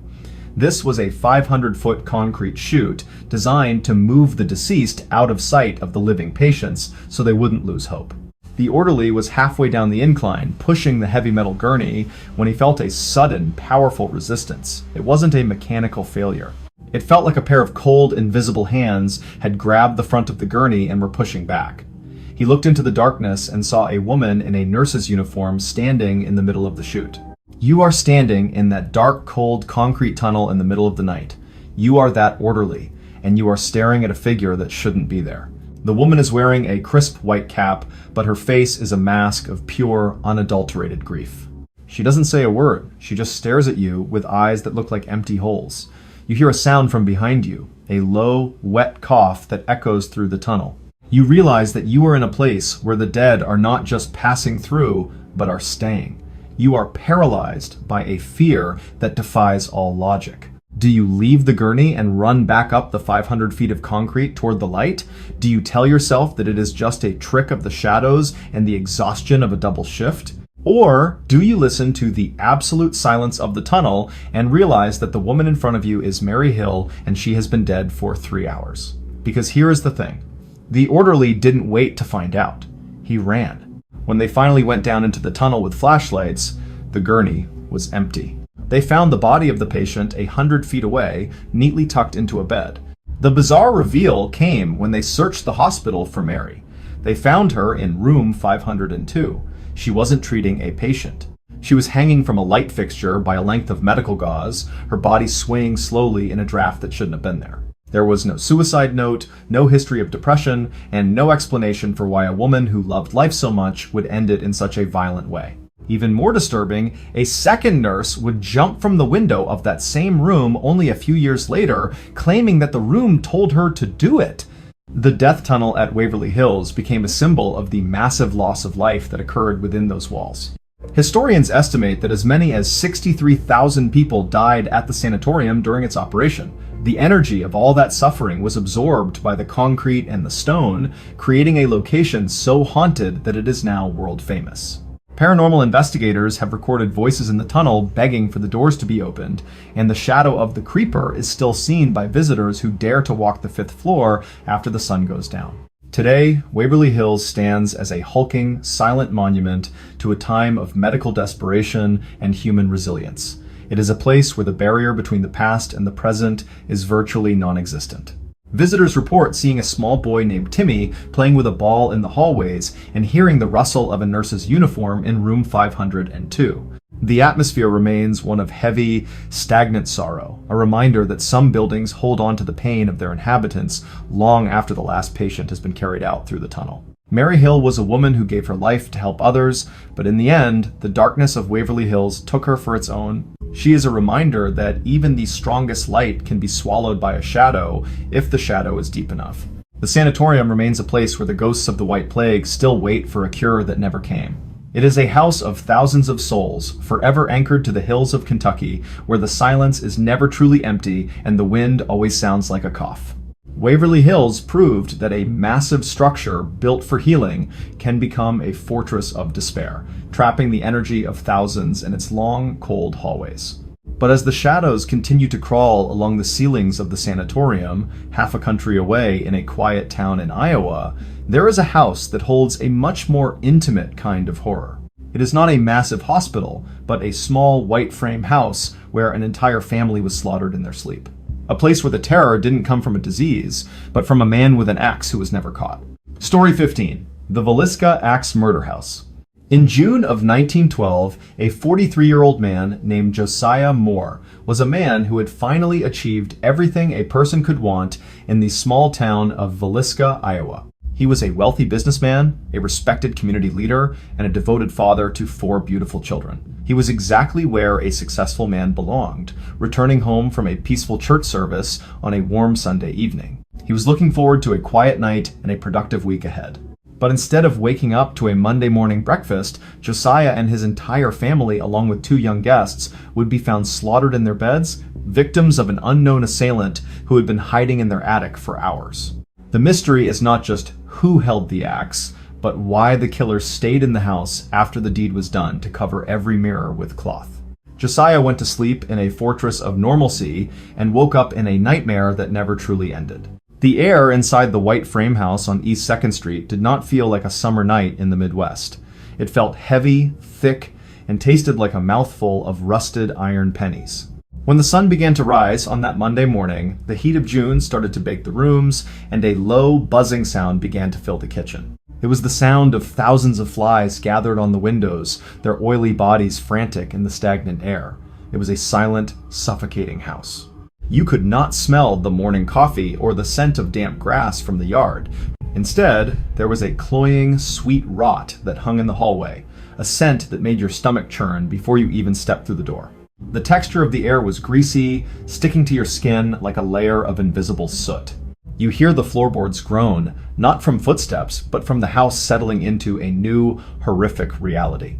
This was a 500-foot concrete chute designed to move the deceased out of sight of the living patients so they wouldn't lose hope. The orderly was halfway down the incline, pushing the heavy metal gurney, when he felt a sudden, powerful resistance. It wasn't a mechanical failure. It felt like a pair of cold, invisible hands had grabbed the front of the gurney and were pushing back. He looked into the darkness and saw a woman in a nurse's uniform standing in the middle of the chute. You are standing in that dark, cold concrete tunnel in the middle of the night. You are that orderly, and you are staring at a figure that shouldn't be there. The woman is wearing a crisp white cap, but her face is a mask of pure, unadulterated grief. She doesn't say a word. She just stares at you with eyes that look like empty holes. You hear a sound from behind you, a low, wet cough that echoes through the tunnel. You realize that you are in a place where the dead are not just passing through, but are staying. You are paralyzed by a fear that defies all logic. Do you leave the gurney and run back up the 500 feet of concrete toward the light? Do you tell yourself that it is just a trick of the shadows and the exhaustion of a double shift? Or do you listen to the absolute silence of the tunnel and realize that the woman in front of you is Mary Hill and she has been dead for 3 hours? Because here is the thing. The orderly didn't wait to find out. He ran. When they finally went down into the tunnel with flashlights, the gurney was empty. They found the body of the patient 100 feet away, neatly tucked into a bed. The bizarre reveal came when they searched the hospital for Mary. They found her in room 502. She wasn't treating a patient. She was hanging from a light fixture by a length of medical gauze, her body swaying slowly in a draft that shouldn't have been there. There was no suicide note, no history of depression, and no explanation for why a woman who loved life so much would end it in such a violent way. Even more disturbing, a second nurse would jump from the window of that same room only a few years later, claiming that the room told her to do it. The death tunnel at Waverly Hills became a symbol of the massive loss of life that occurred within those walls. Historians estimate that as many as 63,000 people died at the sanatorium during its operation. The energy of all that suffering was absorbed by the concrete and the stone, creating a location so haunted that it is now world famous. Paranormal investigators have recorded voices in the tunnel begging for the doors to be opened, and the shadow of the Creeper is still seen by visitors who dare to walk the 5th floor after the sun goes down. Today, Waverly Hills stands as a hulking, silent monument to a time of medical desperation and human resilience. It is a place where the barrier between the past and the present is virtually non-existent. Visitors report seeing a small boy named Timmy playing with a ball in the hallways and hearing the rustle of a nurse's uniform in room 502. The atmosphere remains one of heavy, stagnant sorrow, a reminder that some buildings hold on to the pain of their inhabitants long after the last patient has been carried out through the tunnel. Mary Hill was a woman who gave her life to help others, but in the end, the darkness of Waverly Hills took her for its own. She is a reminder that even the strongest light can be swallowed by a shadow if the shadow is deep enough. The sanatorium remains a place where the ghosts of the White Plague still wait for a cure that never came. It is a house of thousands of souls, forever anchored to the hills of Kentucky, where the silence is never truly empty and the wind always sounds like a cough. Waverly Hills proved that a massive structure built for healing can become a fortress of despair, trapping the energy of thousands in its long, cold hallways. But as the shadows continue to crawl along the ceilings of the sanatorium, half a country away in a quiet town in Iowa, there is a house that holds a much more intimate kind of horror. It is not a massive hospital, but a small white frame house where an entire family was slaughtered in their sleep. A place where the terror didn't come from a disease, but from a man with an axe who was never caught. Story 15. The Villisca Axe Murder House. In June of 1912, a 43-year-old man named Josiah Moore was a man who had finally achieved everything a person could want in the small town of Villisca, Iowa. He was a wealthy businessman, a respected community leader, and a devoted father to 4 beautiful children. He was exactly where a successful man belonged, returning home from a peaceful church service on a warm Sunday evening. He was looking forward to a quiet night and a productive week ahead. But instead of waking up to a Monday morning breakfast, Josiah and his entire family, along with 2 young guests, would be found slaughtered in their beds, victims of an unknown assailant who had been hiding in their attic for hours. The mystery is not just who held the axe, but why the killer stayed in the house after the deed was done to cover every mirror with cloth. Josiah went to sleep in a fortress of normalcy and woke up in a nightmare that never truly ended. The air inside the white frame house on East 2nd Street did not feel like a summer night in the Midwest. It felt heavy, thick, and tasted like a mouthful of rusted iron pennies. When the sun began to rise on that Monday morning, the heat of June started to bake the rooms, and a low, buzzing sound began to fill the kitchen. It was the sound of thousands of flies gathered on the windows, their oily bodies frantic in the stagnant air. It was a silent, suffocating house. You could not smell the morning coffee or the scent of damp grass from the yard. Instead, there was a cloying, sweet rot that hung in the hallway, a scent that made your stomach churn before you even stepped through the door. The texture of the air was greasy, sticking to your skin like a layer of invisible soot. You hear the floorboards groan, not from footsteps, but from the house settling into a new, horrific reality.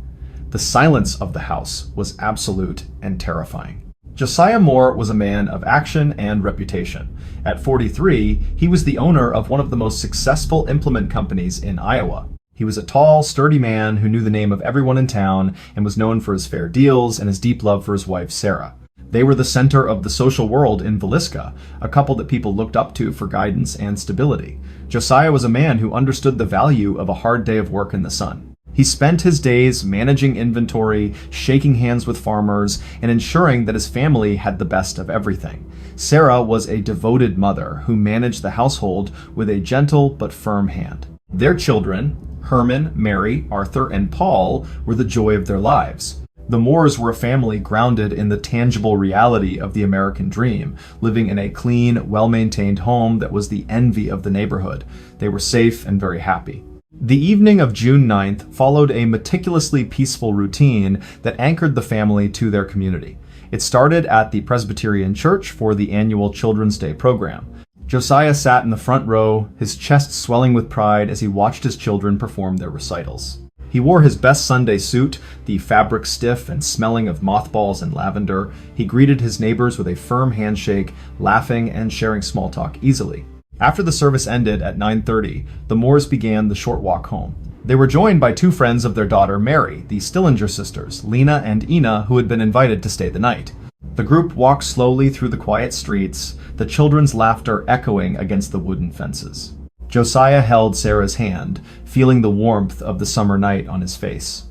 The silence of the house was absolute and terrifying. Josiah Moore was a man of action and reputation. At 43, he was the owner of one of the most successful implement companies in Iowa. He was a tall, sturdy man who knew the name of everyone in town and was known for his fair deals and his deep love for his wife, Sarah. They were the center of the social world in Villisca, a couple that people looked up to for guidance and stability. Josiah was a man who understood the value of a hard day of work in the sun. He spent his days managing inventory, shaking hands with farmers, and ensuring that his family had the best of everything. Sarah was a devoted mother who managed the household with a gentle but firm hand. Their children, Herman, Mary, Arthur, and Paul, were the joy of their lives. The Moores were a family grounded in the tangible reality of the American dream, living in a clean, well-maintained home that was the envy of the neighborhood. They were safe and very happy. The evening of June 9th followed a meticulously peaceful routine that anchored the family to their community. It started at the Presbyterian Church for the annual Children's Day program. Josiah sat in the front row, his chest swelling with pride as he watched his children perform their recitals. He wore his best Sunday suit, the fabric stiff and smelling of mothballs and lavender. He greeted his neighbors with a firm handshake, laughing and sharing small talk easily. After the service ended at 9:30, the Moores began the short walk home. They were joined by 2 friends of their daughter Mary, the Stillinger sisters, Lena and Ina, who had been invited to stay the night. The group walked slowly through the quiet streets, the children's laughter echoing against the wooden fences. Josiah held Sarah's hand, feeling the warmth of the summer night on his face.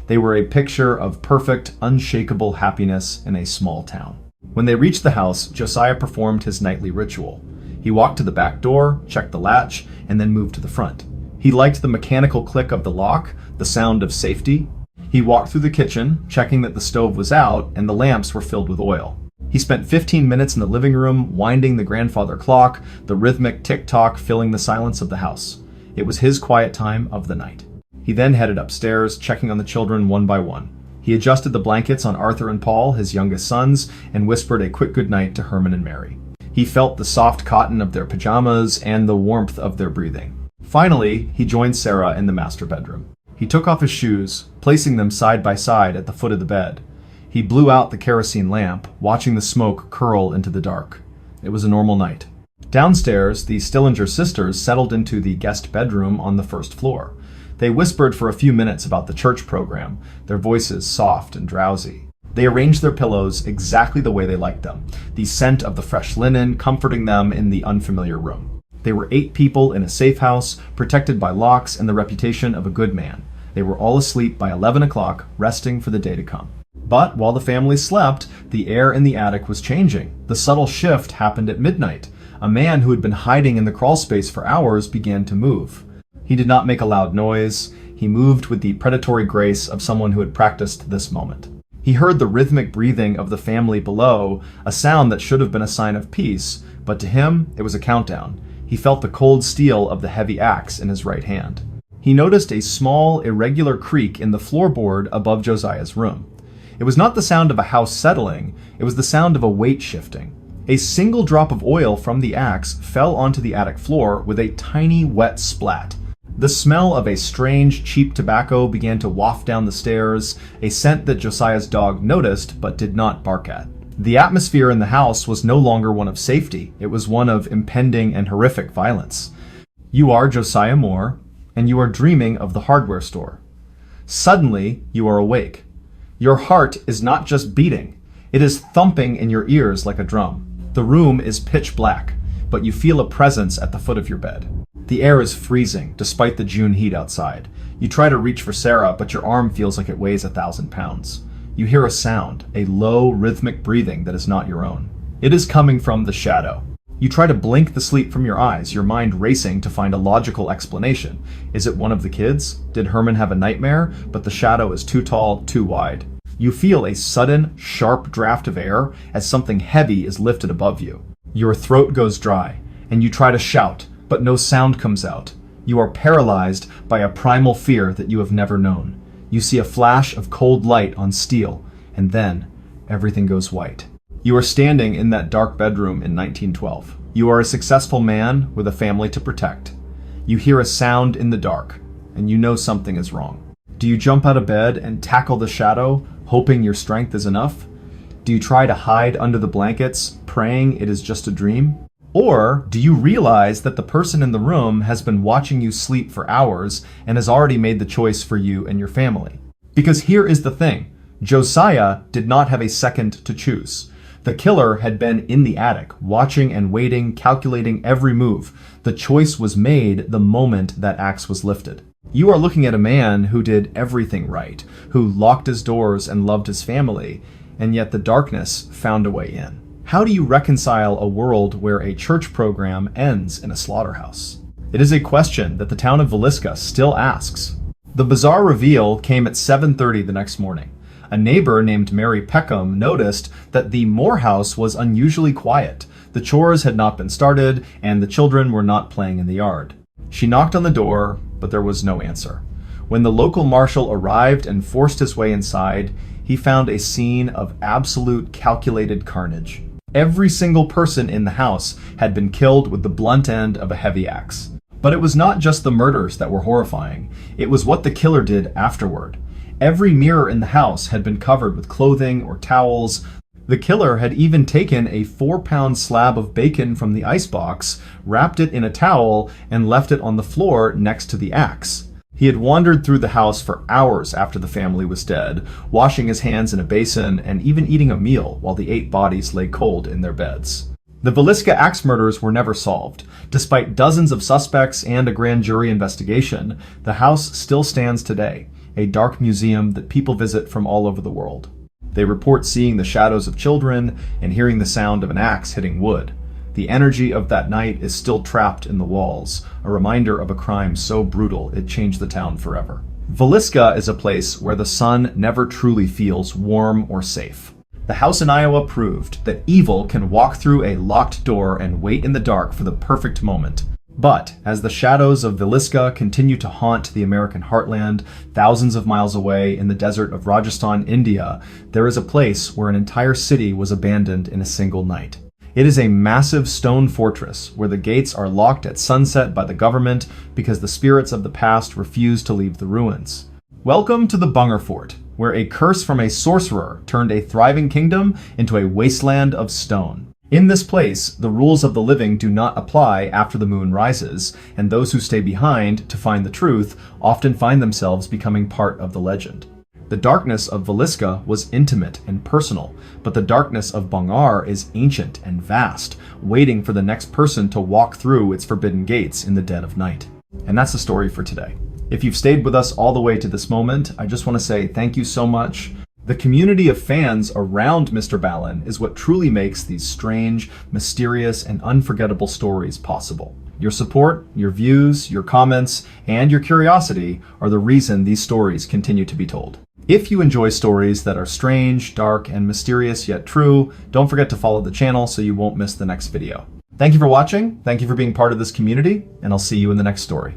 They were a picture of perfect, unshakable happiness in a small town. When they reached the house, Josiah performed his nightly ritual. He walked to the back door, checked the latch, and then moved to the front. He liked the mechanical click of the lock, the sound of safety. He walked through the kitchen, checking that the stove was out and the lamps were filled with oil. He spent 15 minutes in the living room, winding the grandfather clock, the rhythmic tick-tock filling the silence of the house. It was his quiet time of the night. He then headed upstairs, checking on the children one by one. He adjusted the blankets on Arthur and Paul, his youngest sons, and whispered a quick goodnight to Herman and Mary. He felt the soft cotton of their pajamas and the warmth of their breathing. Finally, he joined Sarah in the master bedroom. He took off his shoes, placing them side by side at the foot of the bed. He blew out the kerosene lamp, watching the smoke curl into the dark. It was a normal night. Downstairs, the Stillinger sisters settled into the guest bedroom on the first floor. They whispered for a few minutes about the church program, their voices soft and drowsy. They arranged their pillows exactly the way they liked them, the scent of the fresh linen comforting them in the unfamiliar room. They were 8 people in a safe house, protected by locks and the reputation of a good man. They were all asleep by 11 o'clock, resting for the day to come. But while the family slept, the air in the attic was changing. The subtle shift happened at midnight. A man who had been hiding in the crawl space for hours began to move. He did not make a loud noise. He moved with the predatory grace of someone who had practiced this moment. He heard the rhythmic breathing of the family below, a sound that should have been a sign of peace, but to him, it was a countdown. He felt the cold steel of the heavy axe in his right hand. He noticed a small, irregular creak in the floorboard above Josiah's room. It was not the sound of a house settling, it was the sound of a weight shifting. A single drop of oil from the axe fell onto the attic floor with a tiny wet splat. The smell of a strange, cheap tobacco began to waft down the stairs, a scent that Josiah's dog noticed but did not bark at. The atmosphere in the house was no longer one of safety, it was one of impending and horrific violence. You are Josiah Moore, and you are dreaming of the hardware store. Suddenly, you are awake. Your heart is not just beating, it is thumping in your ears like a drum. The room is pitch black, but you feel a presence at the foot of your bed. The air is freezing, despite the June heat outside. You try to reach for Sarah, but your arm feels like it weighs 1,000 pounds. You hear a sound, a low, rhythmic breathing that is not your own. It is coming from the shadow. You try to blink the sleep from your eyes, your mind racing to find a logical explanation. Is it one of the kids? Did Herman have a nightmare? But the shadow is too tall, too wide. You feel a sudden, sharp draft of air as something heavy is lifted above you. Your throat goes dry, and you try to shout, but no sound comes out. You are paralyzed by a primal fear that you have never known. You see a flash of cold light on steel, and then everything goes white. You are standing in that dark bedroom in 1912. You are a successful man with a family to protect. You hear a sound in the dark, and you know something is wrong. Do you jump out of bed and tackle the shadow, hoping your strength is enough? Do you try to hide under the blankets, praying it is just a dream? Or do you realize that the person in the room has been watching you sleep for hours and has already made the choice for you and your family? Because here is the thing. Josiah did not have a second to choose. The killer had been in the attic, watching and waiting, calculating every move. The choice was made the moment that axe was lifted. You are looking at a man who did everything right, who locked his doors and loved his family, and yet the darkness found a way in. How do you reconcile a world where a church program ends in a slaughterhouse? It is a question that the town of Villisca still asks. The bizarre reveal came at 7:30 the next morning. A neighbor named Mary Peckham noticed that the Moore house was unusually quiet. The chores had not been started, and the children were not playing in the yard. She knocked on the door, but there was no answer. When the local marshal arrived and forced his way inside, he found a scene of absolute calculated carnage. Every single person in the house had been killed with the blunt end of a heavy axe. But it was not just the murders that were horrifying. It was what the killer did afterward. Every mirror in the house had been covered with clothing or towels. The killer had even taken a 4-pound slab of bacon from the icebox, wrapped it in a towel, and left it on the floor next to the axe. He had wandered through the house for hours after the family was dead, washing his hands in a basin and even eating a meal while the 8 bodies lay cold in their beds. The Villisca axe murders were never solved. Despite dozens of suspects and a grand jury investigation, the house still stands today, a dark museum that people visit from all over the world. They report seeing the shadows of children and hearing the sound of an axe hitting wood. The energy of that night is still trapped in the walls, a reminder of a crime so brutal it changed the town forever. Villisca is a place where the sun never truly feels warm or safe. The house in Iowa proved that evil can walk through a locked door and wait in the dark for the perfect moment. But as the shadows of Villisca continue to haunt the American heartland, thousands of miles away in the desert of Rajasthan, India, there is a place where an entire city was abandoned in a single night. It is a massive stone fortress where the gates are locked at sunset by the government because the spirits of the past refuse to leave the ruins. Welcome to the Bunger Fort, where a curse from a sorcerer turned a thriving kingdom into a wasteland of stone. In this place, the rules of the living do not apply after the moon rises, and those who stay behind to find the truth often find themselves becoming part of the legend. The darkness of Villisca was intimate and personal, but the darkness of Bungar is ancient and vast, waiting for the next person to walk through its forbidden gates in the dead of night. And that's the story for today. If you've stayed with us all the way to this moment, I just want to say thank you so much. The community of fans around MrBallen is what truly makes these strange, mysterious, and unforgettable stories possible. Your support, your views, your comments, and your curiosity are the reason these stories continue to be told. If you enjoy stories that are strange, dark, and mysterious yet true, don't forget to follow the channel so you won't miss the next video. Thank you for watching, thank you for being part of this community, and I'll see you in the next story.